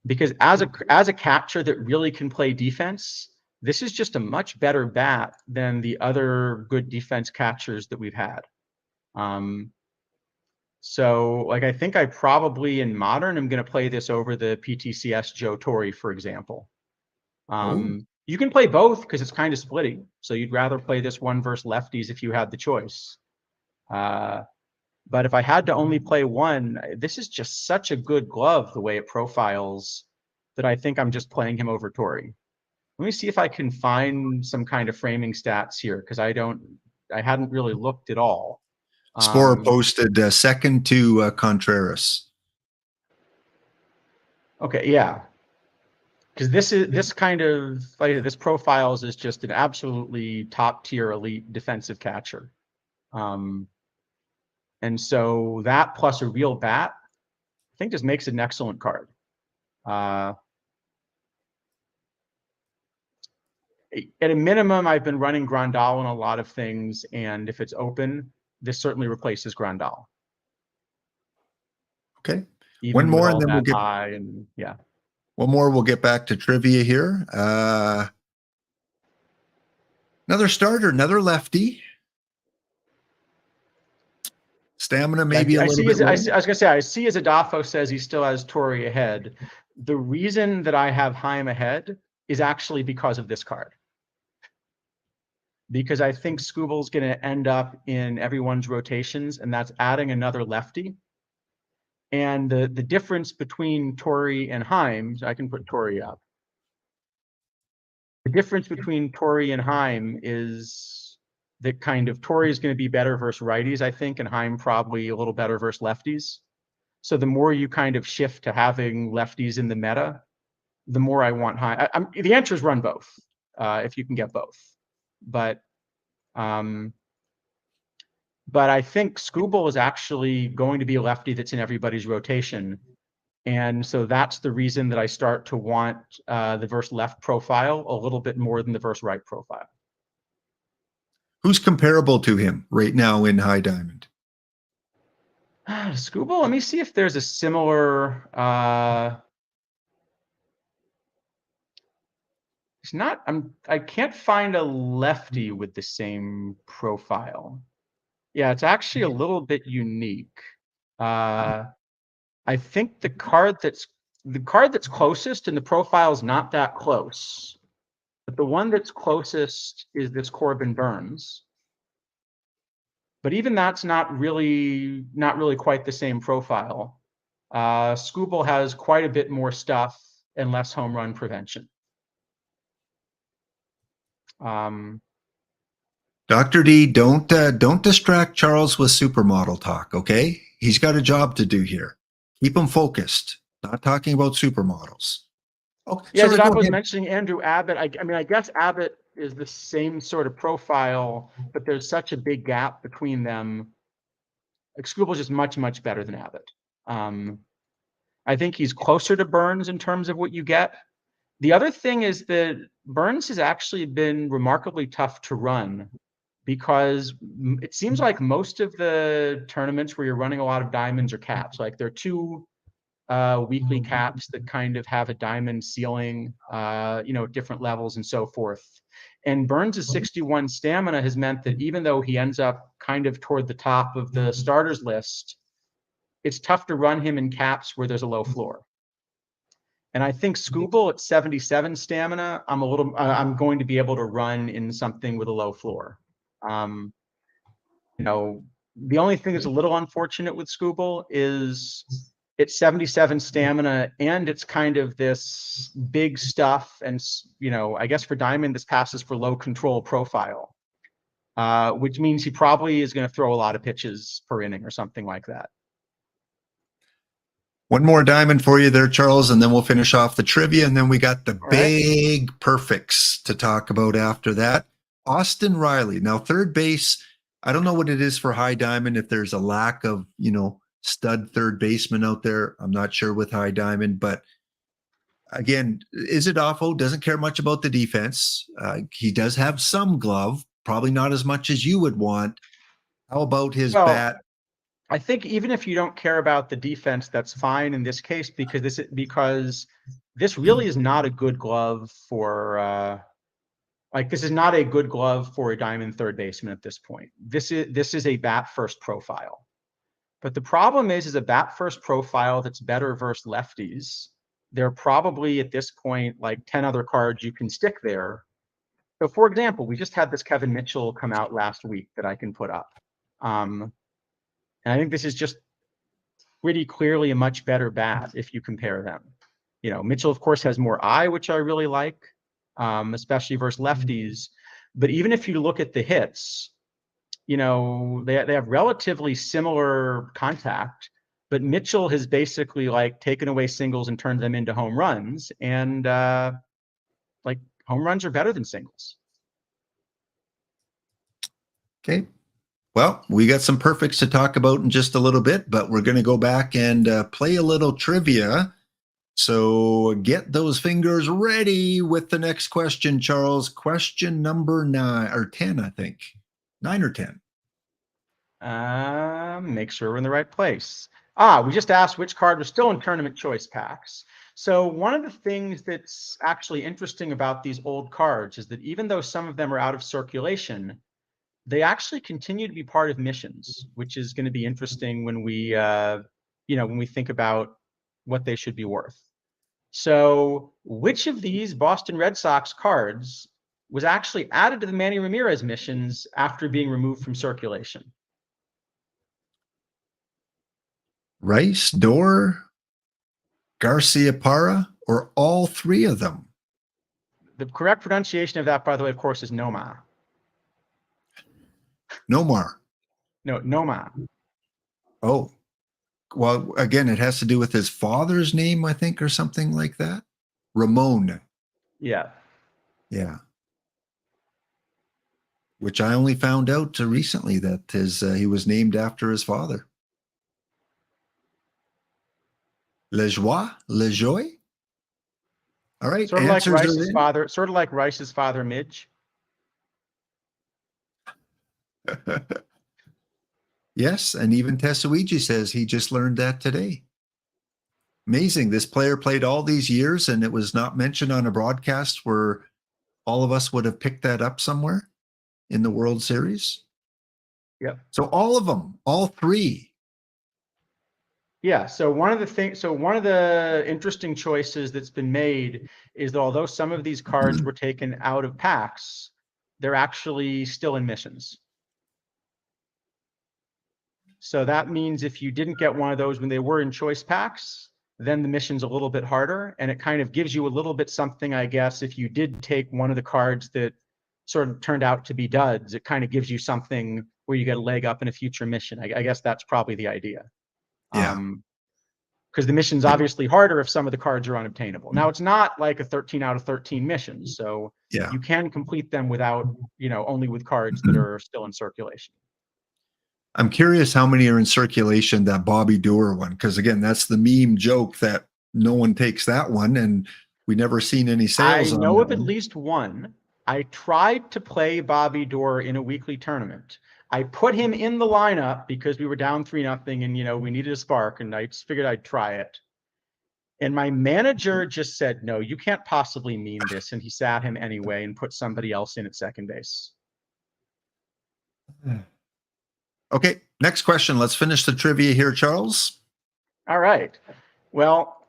[SPEAKER 2] Because as a catcher that really can play defense, this is just a much better bat than the other good defense catchers that we've had. So like I think I probably in modern am going to play this over the PTCS Joe Torre, for example. You can play both because it's kind of splitty. So you'd rather play this one versus lefties if you had the choice. But if I had to only play one, this is just such a good glove the way it profiles that I think I'm just playing him over Torre. Let me see if I can find some kind of framing stats here because I hadn't really looked at all.
[SPEAKER 1] Spore posted second to Contreras.
[SPEAKER 2] Okay, yeah. Because this kind of like this profiles is just an absolutely top tier elite defensive catcher. And so that plus a real bat, I think just makes it an excellent card. At a minimum, I've been running Grandal on a lot of things, and if it's open, this certainly replaces Grandal.
[SPEAKER 1] Okay.
[SPEAKER 2] Even
[SPEAKER 1] One more,
[SPEAKER 2] with
[SPEAKER 1] and
[SPEAKER 2] all
[SPEAKER 1] then we'll
[SPEAKER 2] that
[SPEAKER 1] get
[SPEAKER 2] high, and yeah.
[SPEAKER 1] one more. We'll get back to trivia here. Another starter, another lefty. Stamina maybe a little bit low.
[SPEAKER 2] I was gonna say, I see as Adolfo says he still has Tori ahead. The reason that I have Haim ahead is actually because of this card. Because I think Scooble's going to end up in everyone's rotations, and that's adding another lefty. And the difference between Tori and Haim, I can put Tori up. The difference between Tori and Haim is that kind of Tori is going to be better versus righties, I think, and Haim probably a little better versus lefties. So the more you kind of shift to having lefties in the meta, the more I want Haim. The answer is run both, if you can get both. But I think Scooble is actually going to be a lefty that's in everybody's rotation. And so that's the reason that I start to want the verse left profile a little bit more than the verse right profile.
[SPEAKER 1] Who's comparable to him right now in High Diamond?
[SPEAKER 2] Scooble, let me see if there's a similar... it's not... I can't find a lefty with the same profile. Yeah, it's actually a little bit unique. I think the card that's closest, and the profile is not that close, but the one that's closest is this Corbin Burns. But even that's not really quite the same profile. Scooble has quite a bit more stuff and less home run prevention.
[SPEAKER 1] Dr. D, don't distract Charles with supermodel talk, okay? He's got a job to do here. Keep him focused. Not talking about supermodels. Okay,
[SPEAKER 2] yeah,
[SPEAKER 1] sorry,
[SPEAKER 2] I
[SPEAKER 1] go
[SPEAKER 2] was
[SPEAKER 1] ahead.
[SPEAKER 2] mentioning Andrew Abbott. I mean, I guess Abbott is the same sort of profile, but there's such a big gap between them. Like, Scooble's just much better than Abbott. I think he's closer to Burns in terms of what you get. The other thing is that Burns has actually been remarkably tough to run, because it seems like most of the tournaments where you're running a lot of diamonds are caps. Like, there are two weekly caps that kind of have a diamond ceiling, different levels and so forth. And Burns' 61 stamina has meant that even though he ends up kind of toward the top of the starters list, it's tough to run him in caps where there's a low floor. And I think Scooble at 77 stamina, I'm going to be able to run in something with a low floor. The only thing that's a little unfortunate with Scooble is it's 77 stamina, and it's kind of this big stuff. And, I guess for Diamond, this passes for low control profile, which means he probably is going to throw a lot of pitches per inning or something like that.
[SPEAKER 1] One more diamond for you there, Charles, and then we'll finish off the trivia, and then we got the big perfects to talk about after that. Austin Riley. Now, third base, I don't know what it is for High Diamond, if there's a lack of, stud third baseman out there. I'm not sure with High Diamond, but again, Izadafo doesn't care much about the defense. He does have some glove, probably not as much as you would want. How about his bat?
[SPEAKER 2] I think even if you don't care about the defense, that's fine in this case, because this really is not a good glove for this is not a good glove for a diamond third baseman at this point. This is a bat first profile. But the problem is a bat first profile that's better versus lefties. There are probably at this point like 10 other cards you can stick there. So for example, we just had this Kevin Mitchell come out last week that I can put up. And I think this is just pretty clearly a much better bat if you compare them. Mitchell, of course, has more eye, which I really like, especially versus lefties. But even if you look at the hits, they have relatively similar contact, but Mitchell has basically taken away singles and turned them into home runs. And home runs are better than singles.
[SPEAKER 1] Okay. Well, we got some perfects to talk about in just a little bit, but we're going to go back and play a little trivia. So get those fingers ready with the next question, Charles. Question number 9 or 10, I think. 9 or 10.
[SPEAKER 2] Make sure we're in the right place. We just asked which card was still in tournament choice packs. So one of the things that's actually interesting about these old cards is that even though some of them are out of circulation, they actually continue to be part of missions, which is going to be interesting when we, when we think about what they should be worth. So which of these Boston Red Sox cards was actually added to the Manny Ramirez missions after being removed from circulation?
[SPEAKER 1] Rice, Dorr, Garcia Parra, or all three of them?
[SPEAKER 2] The correct pronunciation of that, by the way, of course, is Noma.
[SPEAKER 1] Nomar.
[SPEAKER 2] No, Noma.
[SPEAKER 1] Oh, well, again, it has to do with his father's name, I think, or something like that. Ramon.
[SPEAKER 2] Yeah.
[SPEAKER 1] Yeah. Which I only found out recently that he was named after his father. Lejoie? Lejoie? All right.
[SPEAKER 2] Sort of like
[SPEAKER 1] Answers
[SPEAKER 2] Rice's
[SPEAKER 1] are
[SPEAKER 2] father, sort of like Rice's father, Midge.
[SPEAKER 1] in. Yes, and even Tesuiji says he just learned that today. Amazing. This player played all these years and it was not mentioned on a broadcast where all of us would have picked that up somewhere in the World Series.
[SPEAKER 2] Yep.
[SPEAKER 1] So all of them, all three.
[SPEAKER 2] Yeah. So one of the interesting choices that's been made is that although some of these cards were taken out of packs, they're actually still in missions. So that means if you didn't get one of those when they were in choice packs, then the mission's a little bit harder. And it kind of gives you a little bit something, I guess, if you did take one of the cards that sort of turned out to be duds, it kind of gives you something where you get a leg up in a future mission. I guess that's probably the idea.
[SPEAKER 1] Yeah.
[SPEAKER 2] Because the mission's obviously harder if some of the cards are unobtainable. Now, it's not like a 13 out of 13 mission, so
[SPEAKER 1] Yeah.
[SPEAKER 2] you can complete them without, only with cards that are still in circulation.
[SPEAKER 1] I'm curious how many are in circulation, that Bobby Doerr one, because again, that's the meme joke that no one takes that one, and we never seen any sales.
[SPEAKER 2] I
[SPEAKER 1] on
[SPEAKER 2] know
[SPEAKER 1] that
[SPEAKER 2] of at
[SPEAKER 1] one.
[SPEAKER 2] least one. I tried to play Bobby Doerr in a weekly tournament. I put him in the lineup because we were down 3-0 and, we needed a spark, and I just figured I'd try it. And my manager just said, no, you can't possibly mean this. And he sat him anyway and put somebody else in at second base.
[SPEAKER 1] Okay, next question. Let's finish the trivia here, Charles.
[SPEAKER 2] All right. Well,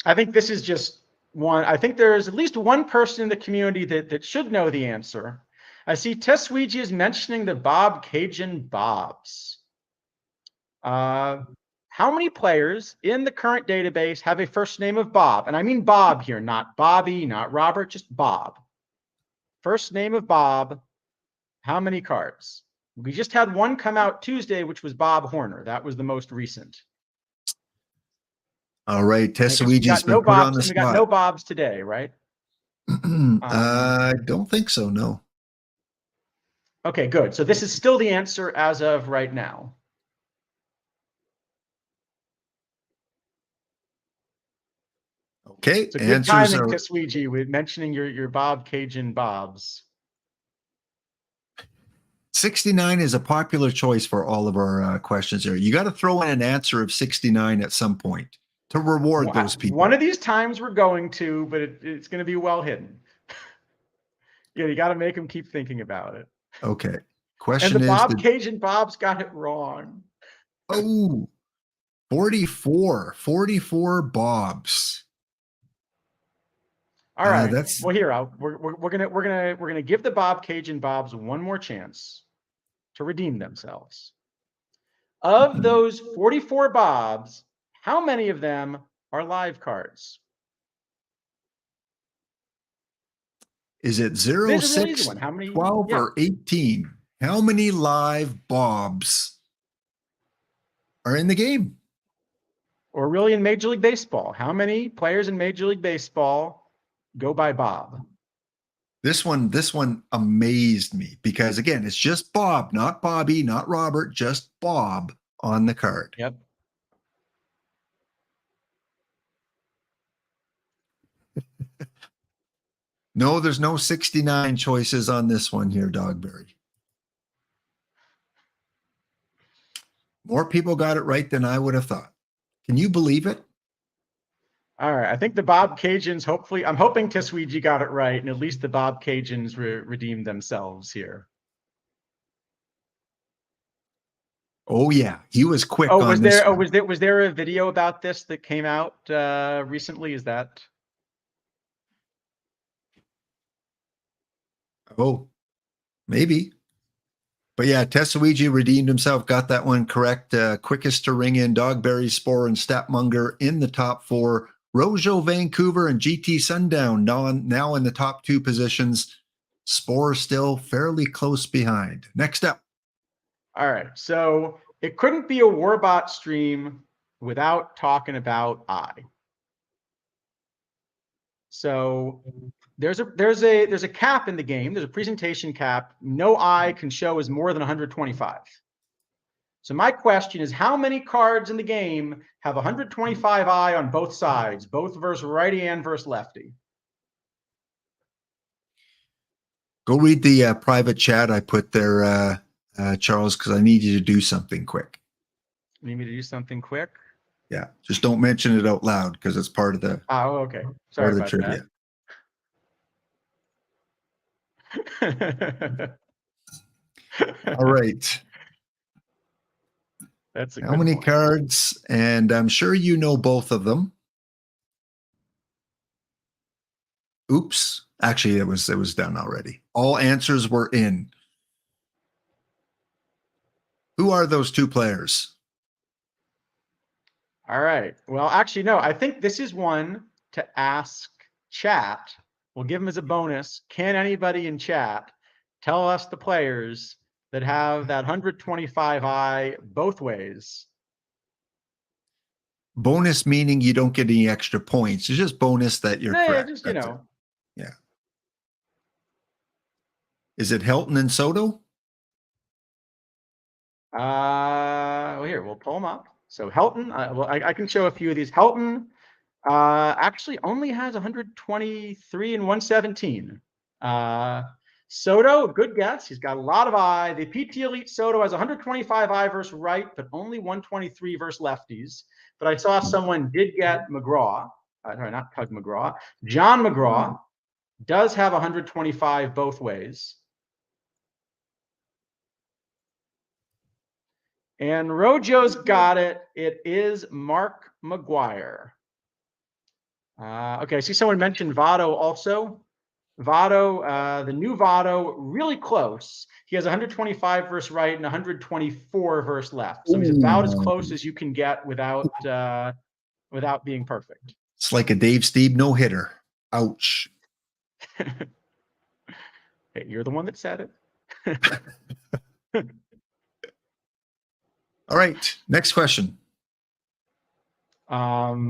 [SPEAKER 2] I think this is just one. I think there's at least one person in the community that should know the answer. I see Tesuiji is mentioning the Bob Cajun Bobs. How many players in the current database have a first name of Bob? And I mean Bob here, not Bobby, not Robert, just Bob. First name of Bob. How many cards? We just had one come out Tuesday, which was Bob Horner. That was the most recent.
[SPEAKER 1] All right, Tesuiji's been
[SPEAKER 2] no
[SPEAKER 1] put on
[SPEAKER 2] Bobs,
[SPEAKER 1] the
[SPEAKER 2] and we got
[SPEAKER 1] spot.
[SPEAKER 2] no Bobs today, right?
[SPEAKER 1] I don't think so, no.
[SPEAKER 2] Okay, good. So this is still the answer as of right now.
[SPEAKER 1] Okay,
[SPEAKER 2] So good timing, Tesuiji, with mentioning your Bob Cajun Bobs.
[SPEAKER 1] 69 is a popular choice for all of our questions here. You got to throw in an answer of 69 at some point to reward those people.
[SPEAKER 2] One of these times we're going to, but it's going to be well hidden. You got to make them keep thinking about it.
[SPEAKER 1] Okay. Question
[SPEAKER 2] and the
[SPEAKER 1] is
[SPEAKER 2] Bob Cajun Bobs got it wrong.
[SPEAKER 1] Oh, 44 Bobs.
[SPEAKER 2] All right. Well, here we're gonna give the Bob Cajun Bobs one more chance to redeem themselves. Of those 44 Bobs, how many of them are live cards?
[SPEAKER 1] Is it 0, 6, 12, or 18? How many live Bobs are in the game?
[SPEAKER 2] Or really in Major League Baseball? How many players in Major League Baseball go by Bob?
[SPEAKER 1] This one amazed me because, again, it's just Bob, not Bobby, not Robert, just Bob on the card.
[SPEAKER 2] Yep.
[SPEAKER 1] No, there's no 69 choices on this one here, Dogberry. More people got it right than I would have thought. Can you believe it?
[SPEAKER 2] All right. I think the Bob Cajuns, hopefully, I'm hoping Tisweegi got it right, and at least the Bob Cajuns redeemed themselves here.
[SPEAKER 1] Oh yeah, he was quick
[SPEAKER 2] Oh,
[SPEAKER 1] on
[SPEAKER 2] was
[SPEAKER 1] this
[SPEAKER 2] there?
[SPEAKER 1] one.
[SPEAKER 2] Oh, was there a video about this that came out recently? Is that?
[SPEAKER 1] Oh, maybe. But yeah, Tessuigi redeemed himself, got that one correct. Quickest to ring in, Dogberry, Spore, and Stepmonger in the top 4. Rojo, Vancouver, and GT Sundown now in the top 2 positions. Spore still fairly close behind. Next up.
[SPEAKER 2] All right. So it couldn't be a Warbot stream without talking about I. So there's a cap in the game. There's a presentation cap. No I can show as more than 125. So my question is, how many cards in the game have 125 I on both sides, both versus righty and versus lefty?
[SPEAKER 1] Go read the private chat I put there, Charles, because I need you to do something quick.
[SPEAKER 2] You need me to do something quick?
[SPEAKER 1] Yeah, just don't mention it out loud because it's part of the
[SPEAKER 2] okay. Sorry about
[SPEAKER 1] trivia.
[SPEAKER 2] that.
[SPEAKER 1] All right.
[SPEAKER 2] That's a
[SPEAKER 1] How
[SPEAKER 2] good
[SPEAKER 1] many
[SPEAKER 2] point.
[SPEAKER 1] cards? And I'm sure you know both of them. Oops. Actually, it was done already. All answers were in. Who are those 2 players?
[SPEAKER 2] All right. Well, actually, no, I think this is one to ask chat. We'll give them as a bonus. Can anybody in chat tell us the players that have that 125 I both ways?
[SPEAKER 1] Bonus meaning you don't get any extra points. It's just bonus that you're correct.
[SPEAKER 2] Just,
[SPEAKER 1] That's it. Yeah. Is it Helton and Soto?
[SPEAKER 2] Well, here, we'll pull them up. So Helton, well, I can show a few of these. Helton actually only has 123 and 117. Soto, good guess. He's got a lot of I. The PT Elite Soto has 125 I versus right, but only 123 versus lefties. But I saw someone did get McGraw. Sorry, not Tug McGraw. John McGraw does have 125 both ways. And Rojo's got it. It is Mark McGuire. Okay, I see someone mentioned Votto also. Votto, the new Votto, really close. He has 125 versus right and 124 versus left. So he's about as close as you can get without being perfect.
[SPEAKER 1] It's like a Dave Stieb no-hitter. Ouch.
[SPEAKER 2] Hey, you're the one that said it.
[SPEAKER 1] All right, next question.
[SPEAKER 2] All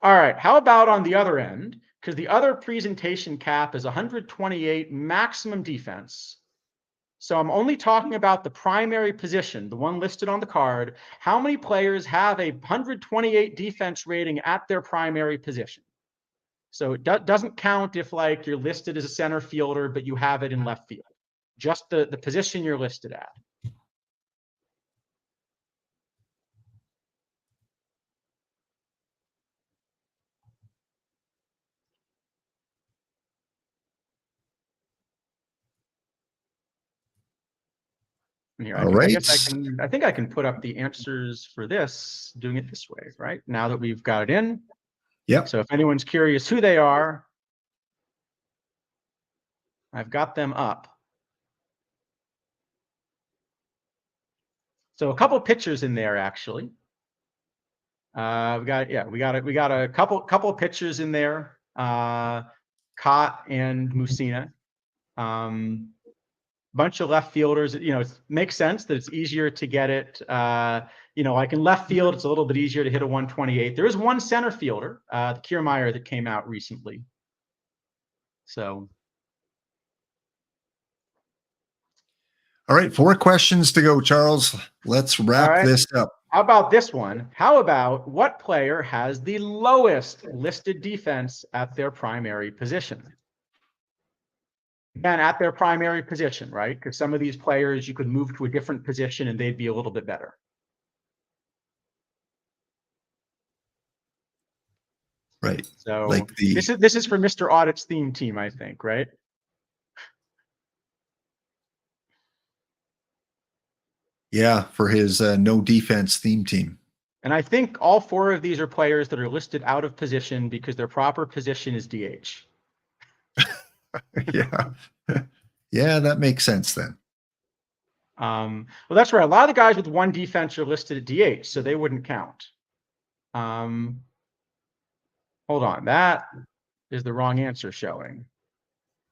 [SPEAKER 2] right, how about on the other end? Because the other presentation cap is 128 maximum defense. So I'm only talking about the primary position, the one listed on the card. How many players have a 128 defense rating at their primary position? So it doesn't count if like you're listed as a center fielder, but you have it in left field. Just the position you're listed at. Here, I guess I think I can put up the answers for this, doing it this way, right? Now that we've got it in.
[SPEAKER 1] Yep.
[SPEAKER 2] So if anyone's curious who they are, I've got them up. So a couple pictures in there, actually. We got a couple pictures in there. Cott and Musina. Bunch of left fielders. You know, it makes sense that it's easier to get it. You know, like in left field, it's a little bit easier to hit a 128. There is one center fielder, the Kiermaier, that came out recently. So,
[SPEAKER 1] All right, 4 questions to go, Charles. Let's wrap this up.
[SPEAKER 2] how about this one? How about what player has the lowest listed defense at their primary position? Again, at their primary position, right? Because some of these players you could move to a different position and they'd be a little bit better.
[SPEAKER 1] Right.
[SPEAKER 2] So
[SPEAKER 1] Like
[SPEAKER 2] this is for Mr. Audit's theme team, I think, right?
[SPEAKER 1] Yeah, for his no defense theme team.
[SPEAKER 2] And I think all 4 of these are players that are listed out of position because their proper position is DH.
[SPEAKER 1] Yeah. Yeah, that makes sense then.
[SPEAKER 2] Well, that's right. A lot of the guys with 1 defense are listed at DH, so they wouldn't count. Hold on. That is the wrong answer showing.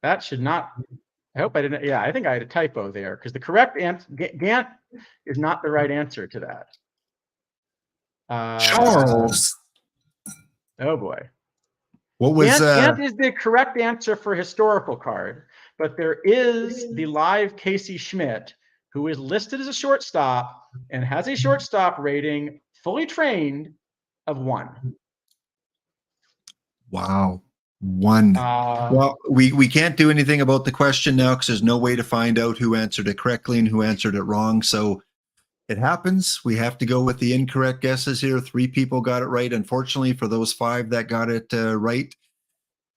[SPEAKER 2] That should not. I hope I didn't. Yeah, I think I had a typo there because the correct answer, Gant, is not the right answer to that.
[SPEAKER 1] Charles.
[SPEAKER 2] Oh boy.
[SPEAKER 1] What was
[SPEAKER 2] Gant is the correct answer for historical card, but there is the live Casey Schmidt, who is listed as a shortstop and has a shortstop rating fully trained of 1.
[SPEAKER 1] Wow. 1. Well, we can't do anything about the question now because there's no way to find out who answered it correctly and who answered it wrong. So it happens. We have to go with the incorrect guesses here. 3 people got it right. Unfortunately, for those 5 that got it right,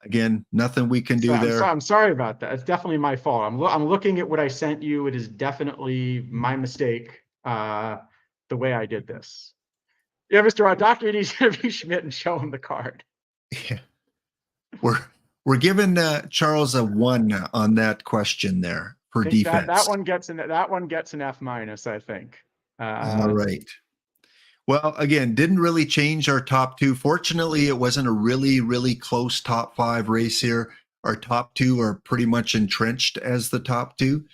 [SPEAKER 1] again, nothing we can do there.
[SPEAKER 2] I'm sorry about that. It's definitely my fault. I'm looking at what I sent you. It is definitely my mistake, the way I did this. Yeah, Mr. Dr. needs to interview Schmidt and show him the card.
[SPEAKER 1] Yeah. We're giving Charles a 1 on that question there for defense.
[SPEAKER 2] That one gets an F-, I think.
[SPEAKER 1] All right. Well, again, didn't really change our top 2. Fortunately, it wasn't a really, really close top 5 race here. Our top 2 are pretty much entrenched as the top 2.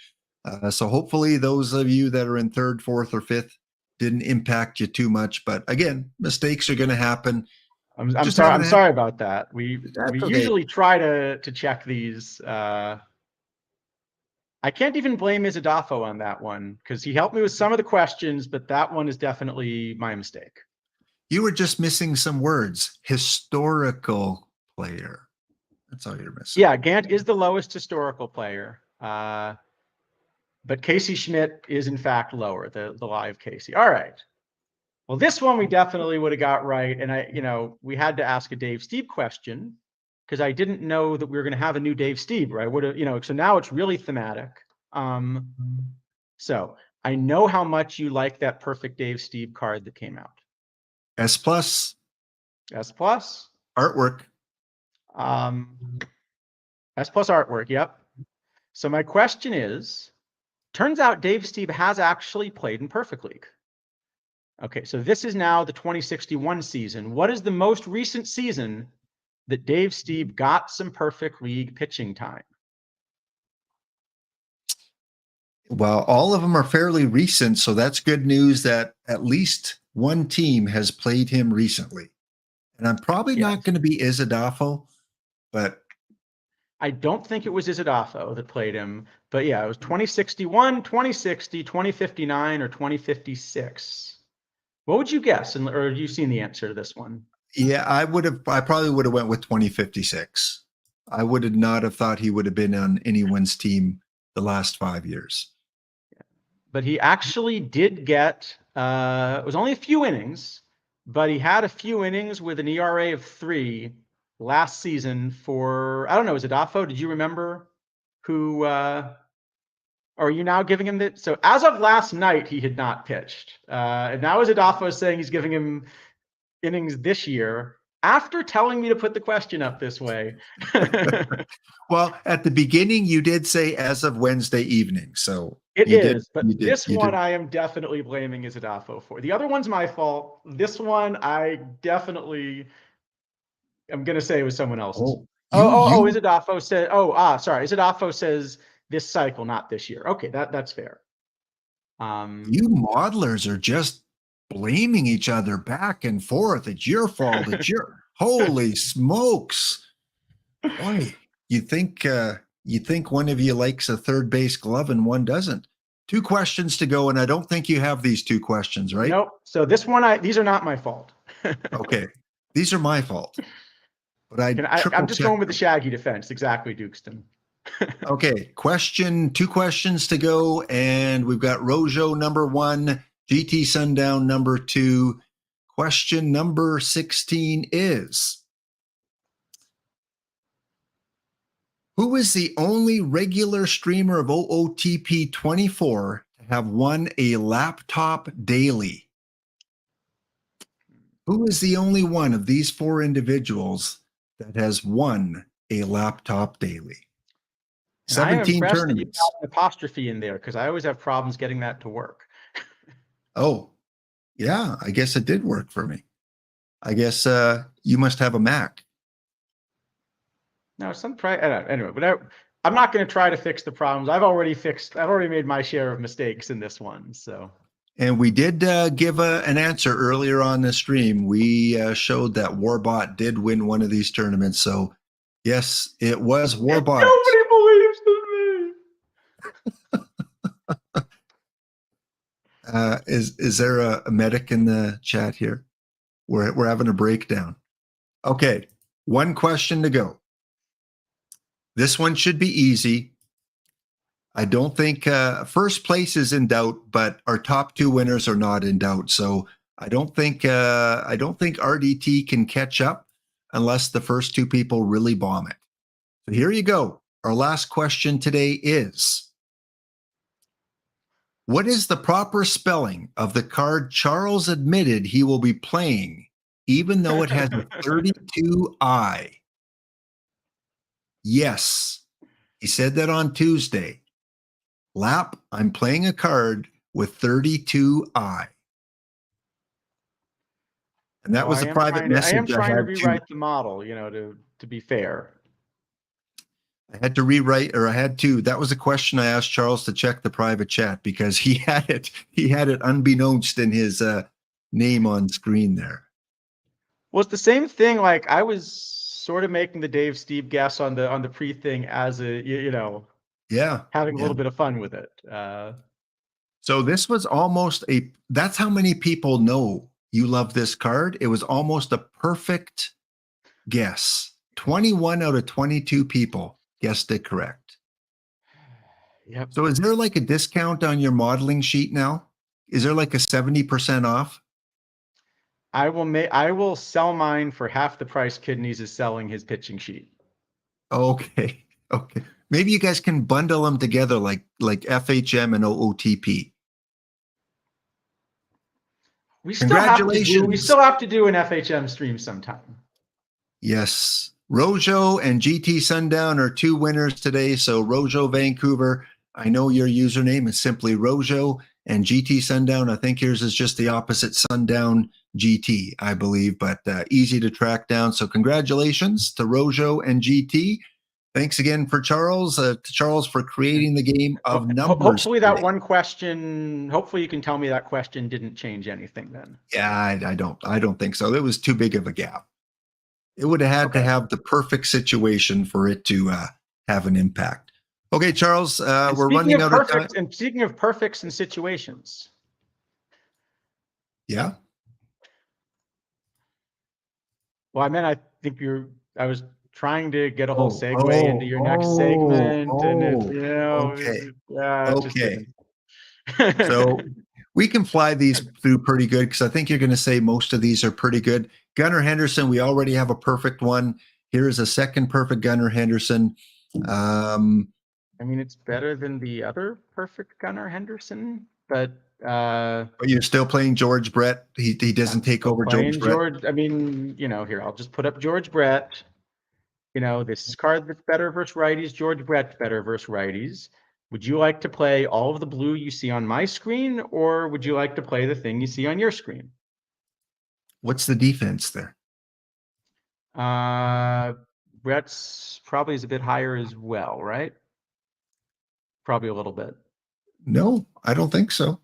[SPEAKER 1] So hopefully those of you that are in 3rd, 4th, or 5th didn't impact you too much. But again, mistakes are going to happen.
[SPEAKER 2] I'm sorry about that. We usually try to check these. I can't even blame Izadafo on that one because he helped me with some of the questions, but that one is definitely my mistake.
[SPEAKER 1] You were just missing some words. Historical player. That's all you're missing.
[SPEAKER 2] Yeah, Gant is the lowest historical player. But Casey Schmidt is in fact lower, the live Casey. All right. Well, this one we definitely would have got right. And we had to ask a Dave Stieb question because I didn't know that we were going to have a new Dave Stieb, right? Would have, so now it's really thematic. So I know how much you like that perfect Dave Stieb card that came out.
[SPEAKER 1] S+.
[SPEAKER 2] S+.
[SPEAKER 1] Artwork.
[SPEAKER 2] S+ artwork, yep. So my question is, turns out Dave Stieb has actually played in Perfect League. Okay, so this is now the 2061 season. What is the most recent season that Dave Stieb got some Perfect League pitching time?
[SPEAKER 1] Well, all of them are fairly recent, so that's good news that at least 1 team has played him recently. And I'm probably not going to be Izadafo, but
[SPEAKER 2] I don't think it was Izadafo that played him, but yeah, it was 2061, 2060, 2059, or 2056. What would you guess? Or have you seen the answer to this one?
[SPEAKER 1] Yeah, I probably would have went with 2056. I would not have thought he would have been on anyone's team the last 5 years.
[SPEAKER 2] But he actually did get, it was only a few innings, but he had a few innings with an ERA of 3 last season for, I don't know, is it Adafo? Did you remember who, are you now giving him that? So as of last night, he had not pitched. And now is Adafo saying he's giving him innings this year after telling me to put the question up this way.
[SPEAKER 1] Well, at the beginning, you did say as of Wednesday evening. So
[SPEAKER 2] it is, but this one I am definitely blaming Izadafo for. The other one's my fault. This one I definitely am going to say it was someone else's. Izadafo said, sorry. Izadafo says this cycle, not this year. Okay, that's fair.
[SPEAKER 1] You modelers are just blaming each other back and forth. It's your fault. It's your holy smokes. Boy. You think one of you likes a third base glove and one doesn't. 2 questions to go, and I don't think you have these 2 questions, right?
[SPEAKER 2] Nope. So this one, these are not my fault.
[SPEAKER 1] Okay, these are my fault. But
[SPEAKER 2] I'm just going with the Shaggy defense. Exactly, Dukeston.
[SPEAKER 1] Okay, 2 questions to go, and we've got Rojo number 1, GT Sundown number 2. Question number 16 is, who is the only regular streamer of OOTP24 to have won a laptop daily? Who is the only one of these 4 individuals that has won a laptop daily?
[SPEAKER 2] And I am
[SPEAKER 1] 17
[SPEAKER 2] impressed that you
[SPEAKER 1] tournaments.
[SPEAKER 2] got an apostrophe in there because I always have problems getting that to work.
[SPEAKER 1] Oh, yeah, I guess it did work for me. I guess you must have a Mac.
[SPEAKER 2] No, anyway, but I'm not going to try to fix the problems. I've already made my share of mistakes in this one. So.
[SPEAKER 1] And we did give an answer earlier on the stream. We showed that Warbot did win one of these tournaments. So, yes, it was Warbot.
[SPEAKER 2] Nobody believes in me.
[SPEAKER 1] Is there a medic in the chat here? We're having a breakdown. Okay, 1 question to go. This one should be easy. I don't think first place is in doubt, but our top 2 winners are not in doubt. So I don't think RDT can catch up unless the first 2 people really bomb it. So here you go. Our last question today is, what is the proper spelling of the card Charles admitted he will be playing, even though it has a 32I? Yes, he said that on Tuesday. Lap, I'm playing a card with 32I. And that was a private message.
[SPEAKER 2] I am trying to rewrite the model, to be fair.
[SPEAKER 1] I had to rewrite, or I had to. That was a question I asked Charles to check the private chat because he had it unbeknownst in his name on screen there.
[SPEAKER 2] Well, it's the same thing. Like I was sort of making the Dave Steve guess on the pre thing as a having a little bit of fun with it.
[SPEAKER 1] So this was almost that's how many people know you love this card. It was almost a perfect guess. 21 out of 22 people guessed it correct.
[SPEAKER 2] Yep.
[SPEAKER 1] So is there like a discount on your modeling sheet now? Is there like a 70% off?
[SPEAKER 2] I will sell mine for half the price Kidneys is selling his pitching sheet.
[SPEAKER 1] Okay. Okay. Maybe you guys can bundle them together like FHM and OOTP.
[SPEAKER 2] We still have to do an FHM stream sometime.
[SPEAKER 1] Yes. Rojo and GT Sundown are 2 winners today. So Rojo Vancouver, I know your username is simply Rojo, and GT Sundown, I think yours is just the opposite, Sundown GT, I believe, but easy to track down. So congratulations to Rojo and GT. Thanks again for Charles, for creating the game of numbers.
[SPEAKER 2] Hopefully that one question, hopefully you can tell me that question didn't change anything then.
[SPEAKER 1] Yeah, I don't think so. It was too big of a gap. It would have had to have the perfect situation for it to have an impact. Okay, Charles, we're running out of time.
[SPEAKER 2] And speaking of perfects and situations.
[SPEAKER 1] Yeah.
[SPEAKER 2] Well, I think I was trying to get a whole segue into your next segment, and
[SPEAKER 1] okay. So we can fly these through pretty good because I think you're going to say most of these are pretty good. Gunnar Henderson, we already have a perfect one. Here is a second perfect Gunnar Henderson.
[SPEAKER 2] It's better than the other perfect Gunnar Henderson, but
[SPEAKER 1] you're still playing George Brett. He doesn't take over George Brett.
[SPEAKER 2] Here, I'll just put up George Brett. This card that's better versus righties. George Brett's better versus righties. Would you like to play all of the blue you see on my screen, or would you like to play the thing you see on your screen?
[SPEAKER 1] What's the defense there?
[SPEAKER 2] Brett's probably is a bit higher as well, right? Probably a little bit.
[SPEAKER 1] No, I don't think so.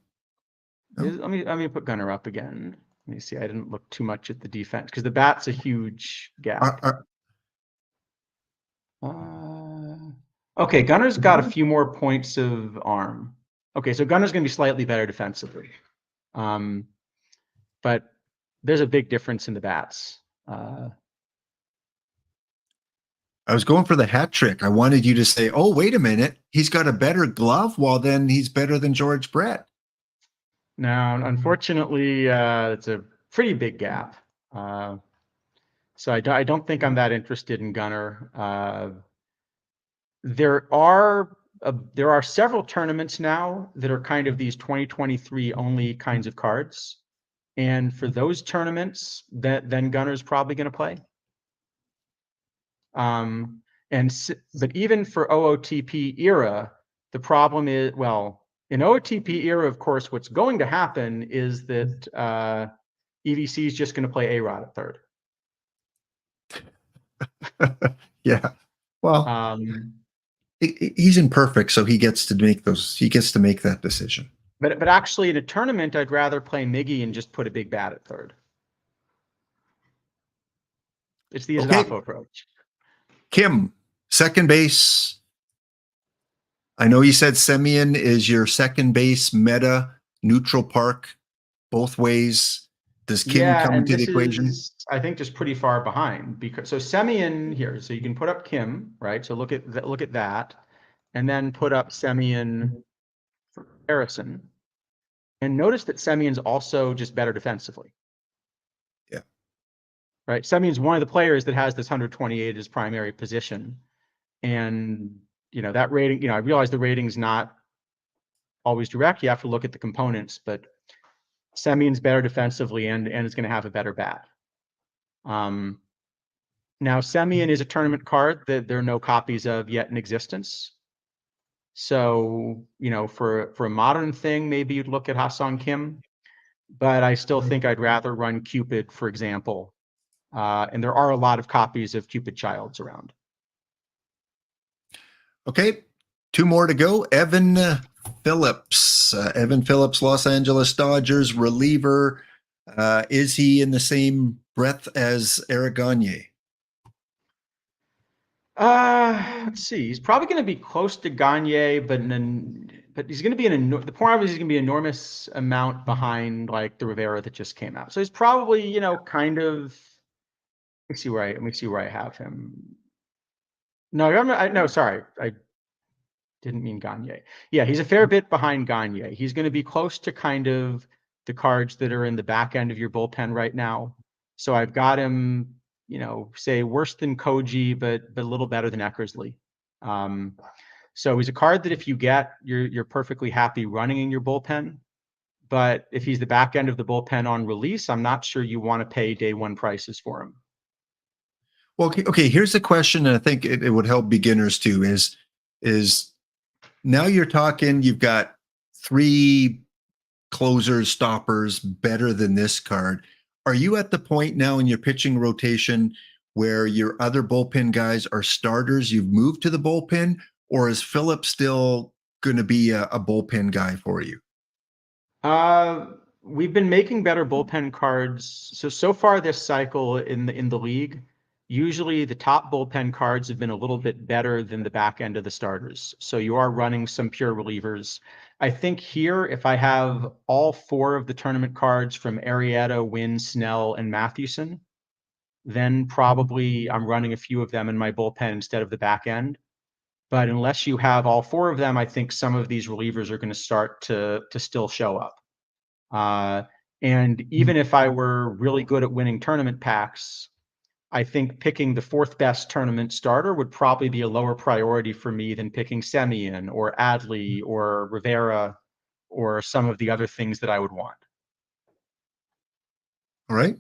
[SPEAKER 2] No. Let me put Gunnar up again. Let me see. I didn't look too much at the defense because the bat's a huge gap. Okay, Gunner's got a few more points of arm. Okay, so Gunner's going to be slightly better defensively. But there's a big difference in the bats.
[SPEAKER 1] I was going for the hat trick. I wanted you to say, oh, wait a minute. He's got a better glove. Well, then he's better than George Brett.
[SPEAKER 2] Now, unfortunately, it's a pretty big gap. So I don't think I'm that interested in Gunner. There are several tournaments now that are kind of these 2023 only kinds of cards. And for those tournaments, then Gunner's probably going to play. But even for OOTP era, the problem is, well, in OOTP era, of course, what's going to happen is that EDC is just going to play A-Rod at third.
[SPEAKER 1] Yeah. Well, he's imperfect, so he gets to make those. He gets to make that decision.
[SPEAKER 2] But actually, in a tournament, I'd rather play Miggy and just put a big bat at third. It's the Izadafo approach.
[SPEAKER 1] Kim, second base. I know you said Semyon is your second base meta, neutral park, both ways. Does Kim come into the equation?
[SPEAKER 2] I think just pretty far behind, because so Semyon here, so you can put up Kim, right? So look at that, and then put up Semyon for comparison, and notice that Semyon's also just better defensively.
[SPEAKER 1] Yeah.
[SPEAKER 2] Right. Semyon's one of the players that has this 128 as primary position, and that rating. I realize the rating's not always direct. You have to look at the components, but Semyon's better defensively and is going to have a better bat. Now Semyon is a tournament card that there are no copies of yet in existence. So, for a modern thing, maybe you'd look at Ha-Sung Kim, but I still think I'd rather run Cupid, for example. And there are a lot of copies of Cupid Childs around.
[SPEAKER 1] Okay, two more to go. Evan Phillips. Evan Phillips, Los Angeles Dodgers reliever. Is he in the same breath as Eric Gagne?
[SPEAKER 2] Let's see. He's probably going to be close to Gagne, but he's going to be the point is he's going to be an enormous amount behind like the Rivera that just came out. So he's probably kind of. Let me see where I have him. No, sorry, I didn't mean Gagne. Yeah, he's a fair bit behind Gagne. He's going to be close to kind of the cards that are in the back end of your bullpen right now. So I've got him, say worse than Koji, but a little better than Eckersley. So he's a card that if you get, you're perfectly happy running in your bullpen. But if he's the back end of the bullpen on release, I'm not sure you want to pay day one prices for him.
[SPEAKER 1] Well, okay, here's the question, and I think it would help beginners too, is now you're talking, you've got three closers, stoppers better than this card. Are you at the point now in your pitching rotation where your other bullpen guys are starters? You've moved to the bullpen, or is Phillips still going to be a bullpen guy for you?
[SPEAKER 2] We've been making better bullpen cards. So far this cycle in the league, usually the top bullpen cards have been a little bit better than the back end of the starters. So you are running some pure relievers. I think here, if I have all four of the tournament cards from Arrieta, Wynn, Snell, and Mathewson, then probably I'm running a few of them in my bullpen instead of the back end. But unless you have all four of them, I think some of these relievers are going to start to still show up. And even if I were really good at winning tournament packs, I think picking the fourth best tournament starter would probably be a lower priority for me than picking Semyon or Adley or Rivera or some of the other things that I would want.
[SPEAKER 1] All right.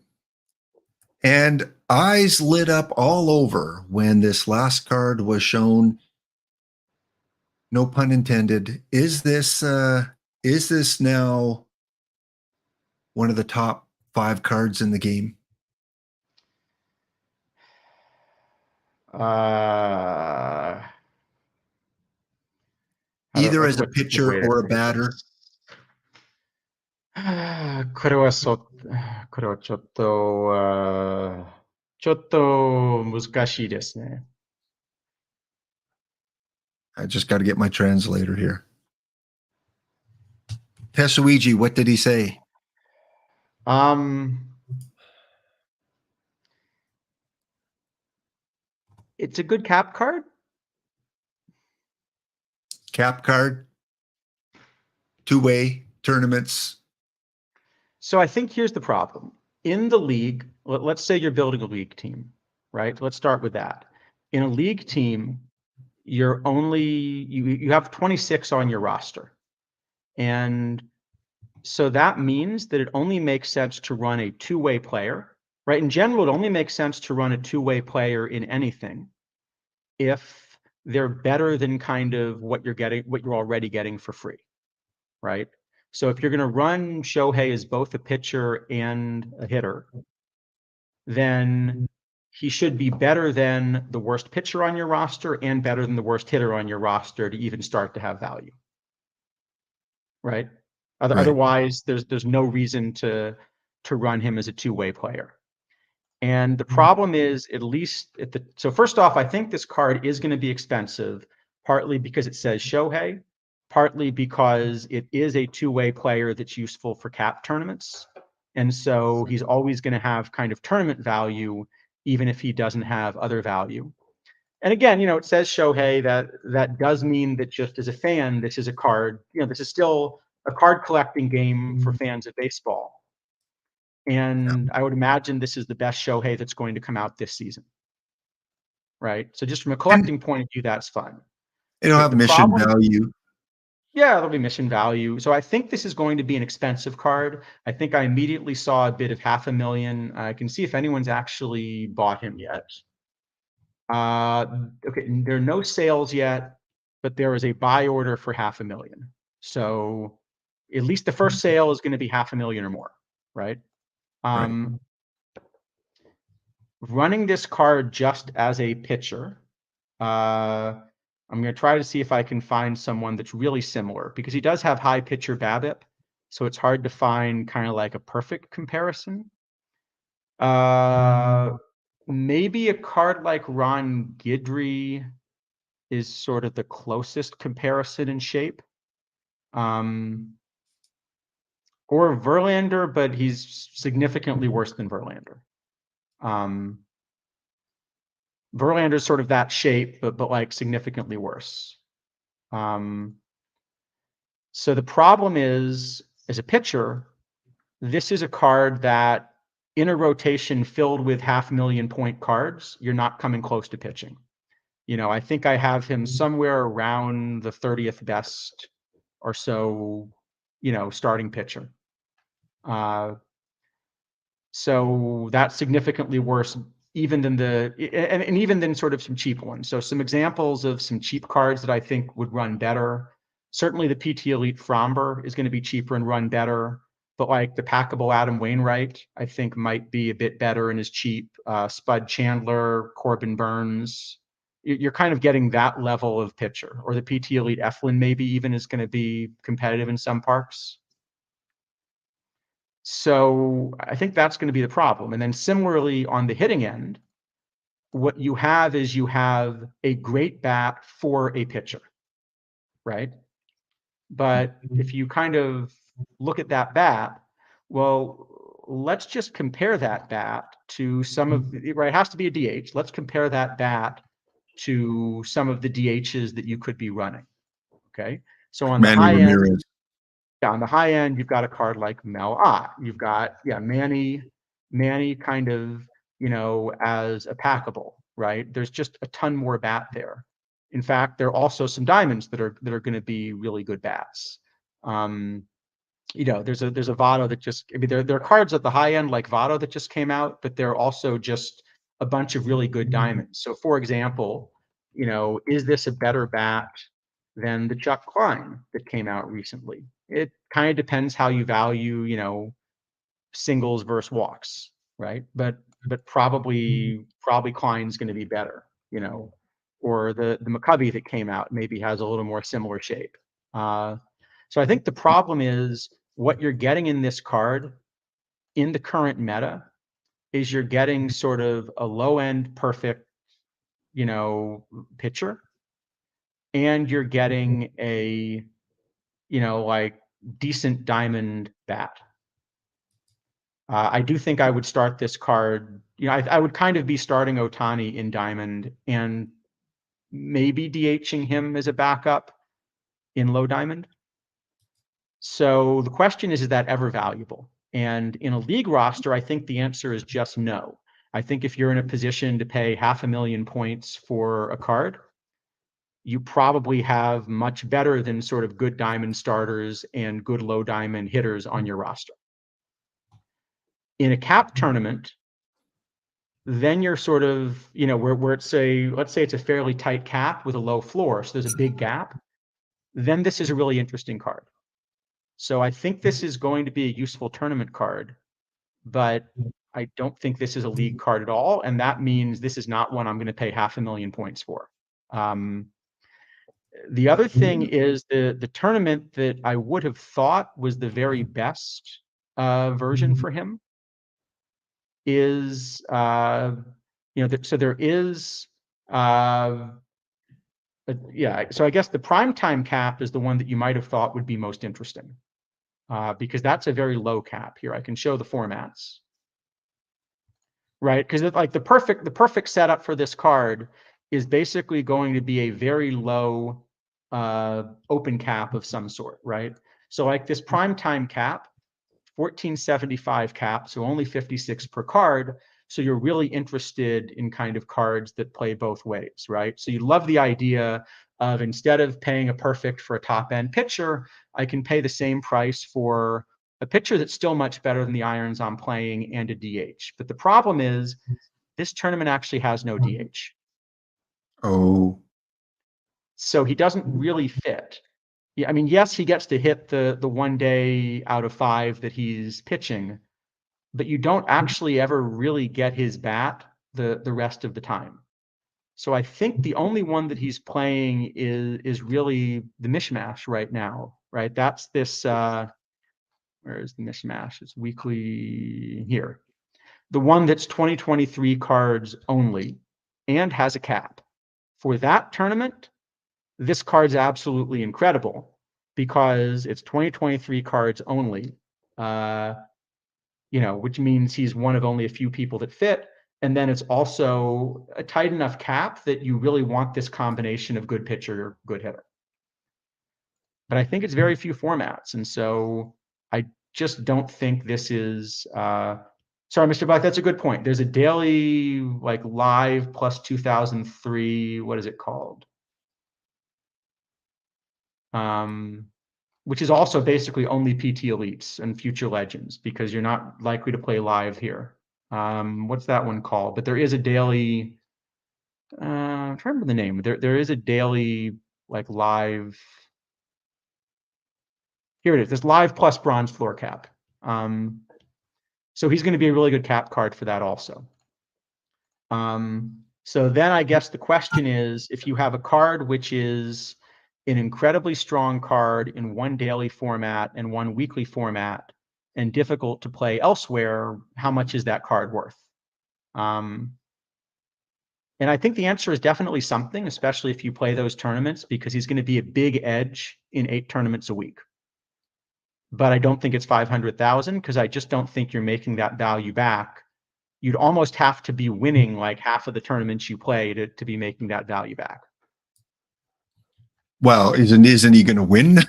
[SPEAKER 1] And eyes lit up all over when this last card was shown. No pun intended. Is this now one of the top 5 cards in the game? Either as a pitcher or a batter.
[SPEAKER 2] これはちょっと難しいですね。
[SPEAKER 1] I just got to get my translator here. Tesuiji, what did he say?
[SPEAKER 2] It's a good cap card.
[SPEAKER 1] Cap card, two-way tournaments.
[SPEAKER 2] So I think here's the problem. In the league, let's say you're building a league team, right? Let's start with that. In a league team, you have 26 on your roster. And so that means that it only makes sense to run a two-way player, right? In general, it only makes sense to run a two-way player in anything if they're better than kind of what you're already getting for free, right? So if you're going to run Shohei as both a pitcher and a hitter, then he should be better than the worst pitcher on your roster and better than the worst hitter on your roster to even start to have value, right?
[SPEAKER 1] Right.
[SPEAKER 2] Otherwise, there's no reason to run him as a two-way player. And the problem is, at least so first off, I think this card is going to be expensive, partly because it says Shohei, partly because it is a two-way player that's useful for cap tournaments. And so he's always going to have kind of tournament value, even if he doesn't have other value. And again, it says Shohei, that does mean that just as a fan, this is a card, this is still a card collecting game for fans of baseball. And I would imagine this is the best Shohei that's going to come out this season, right? So just from a collecting point of view, that's fun.
[SPEAKER 1] It'll have mission value.
[SPEAKER 2] Yeah, it'll be mission value. So I think this is going to be an expensive card. I think I immediately saw a bid of $500,000. I can see if anyone's actually bought him yet. Okay, there are no sales yet, but there is a buy order for $500,000. So at least the first sale is going to be $500,000 or more, right?
[SPEAKER 1] Right.
[SPEAKER 2] Running this card just as a pitcher, I'm going to try to see if I can find someone that's really similar, because he does have high pitcher BABIP, so it's hard to find kind of like a perfect comparison. Maybe a card like Ron Guidry is sort of the closest comparison in shape. Or Verlander, but he's significantly worse than Verlander. Verlander's sort of that shape, but like significantly worse. So the problem is, as a pitcher, this is a card that in a rotation filled with $500,000 cards, you're not coming close to pitching. I think I have him somewhere around the 30th best or so, starting pitcher. So that's significantly worse even than and even than sort of some cheap ones. So some examples of some cheap cards that I think would run better. Certainly the PT Elite Fromber is going to be cheaper and run better, but like the packable Adam Wainwright, I think might be a bit better and is cheap. Spud Chandler, Corbin Burns, you're kind of getting that level of pitcher. Or the PT Elite Eflin maybe even is going to be competitive in some parks. So I think that's going to be the problem. And then similarly on the hitting end, what you have is you have a great bat for a pitcher, right? But if you kind of look at that bat, well, let's just compare that bat to some of the, right, it has to be a DH. Let's compare that bat to some of the DHs that you could be running, okay? So on the high end, on the high end, you've got a card like Mel Ott. You've got, Manny kind of, as a packable, right? There's just a ton more bat there. In fact, there are also some diamonds that are going to be really good bats. There's a Votto that just, there are cards at the high end like Votto that just came out, but there are also just a bunch of really good diamonds. So for example, is this a better bat than the Chuck Klein that came out recently? It kind of depends how you value, singles versus walks, right? But probably Klein's going to be better, or the McCovey that came out maybe has a little more similar shape. So I think the problem is what you're getting in this card in the current meta is you're getting sort of a low end perfect, pitcher. and you're getting a, like decent diamond bat. I do think I would start this card. I would kind of be starting Ohtani in diamond and maybe DHing him as a backup in low diamond. So the question is that ever valuable? And in a league roster, I think the answer is just no. I think if you're in a position to pay 500,000 points for a card, you probably have much better than sort of good diamond starters and good low diamond hitters on your roster. In a cap tournament, then you're sort of, where it's let's say it's a fairly tight cap with a low floor, so there's a big gap, then this is a really interesting card. So I think this is going to be a useful tournament card, but I don't think this is a league card at all, and that means this is not one I'm going to pay 500,000 points for. The other thing is the tournament that I would have thought was the very best version for him is, so there is, yeah, so I guess the primetime cap is the one that you might have thought would be most interesting, because that's a very low cap here. I can show the formats, right? Because like the perfect setup for this card is basically going to be a very low open cap of some sort, right? So like this primetime cap, 1475 cap, so only 56 per card. So you're really interested in kind of cards that play both ways, right? So you love the idea of, instead of paying a perfect for a top end pitcher, I can pay the same price for a pitcher that's still much better than the irons I'm playing and a DH. But the problem is this tournament actually has no DH.
[SPEAKER 1] Oh.
[SPEAKER 2] So he doesn't really fit. Yeah, I mean, yes, he gets to hit the 1 day out of 5 that he's pitching, but you don't actually ever really get his bat the rest of the time. So I think the only one that he's playing is really the mishmash right now, right? That's this, where is the mishmash? It's weekly here. The one that's 2023 cards only and has a cap. For that tournament, this card's absolutely incredible because it's 2023 cards only, which means he's one of only a few people that fit. And then it's also a tight enough cap that you really want this combination of good pitcher, good hitter. But I think it's very few formats. And so I just don't think this is, sorry, Mr. Black, that's a good point. There's a daily, like live plus 2003, what is it called? Which is also basically only PT Elites and Future Legends, because you're not likely to play live here. What's that one called? But there is a daily, I'm trying to remember the name. There is a daily, like live, here it is, this live plus bronze floor cap. So he's going to be a really good cap card for that also. So then I guess the question is, if you have a card which is an incredibly strong card in one daily format and one weekly format and difficult to play elsewhere, how much is that card worth? And I think the answer is definitely something, especially if you play those tournaments, because he's going to be a big edge in 8 tournaments a week. But I don't think it's 500,000, because I just don't think you're making that value back. You'd almost have to be winning like half of the tournaments you play to be making that value back.
[SPEAKER 1] Well, isn't he going to win?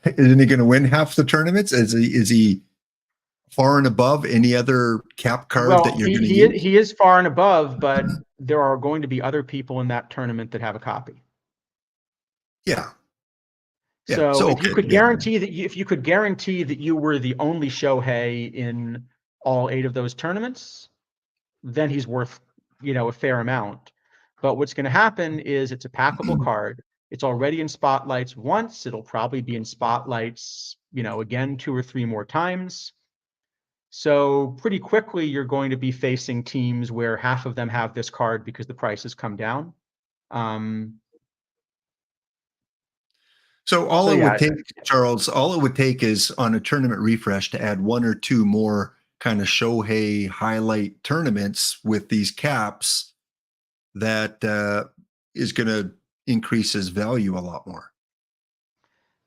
[SPEAKER 1] Isn't he going to win half the tournaments? Is he far and above any other cap card that you're going to use?
[SPEAKER 2] He is far and above, but there are going to be other people in that tournament that have a copy.
[SPEAKER 1] Yeah.
[SPEAKER 2] So if you could guarantee that you were the only Shohei in all 8 of those tournaments, then he's worth, a fair amount. But what's going to happen is it's a packable card. It's already in spotlights once. It'll probably be in spotlights, again 2 or 3 more times. So pretty quickly, you're going to be facing teams where half of them have this card because the price has come down.
[SPEAKER 1] So all it would take, Charles, all it would take is on a tournament refresh to add 1 or 2 more kind of Shohei highlight tournaments with these caps that is going to increases value a lot more.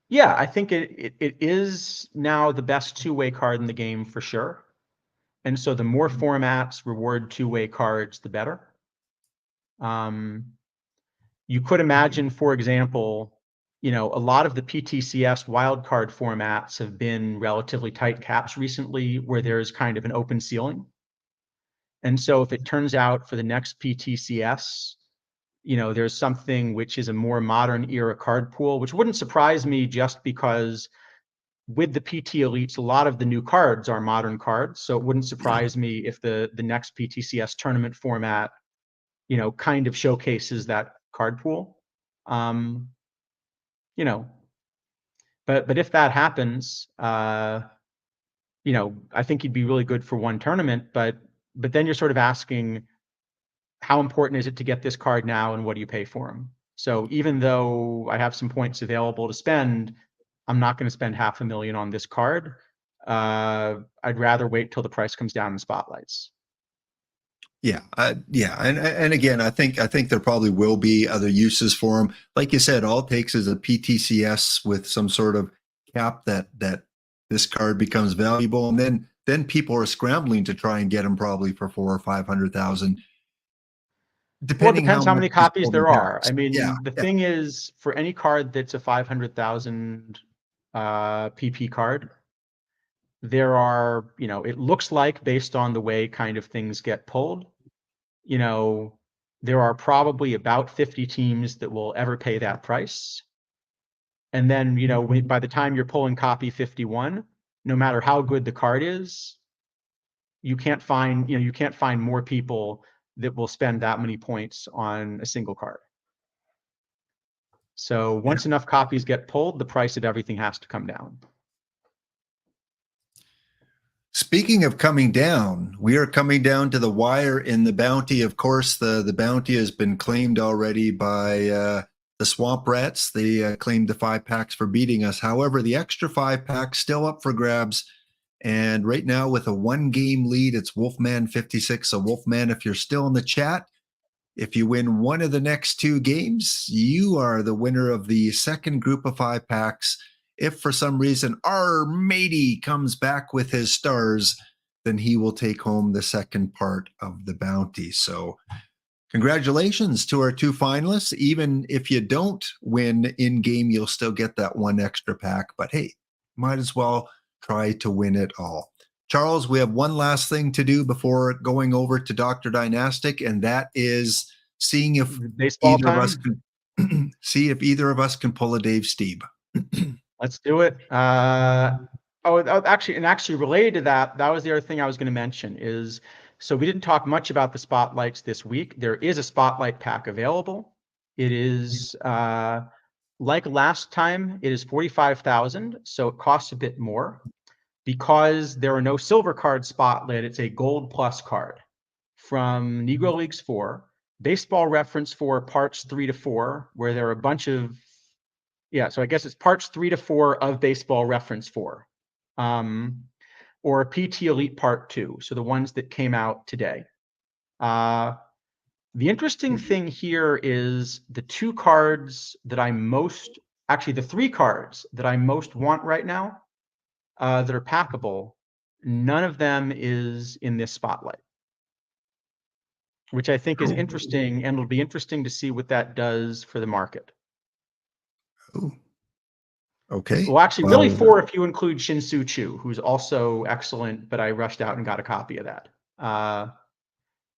[SPEAKER 2] Yeah, I think it is now the best two-way card in the game for sure. And so the more formats reward two-way cards, the better. You could imagine, for example, a lot of the PTCS wildcard formats have been relatively tight caps recently where there's kind of an open ceiling. And so if it turns out for the next PTCS, there's something which is a more modern era card pool, which wouldn't surprise me just because with the PT Elites, a lot of the new cards are modern cards. So it wouldn't surprise me if the next PTCS tournament format, kind of showcases that card pool. But if that happens, I think you'd be really good for one tournament, but then you're sort of asking, how important is it to get this card now and what do you pay for them? So even though I have some points available to spend, I'm not going to spend $500,000 on this card. I'd rather wait till the price comes down in spotlights.
[SPEAKER 1] Yeah, and again, I think there probably will be other uses for them. Like you said, all it takes is a PTCS with some sort of cap that this card becomes valuable, and then people are scrambling to try and get them probably for $400,000 or $500,000. Depending
[SPEAKER 2] depends how many copies there are. I mean, the thing is, for any card that's a 500,000 PP card, there are, it looks like based on the way kind of things get pulled, there are probably about 50 teams that will ever pay that price. And then, by the time you're pulling copy 51, no matter how good the card is, you can't find more people that will spend that many points on a single card. So once enough copies get pulled, the price of everything has to come down.
[SPEAKER 1] Speaking of coming down, we are coming down to the wire in the bounty. Of course, the bounty has been claimed already by the Swamp Rats. They claimed the 5 packs for beating us. However, the extra 5 packs still up for grabs. And right now with a 1-game lead, it's Wolfman 56. So Wolfman, if you're still in the chat, if you win one of the next 2 games, you are the winner of the second group of 5 packs. If for some reason our matey comes back with his stars, then he will take home the second part of the bounty. So congratulations to our 2 finalists. Even if you don't win in game, you'll still get that 1 extra pack. But hey, might as well try to win it all. Charles, we have one last thing to do before going over to Dr. Dynastic, and that is seeing if
[SPEAKER 2] baseball
[SPEAKER 1] either
[SPEAKER 2] time?
[SPEAKER 1] of us can see if either of us can pull a Dave Steeb.
[SPEAKER 2] Let's do it. Actually related to that, that was the other thing I was going to mention is, so we didn't talk much about the spotlights this week. There is a spotlight pack available. It is like last time, it is 45,000, so it costs a bit more. Because there are no silver cards spotlit, it's a gold plus card from Negro Leagues 4, Baseball Reference 4, parts 3 to 4, where there are a bunch of, so I guess it's parts 3 to 4 of Baseball Reference 4, or PT Elite Part 2, so the ones that came out today. The interesting thing here is the 2 cards that the 3 cards that I most want right now, that are packable, none of them is in this spotlight, which I think is interesting, and it'll be interesting to see what that does for the market.
[SPEAKER 1] Ooh. Okay.
[SPEAKER 2] Well, actually, really 4 if you include Shin-Soo Choo, who's also excellent, but I rushed out and got a copy of that.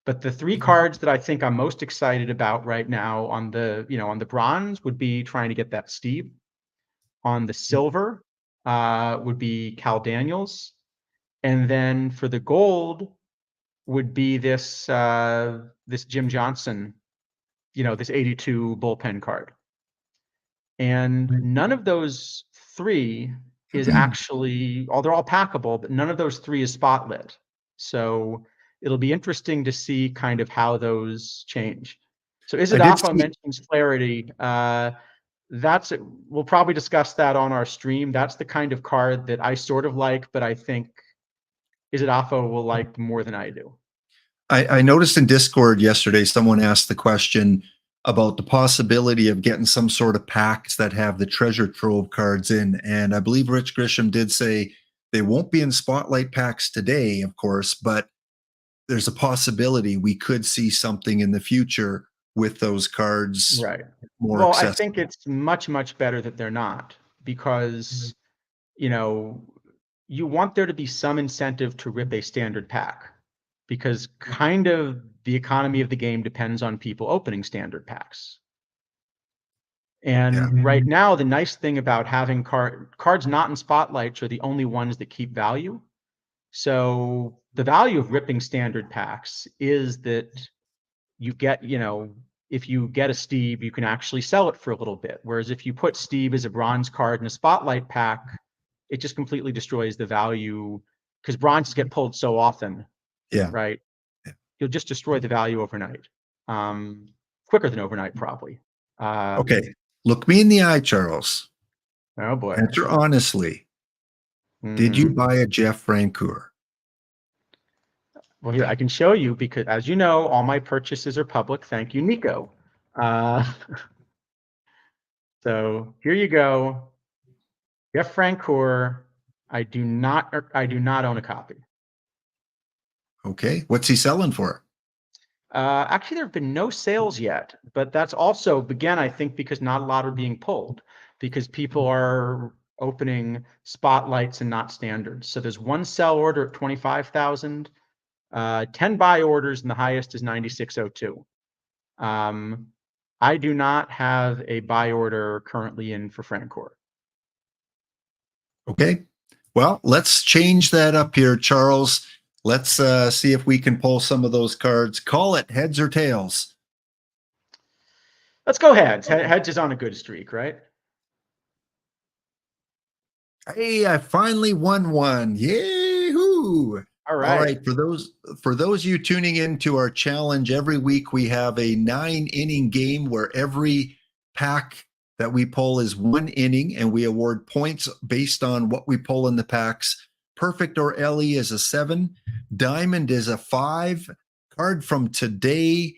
[SPEAKER 2] But the 3 cards that I think I'm most excited about right now on the bronze would be trying to get that Steve. On the silver, would be Cal Daniels, and then for the gold would be this Jim Johnson, this 82 bullpen card. And none of those 3 is actually, they're all packable, but none of those 3 is spotlit. So it'll be interesting to see kind of how those change. So Isidafo mentions Clarity. We'll probably discuss that on our stream. That's the kind of card that I sort of like, but I think Isidafo will like more than I do.
[SPEAKER 1] I noticed in Discord yesterday, someone asked the question, about the possibility of getting some sort of packs that have the treasure trove cards in. And I believe Rich Grisham did say they won't be in spotlight packs today, of course, but there's a possibility we could see something in the future with those cards
[SPEAKER 2] Right.
[SPEAKER 1] more
[SPEAKER 2] Well, I
[SPEAKER 1] accessible.
[SPEAKER 2] think it's much, much better that they're not, because, you know, you want there to be some incentive to rip a standard pack, because kind of the economy of the game depends on people opening standard packs. And right now, the nice thing about having cards not in spotlights are the only ones that keep value. So the value of ripping standard packs is that you get, you know, if you get a Steve, you can actually sell it for a little bit. Whereas if you put Steve as a bronze card in a spotlight pack, it just completely destroys the value, because bronzes get pulled so often,
[SPEAKER 1] Yeah.
[SPEAKER 2] right? You'll just destroy the value overnight, quicker than overnight, probably.
[SPEAKER 1] Okay. Look me in the eye, Charles.
[SPEAKER 2] Oh boy.
[SPEAKER 1] Answer honestly. Did you buy a Jeff Francoeur?
[SPEAKER 2] Well, here, I can show you, because as you know, all my purchases are public. Thank you, Nico. So here you go. Jeff Francoeur. I do not own a copy.
[SPEAKER 1] Okay. What's he selling for?
[SPEAKER 2] Actually, there have been no sales yet, but that's also, again, I think because not a lot are being pulled, because people are opening spotlights and not standards. So there's one sell order at 25,000, 10 buy orders, and the highest is 9602. I do not have a buy order currently in for Francoeur.
[SPEAKER 1] Okay. Well, let's change that up here, Charles. Let's see if we can pull some of those cards. Call it heads or tails.
[SPEAKER 2] Let's go heads. Heads is on a good streak, right?
[SPEAKER 1] Hey, I finally won one. Yay-hoo!
[SPEAKER 2] All right.
[SPEAKER 1] All right. For those of you tuning in to our challenge, every week we have a 9-inning game where every pack that we pull is 1 inning, and we award points based on what we pull in the packs. Perfect or LE is a 7. Diamond is a 5. Card from today,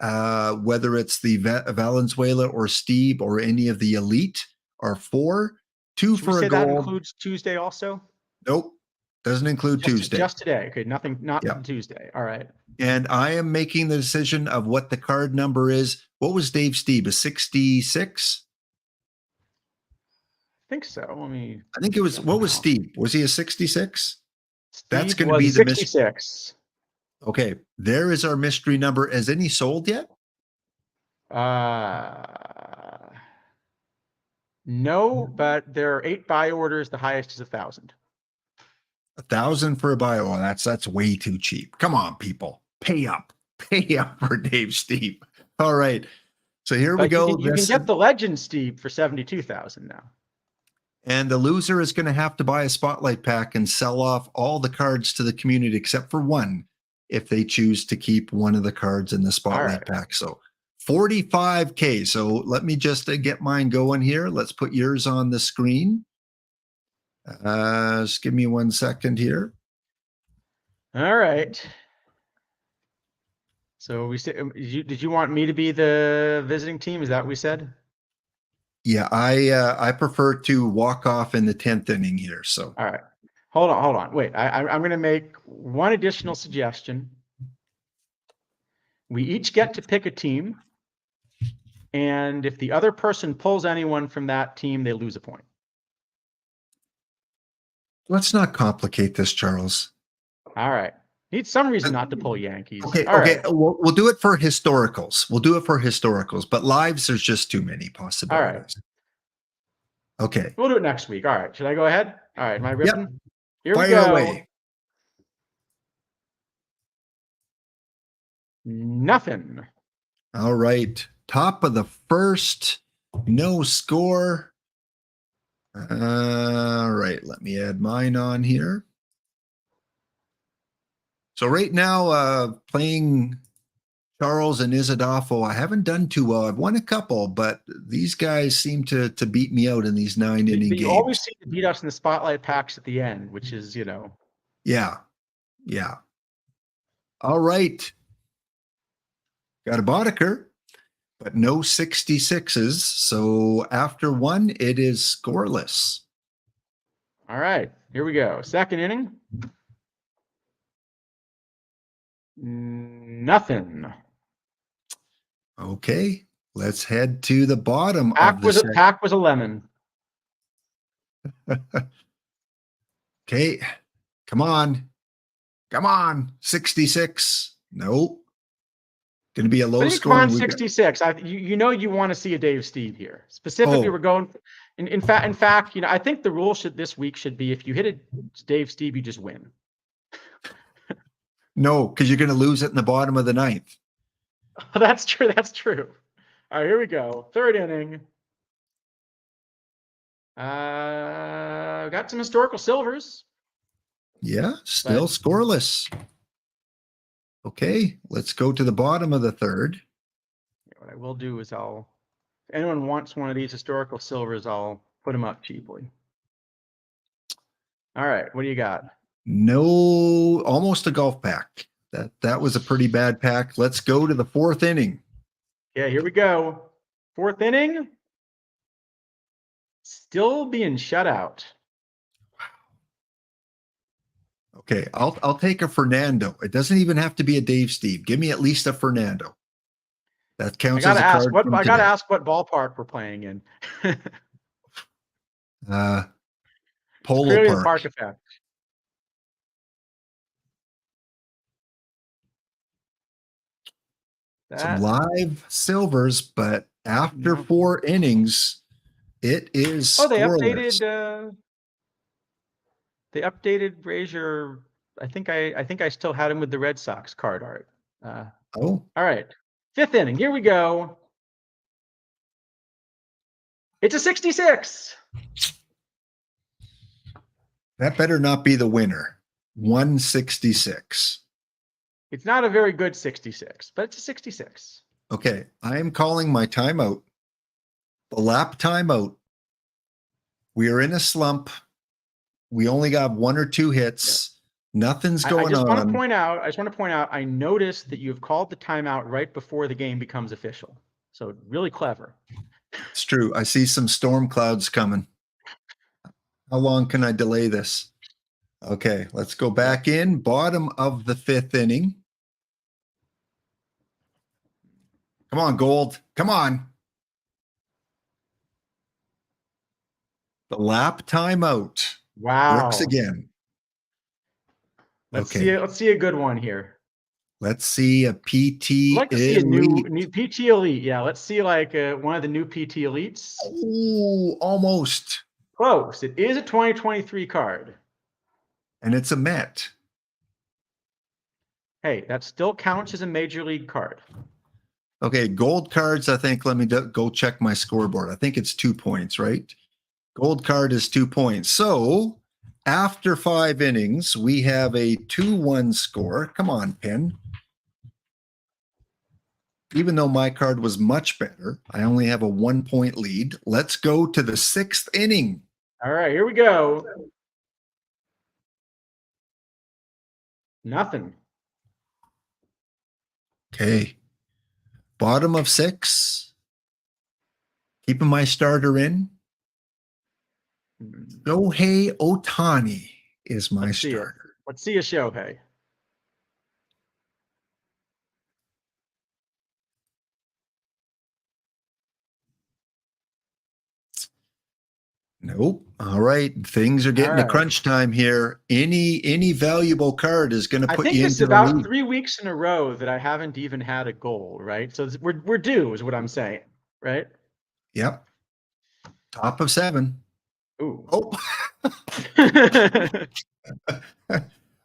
[SPEAKER 1] whether it's the Valenzuela or Steve or any of the Elite, are 4. 2
[SPEAKER 2] Should
[SPEAKER 1] for
[SPEAKER 2] we say
[SPEAKER 1] a
[SPEAKER 2] that
[SPEAKER 1] gold.
[SPEAKER 2] includes Tuesday also?
[SPEAKER 1] Nope. Doesn't include Tuesday.
[SPEAKER 2] Just today. Okay, nothing, not
[SPEAKER 1] Yeah.
[SPEAKER 2] Tuesday. All right.
[SPEAKER 1] And I am making the decision of what the card number is. What was Dave Steve? A 66?
[SPEAKER 2] I think so. Let me.
[SPEAKER 1] I think it was, what was Steve? Was he a 66? That's
[SPEAKER 2] Steve
[SPEAKER 1] going to be
[SPEAKER 2] was
[SPEAKER 1] the mystery.
[SPEAKER 2] 66.
[SPEAKER 1] Okay. There is our mystery number. Has any sold yet?
[SPEAKER 2] No, but there are 8 buy orders. The highest is 1,000.
[SPEAKER 1] 1,000 for a buy. Oh, that's way too cheap. Come on, people. Pay up. Pay up for Dave Steve. All right. So here we go.
[SPEAKER 2] You can get the Legend Steve for 72,000 now.
[SPEAKER 1] And the loser is going to have to buy a spotlight pack and sell off all the cards to the community except for one, if they choose to keep one of the cards in the spotlight pack. So 45K. So let me just get mine going here. Let's put yours on the screen. Just give me 1 second here.
[SPEAKER 2] All right. So we said, did you want me to be the visiting team? Is that what we said?
[SPEAKER 1] Yeah, I prefer to walk off in the 10th inning here. So
[SPEAKER 2] all right, hold on. Wait, I'm going to make one additional suggestion. We each get to pick a team, and if the other person pulls anyone from that team, they lose a point.
[SPEAKER 1] Let's not complicate this, Charles.
[SPEAKER 2] All right. Need some reason not to pull Yankees.
[SPEAKER 1] Okay,
[SPEAKER 2] all
[SPEAKER 1] okay.
[SPEAKER 2] Right.
[SPEAKER 1] We'll do it for historicals. We'll do it for historicals, but lives, there's just too many possibilities.
[SPEAKER 2] All right.
[SPEAKER 1] Okay.
[SPEAKER 2] We'll do it next week. All right. Should I go ahead? All right. Am I ripping?
[SPEAKER 1] Yep.
[SPEAKER 2] Here
[SPEAKER 1] Fire
[SPEAKER 2] we go.
[SPEAKER 1] away.
[SPEAKER 2] Nothing.
[SPEAKER 1] All right. Top of the first. No score. All right. Let me add mine on here. So right now, playing Charles and Isadolfo, I haven't done too well. I've won a couple, but these guys seem to beat me out in these 9-inning games.
[SPEAKER 2] You always seem to beat us in the spotlight packs at the end, which is, you know.
[SPEAKER 1] Yeah. Yeah. All right. Got a Boddicker. but no 66s. So after one, it is scoreless.
[SPEAKER 2] All right, here we go. Second inning. Nothing.
[SPEAKER 1] Okay, let's head to the bottom of the second.
[SPEAKER 2] Pack was a lemon.
[SPEAKER 1] Okay, come on. Come on. 66. Nope. Going to be a low
[SPEAKER 2] Come on,
[SPEAKER 1] scoring.
[SPEAKER 2] 66. You know you want to see a Dave Steve here. Specifically, we're going. In fact, you know, I think the rule this week should be if you hit a Dave Steve, you just win.
[SPEAKER 1] No, because you're going to lose it in the bottom of the ninth.
[SPEAKER 2] That's true. That's true. All right, here we go. Third inning. Got some historical silvers.
[SPEAKER 1] Yeah, still scoreless. Okay, let's go to the bottom of the third.
[SPEAKER 2] What I will do is if anyone wants one of these historical silvers, I'll put them up cheaply. All right, what do you got?
[SPEAKER 1] No, almost a golf pack. That was a pretty bad pack. Let's go to the fourth inning.
[SPEAKER 2] Yeah, here we go. Fourth inning. Still being shut out.
[SPEAKER 1] Okay, I'll take a Fernando. It doesn't even have to be a Dave Steve. Give me at least a Fernando. That counts as a card.
[SPEAKER 2] I gotta ask what ballpark we're playing in.
[SPEAKER 1] Polo
[SPEAKER 2] Park effect.
[SPEAKER 1] Some live silvers, but after 4 innings, it is scoreless.
[SPEAKER 2] They updated Brazier. I think I still had him with the Red Sox card art. All right. Fifth inning. Here we go. It's a 66.
[SPEAKER 1] That better not be the winner. 166.
[SPEAKER 2] It's not a very good 66, but it's a 66.
[SPEAKER 1] Okay, I am calling my timeout. The lap timeout. We are in a slump. We only got 1 or 2 hits. Nothing's going on. I just want
[SPEAKER 2] to point out, I noticed that you've called the timeout right before the game becomes official. So really clever.
[SPEAKER 1] It's true. I see some storm clouds coming. How long can I delay this? Okay, let's go back in. Bottom of the 5th inning. Come on, Gold. Come on. The lap timeout.
[SPEAKER 2] Wow.
[SPEAKER 1] Works again.
[SPEAKER 2] Let's see a good one here.
[SPEAKER 1] Let's see a PT.
[SPEAKER 2] I'd like to see a new PT Elite. Yeah, let's see like one of the new PT Elites.
[SPEAKER 1] Oh, almost.
[SPEAKER 2] Close. It is a 2023 card.
[SPEAKER 1] And it's a Met.
[SPEAKER 2] Hey, that still counts as a major league card.
[SPEAKER 1] Okay, gold cards, I think, let me go check my scoreboard. I think it's 2 points, right? Gold card is 2 points. So after 5 innings, we have a 2-1 score. Come on, Pen. Even though my card was much better, I only have a 1-point lead. Let's go to the 6th inning.
[SPEAKER 2] All right, here we go. Nothing.
[SPEAKER 1] Okay. Bottom of 6. Keeping my starter in. Shohei Ohtani is my starter.
[SPEAKER 2] Let's see a Shohei.
[SPEAKER 1] Nope. All right. Things are getting to crunch time here. Any valuable card is going to put you into the lead. I think
[SPEAKER 2] it's about 3 weeks in a row that I haven't even had a goal, right? So we're due is what I'm saying, right?
[SPEAKER 1] Yep. Top of 7.
[SPEAKER 2] Ooh.
[SPEAKER 1] Oh.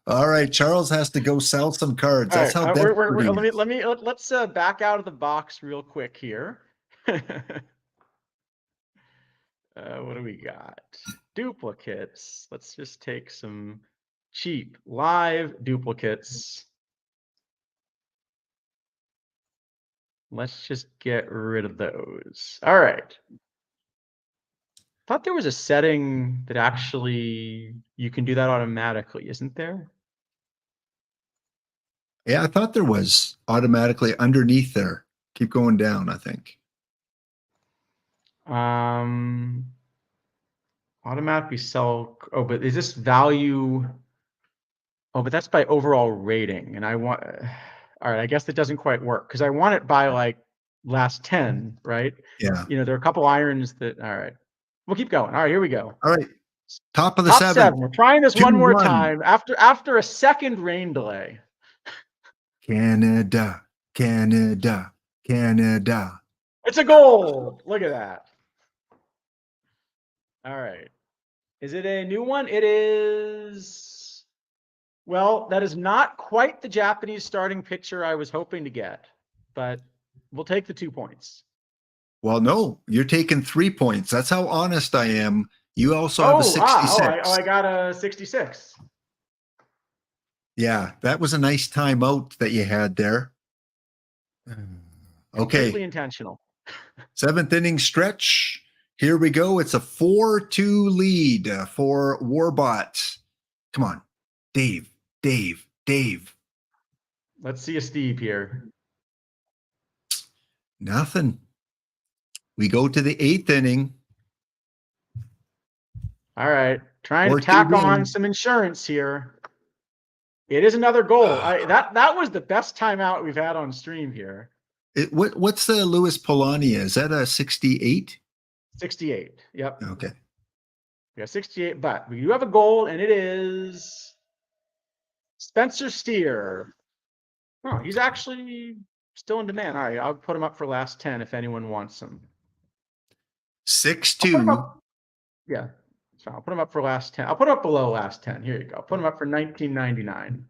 [SPEAKER 1] All right. Charles has to go sell some cards. That's how
[SPEAKER 2] let's back out of the box real quick here. What do we got? Duplicates. Let's just take some cheap live duplicates. Let's just get rid of those. All right. Thought there was a setting that actually you can do that automatically, isn't there?
[SPEAKER 1] Yeah, I thought there was automatically underneath there. Keep going down, I think.
[SPEAKER 2] Automatically sell. Oh, but is this value? Oh, but that's by overall rating. And I want, all right, I guess that doesn't quite work because I want it by like last 10, right?
[SPEAKER 1] Yeah.
[SPEAKER 2] You know, there are a couple irons that, all right, we'll keep going. All right, here we go.
[SPEAKER 1] All right. Top of the
[SPEAKER 2] Top
[SPEAKER 1] seventh.
[SPEAKER 2] 7. We're trying this one more
[SPEAKER 1] 2-1.
[SPEAKER 2] time after a second rain delay.
[SPEAKER 1] Canada, Canada, Canada.
[SPEAKER 2] It's a gold. Look at that. All right. Is it a new one? It is. Well, that is not quite the Japanese starting pitcher I was hoping to get, but we'll take the 2 points.
[SPEAKER 1] Well, no, you're taking 3 points. That's how honest I am. You also have a 66.
[SPEAKER 2] I got a 66.
[SPEAKER 1] Yeah, that was a nice timeout that you had there.
[SPEAKER 2] Completely
[SPEAKER 1] Okay.
[SPEAKER 2] intentional.
[SPEAKER 1] 7th inning stretch. Here we go. It's a 4-2 lead for Warbot. Come on, Dave.
[SPEAKER 2] Let's see a Steve here.
[SPEAKER 1] Nothing. We go to the 8th inning.
[SPEAKER 2] All right. Trying to tack on some insurance here. It is another goal. That was the best timeout we've had on stream here.
[SPEAKER 1] What's the Louis Polania? Is that a 68?
[SPEAKER 2] 68. Yep.
[SPEAKER 1] Okay.
[SPEAKER 2] We got 68, but we do have a goal, and it is Spencer Steer. Oh, he's actually still in demand. All right, I'll put him up for last 10 if anyone wants him.
[SPEAKER 1] 6-2.
[SPEAKER 2] Yeah. So I'll put him up for last 10. I'll put him up below last 10. Here you go. I'll put him up for 1999.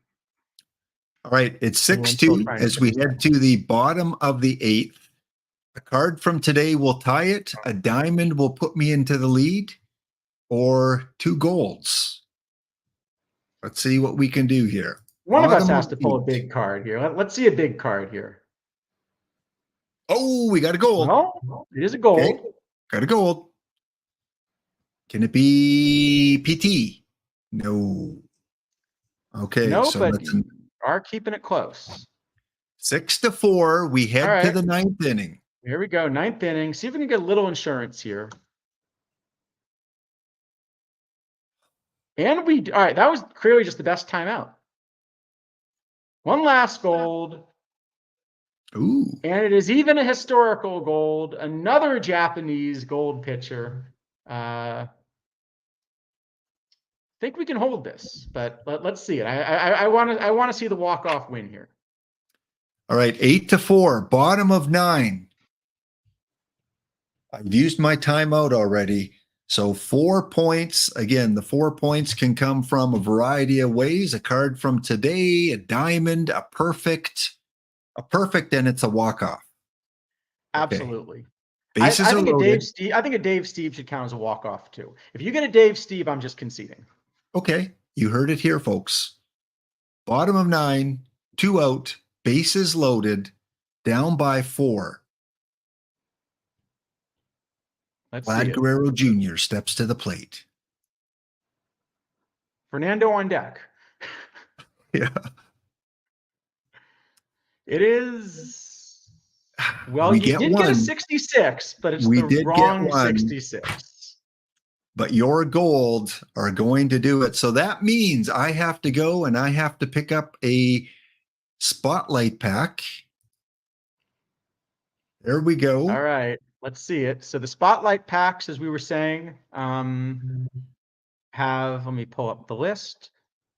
[SPEAKER 1] All right. It's 6-2 as we head to the bottom of the 8th. A card from today will tie it. A diamond will put me into the lead, or 2 golds. Let's see what we can do here.
[SPEAKER 2] One of us has to pull a big card here. Let's see a big card here.
[SPEAKER 1] Oh, we got a gold.
[SPEAKER 2] No, it is a gold.
[SPEAKER 1] Okay. Got a gold. Can it be PT? No. Okay.
[SPEAKER 2] No,
[SPEAKER 1] so
[SPEAKER 2] but you are keeping it close.
[SPEAKER 1] 6-4. We head to the 9th inning.
[SPEAKER 2] Here we go. 9th inning. See if we can get a little insurance here. And all right, that was clearly just the best timeout. One last gold.
[SPEAKER 1] Ooh.
[SPEAKER 2] And it is even a historical gold. Another Japanese gold pitcher. I think we can hold this, but let's see it. I want to see the walk-off win here.
[SPEAKER 1] All right, 8-4, bottom of 9. I've used my timeout already. So 4 points. Again, the 4 points can come from a variety of ways. A card from today, a diamond, a perfect, and it's a walk-off.
[SPEAKER 2] Absolutely.
[SPEAKER 1] Okay. Bases are loaded.
[SPEAKER 2] I think a Dave Steve should count as a walk-off too. If you get a Dave Steve, I'm just conceding.
[SPEAKER 1] Okay, you heard it here, folks. Bottom of 9, 2 out, bases loaded, down by 4. Vlad Guerrero Jr. steps to the plate.
[SPEAKER 2] Fernando on deck.
[SPEAKER 1] Yeah.
[SPEAKER 2] It is. Well, you did get a 66, but it's the wrong 66.
[SPEAKER 1] But your gold are going to do it. So that means I have to go and I have to pick up a spotlight pack. There we go.
[SPEAKER 2] All right. Let's see it. So the spotlight packs, as we were saying, let me pull up the list.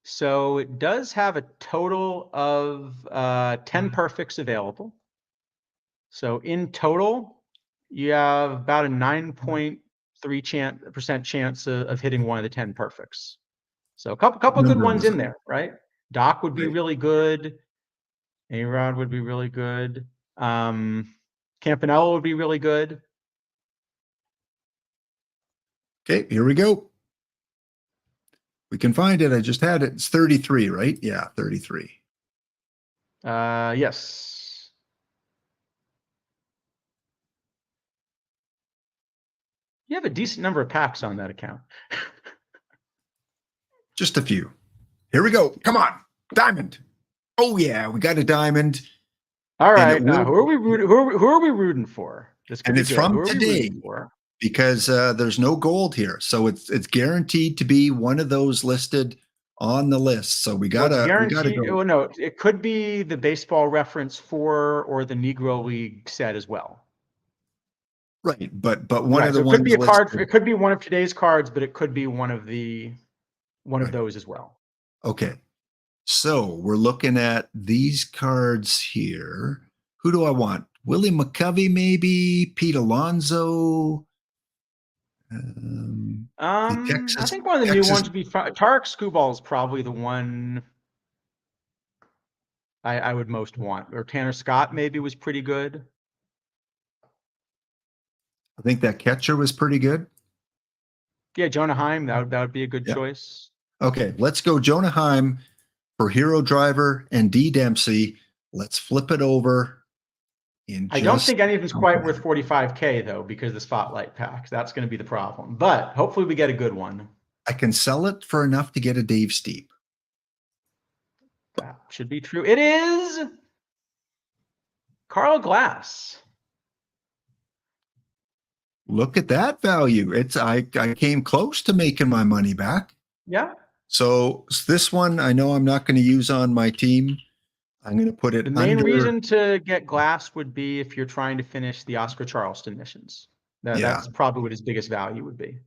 [SPEAKER 2] So it does have a total of 10 perfects available. So in total, you have about a 9.3% chance of hitting one of the 10 perfects. So a couple good ones in there, right? Doc would be really good. A-Rod would be really good. Campanella would be really good.
[SPEAKER 1] Okay, here we go. We can find it. I just had it. It's 33, right? Yeah, 33.
[SPEAKER 2] Yes. You have a decent number of packs on that account.
[SPEAKER 1] Just a few. Here we go. Come on. Diamond. Oh, yeah, we got a diamond.
[SPEAKER 2] All
[SPEAKER 1] And
[SPEAKER 2] right. Who are we rooting? Who are we rooting for? This could
[SPEAKER 1] and
[SPEAKER 2] be
[SPEAKER 1] it's
[SPEAKER 2] good.
[SPEAKER 1] from
[SPEAKER 2] Who are we
[SPEAKER 1] today
[SPEAKER 2] rooting for?
[SPEAKER 1] because there's no gold here, so it's guaranteed to be one of those listed on the list. So we
[SPEAKER 2] Well, it's
[SPEAKER 1] gotta
[SPEAKER 2] guaranteed.
[SPEAKER 1] go
[SPEAKER 2] Oh no, it could be the Baseball Reference 4 or the Negro League set as well.
[SPEAKER 1] right. But one
[SPEAKER 2] Right.
[SPEAKER 1] of the
[SPEAKER 2] So it could
[SPEAKER 1] ones
[SPEAKER 2] be a card.
[SPEAKER 1] listed.
[SPEAKER 2] It could be one of today's cards, but it could be one of
[SPEAKER 1] Right.
[SPEAKER 2] those as well.
[SPEAKER 1] Okay. So we're looking at these cards here. Who do I want? Willie McCovey, maybe Pete Alonso. The
[SPEAKER 2] I
[SPEAKER 1] Texas
[SPEAKER 2] think one of the new ones would be Tarek Skubal is probably the one I would most want. Or Tanner Scott maybe was pretty good.
[SPEAKER 1] I think that catcher was pretty good.
[SPEAKER 2] Yeah, Jonah Heim, that would be a good
[SPEAKER 1] Yep.
[SPEAKER 2] choice.
[SPEAKER 1] Okay, let's go Jonah Heim for Hero Driver and D Dempsey. Let's flip it over.
[SPEAKER 2] I don't think any of them's quite worth 45K though, because the spotlight packs. That's going to be the problem. But hopefully we get a good one.
[SPEAKER 1] I can sell it for enough to get a Dave Steep.
[SPEAKER 2] That should be true. It is Carl Glass.
[SPEAKER 1] Look at that value. I came close to making my money back.
[SPEAKER 2] Yeah.
[SPEAKER 1] So this one I know I'm not going to use on my team. I'm going to put it
[SPEAKER 2] The main
[SPEAKER 1] under.
[SPEAKER 2] reason to get Glass would be if you're trying to finish the Oscar Charleston missions. That's probably what his biggest value would be.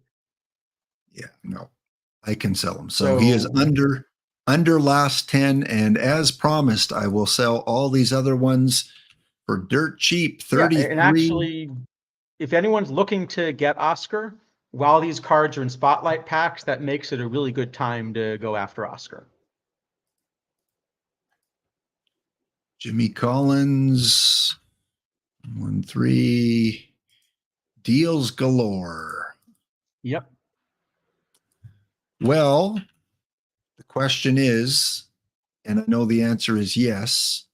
[SPEAKER 1] Yeah, no, I can sell him. So he is under last 10. And as promised, I will sell all these other ones for dirt cheap, 33.
[SPEAKER 2] Yeah, and actually, if anyone's looking to get Oscar, while these cards are in spotlight packs, that makes it a really good time to go after Oscar.
[SPEAKER 1] Jimmy Collins, 1-3, deals galore.
[SPEAKER 2] Yep.
[SPEAKER 1] Well, the question is, and I know the answer is yes,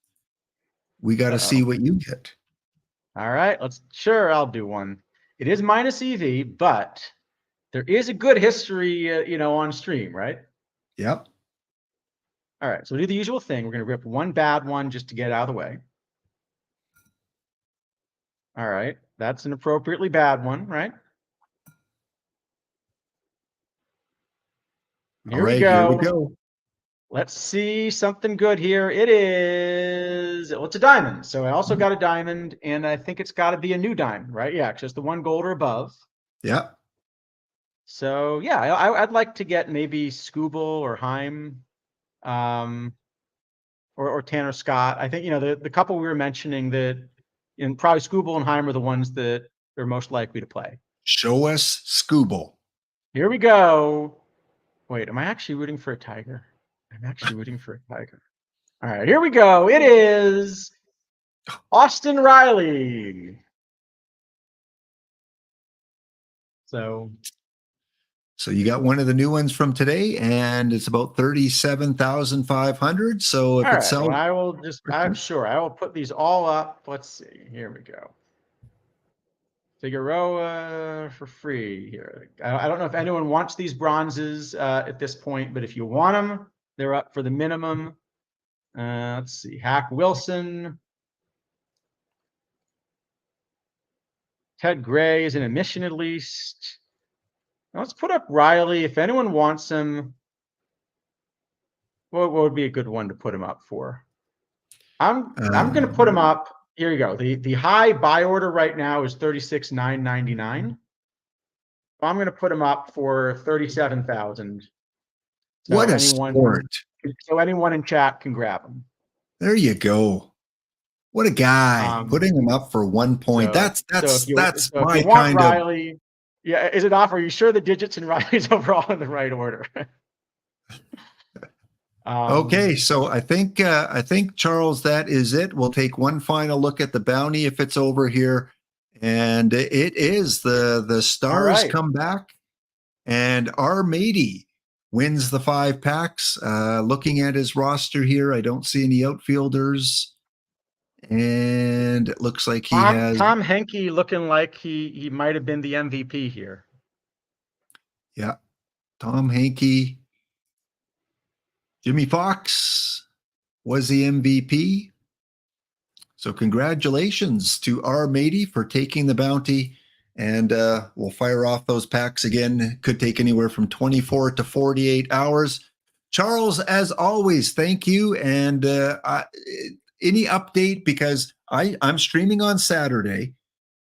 [SPEAKER 1] we got to see what you get.
[SPEAKER 2] All right, I'll do one. It is minus EV, but there is a good history, on stream, right?
[SPEAKER 1] Yep.
[SPEAKER 2] All right, so we'll do the usual thing. We're going to rip one bad one just to get out of the way. All right, that's an appropriately bad one, right? Here we go. Let's see something good here. It is, it's a diamond. So I also got a diamond, and I think it's got to be a new diamond, right? Yeah, just the one gold or above.
[SPEAKER 1] Yeah.
[SPEAKER 2] So yeah, I'd like to get maybe Skubal or Heim, or Tanner Scott. I think the couple we were mentioning that, probably Skubal and Heim are the ones that are most likely to play.
[SPEAKER 1] Show us Skubal.
[SPEAKER 2] Here we go. Wait, am I actually rooting for a Tiger? I'm actually rooting for a Tiger. All right, here we go. It is Austin Riley. So
[SPEAKER 1] you got one of the new ones from today, and it's about 37,500. So if it sells,
[SPEAKER 2] well, I will put these all up. Let's see. Here we go. Figueroa for free here. I don't know if anyone wants these bronzes at this point, but if you want them, they're up for the minimum. Let's see. Hack Wilson. Ted Gray is an emission at least. Let's put up Riley. If anyone wants him, what would be a good one to put him up for? I'm going to put him up. Here you go. The high buy order right now is 36,999. I'm going to put him up for 37,000. So
[SPEAKER 1] what a sport!
[SPEAKER 2] So anyone in chat can grab him.
[SPEAKER 1] There you go. What a guy! Putting him up for 1 point. That's my kind
[SPEAKER 2] Riley, of. Yeah, is it off? Are you sure the digits in Riley's overall in the right order?
[SPEAKER 1] Okay, so I think Charles, that is it. We'll take one final look at the bounty if it's over here, and it is the stars come back, and our matey wins the 5 packs. Looking at his roster here, I don't see any outfielders, and it looks like he has
[SPEAKER 2] Tom Henke looking like he might have been the MVP here.
[SPEAKER 1] Yeah, Tom Henke. Jimmy Fox was the MVP. So congratulations to our matey for taking the bounty. And we'll fire off those packs again. Could take anywhere from 24 to 48 hours. Charles, as always, thank you. And any update, because I'm streaming on Saturday,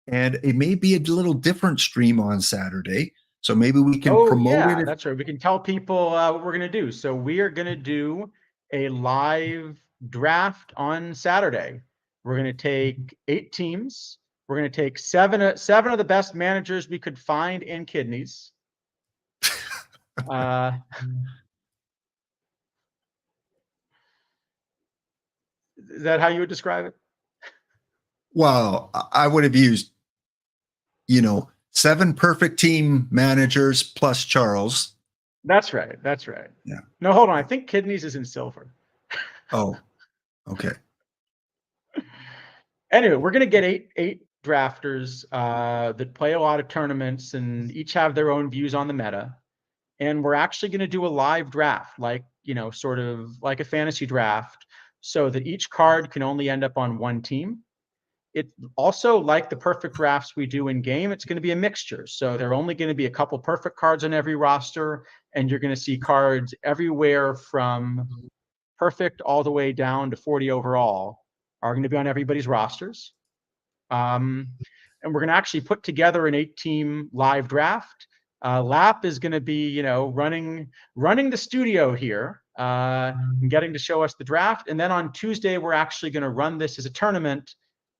[SPEAKER 1] and it may be a little different stream on Saturday. So maybe we can promote it.
[SPEAKER 2] That's right. We can tell people what we're going to do. So we are going to do a live draft on Saturday. We're going to take 8 teams. We're going to take seven of the best managers we could find in kidneys. Is that how you would describe it?
[SPEAKER 1] Well, I would have used, 7 perfect team managers plus Charles.
[SPEAKER 2] That's right. That's right.
[SPEAKER 1] Yeah.
[SPEAKER 2] No, hold on. I think kidneys is in silver.
[SPEAKER 1] Oh, okay.
[SPEAKER 2] Anyway, we're going to get eight drafters that play a lot of tournaments and each have their own views on the meta. And we're actually going to do a live draft, like, sort of like a fantasy draft, so that each card can only end up on one team. It also, like the perfect drafts we do in game, it's going to be a mixture. So there are only going to be a couple perfect cards on every roster, and you're going to see cards everywhere from perfect all the way down to 40 overall are going to be on everybody's rosters. And we're going to actually put together an 8-team live draft. Lap is going to be, running the studio here, and getting to show us the draft. And then on Tuesday, we're actually going to run this as a tournament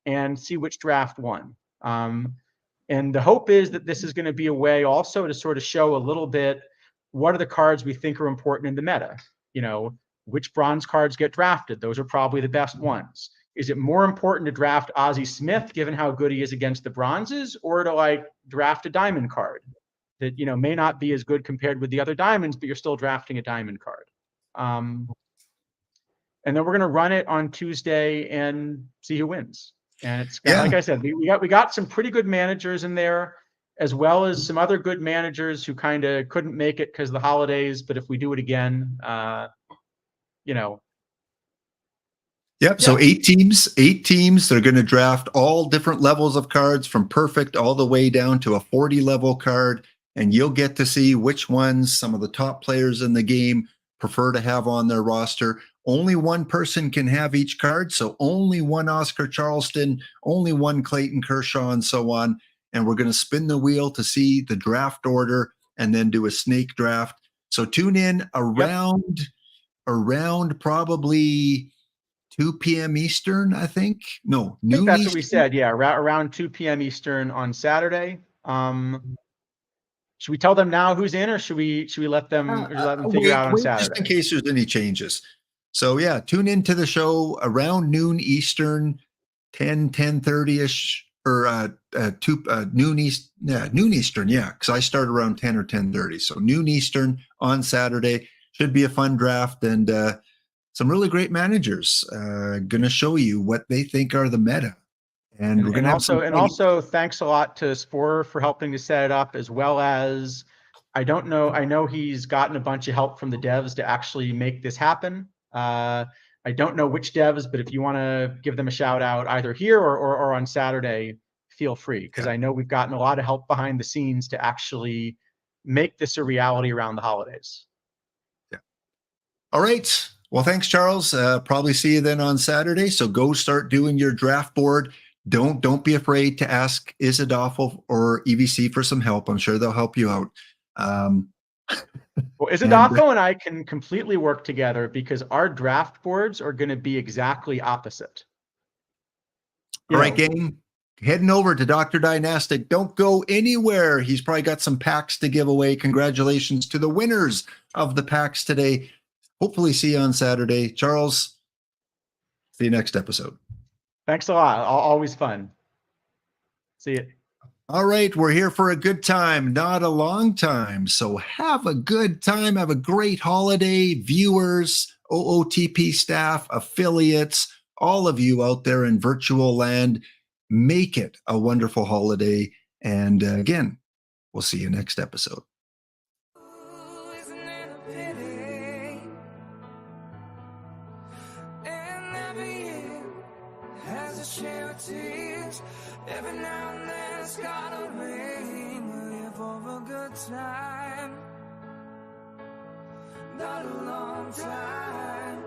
[SPEAKER 2] and see which draft won. And the hope is that this is going to be a way also to sort of show a little bit what are the cards we think are important in the meta. Which bronze cards get drafted? Those are probably the best ones. Is it more important to draft Ozzie Smith, given how good he is against the bronzes, or to draft a diamond card that may not be as good compared with the other diamonds, but you're still drafting a diamond card? And then we're going to run it on Tuesday and see who wins. And it's like I said, we got some pretty good managers in there, as well as some other good managers who kind of couldn't make it because of the holidays. But if we do it again,
[SPEAKER 1] Yep. Yeah. So 8 teams. They're going to draft all different levels of cards from perfect all the way down to a 40 level card. And you'll get to see which ones some of the top players in the game prefer to have on their roster. Only one person can have each card. So only one Oscar Charleston, only one Clayton Kershaw, and so on. And we're going to spin the wheel to see the draft order and then do a snake draft. So tune in around probably 2 p.m. Eastern, I think. No, noon. I think
[SPEAKER 2] that's
[SPEAKER 1] Eastern.
[SPEAKER 2] What we said. Yeah, around 2 p.m. Eastern on Saturday. Should we tell them now who's in, or should we let them figure out on Saturday?
[SPEAKER 1] Just in case there's any changes. So yeah, tune into the show around noon Eastern, 10:30ish, or noon Eastern. Yeah, because I start around 10 or 10:30. So noon Eastern on Saturday. Should be a fun draft, and some really great managers going to show you what they think are the meta. And we're going to have
[SPEAKER 2] also thanks a lot to Spore for helping to set it up, as well as I know he's gotten a bunch of help from the devs to actually make this happen. I don't know which devs, but if you want to give them a shout out either here or on Saturday, feel free, because I know we've gotten a lot of help behind the scenes to actually make this a reality around the holidays.
[SPEAKER 1] Yeah. All right. Well, thanks, Charles. Probably see you then on Saturday. So go start doing your draft board. Don't be afraid to ask Isidawful or EVC for some help. I'm sure they'll help you out.
[SPEAKER 2] Well, Isidawful and I can completely work together, because our draft boards are going to be exactly opposite.
[SPEAKER 1] All right, gang. Heading over to Dr. Dynastic. Don't go anywhere. He's probably got some packs to give away. Congratulations to the winners of the packs today. Hopefully see you on Saturday. Charles, see you next episode.
[SPEAKER 2] Thanks a lot. Always fun. See you.
[SPEAKER 1] All right, we're here for a good time, not a long time. So have a good time. Have a great holiday, viewers, OOTP staff, affiliates, all of you out there in virtual land. Make it a wonderful holiday. And again, we'll see you next episode.
[SPEAKER 3] share your tears. Every now and then it's gotta rain. We're here for a good time, not a long time.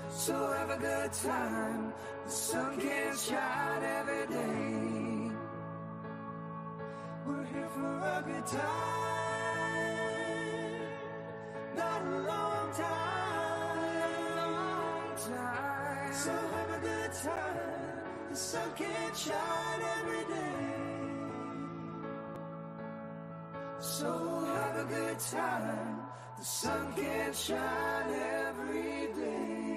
[SPEAKER 3] So have a good time. The sun can shine every day. We're here for a good time, not a long time. So have a good time. The sun can shine every day. So have a good time. The sun can shine every day.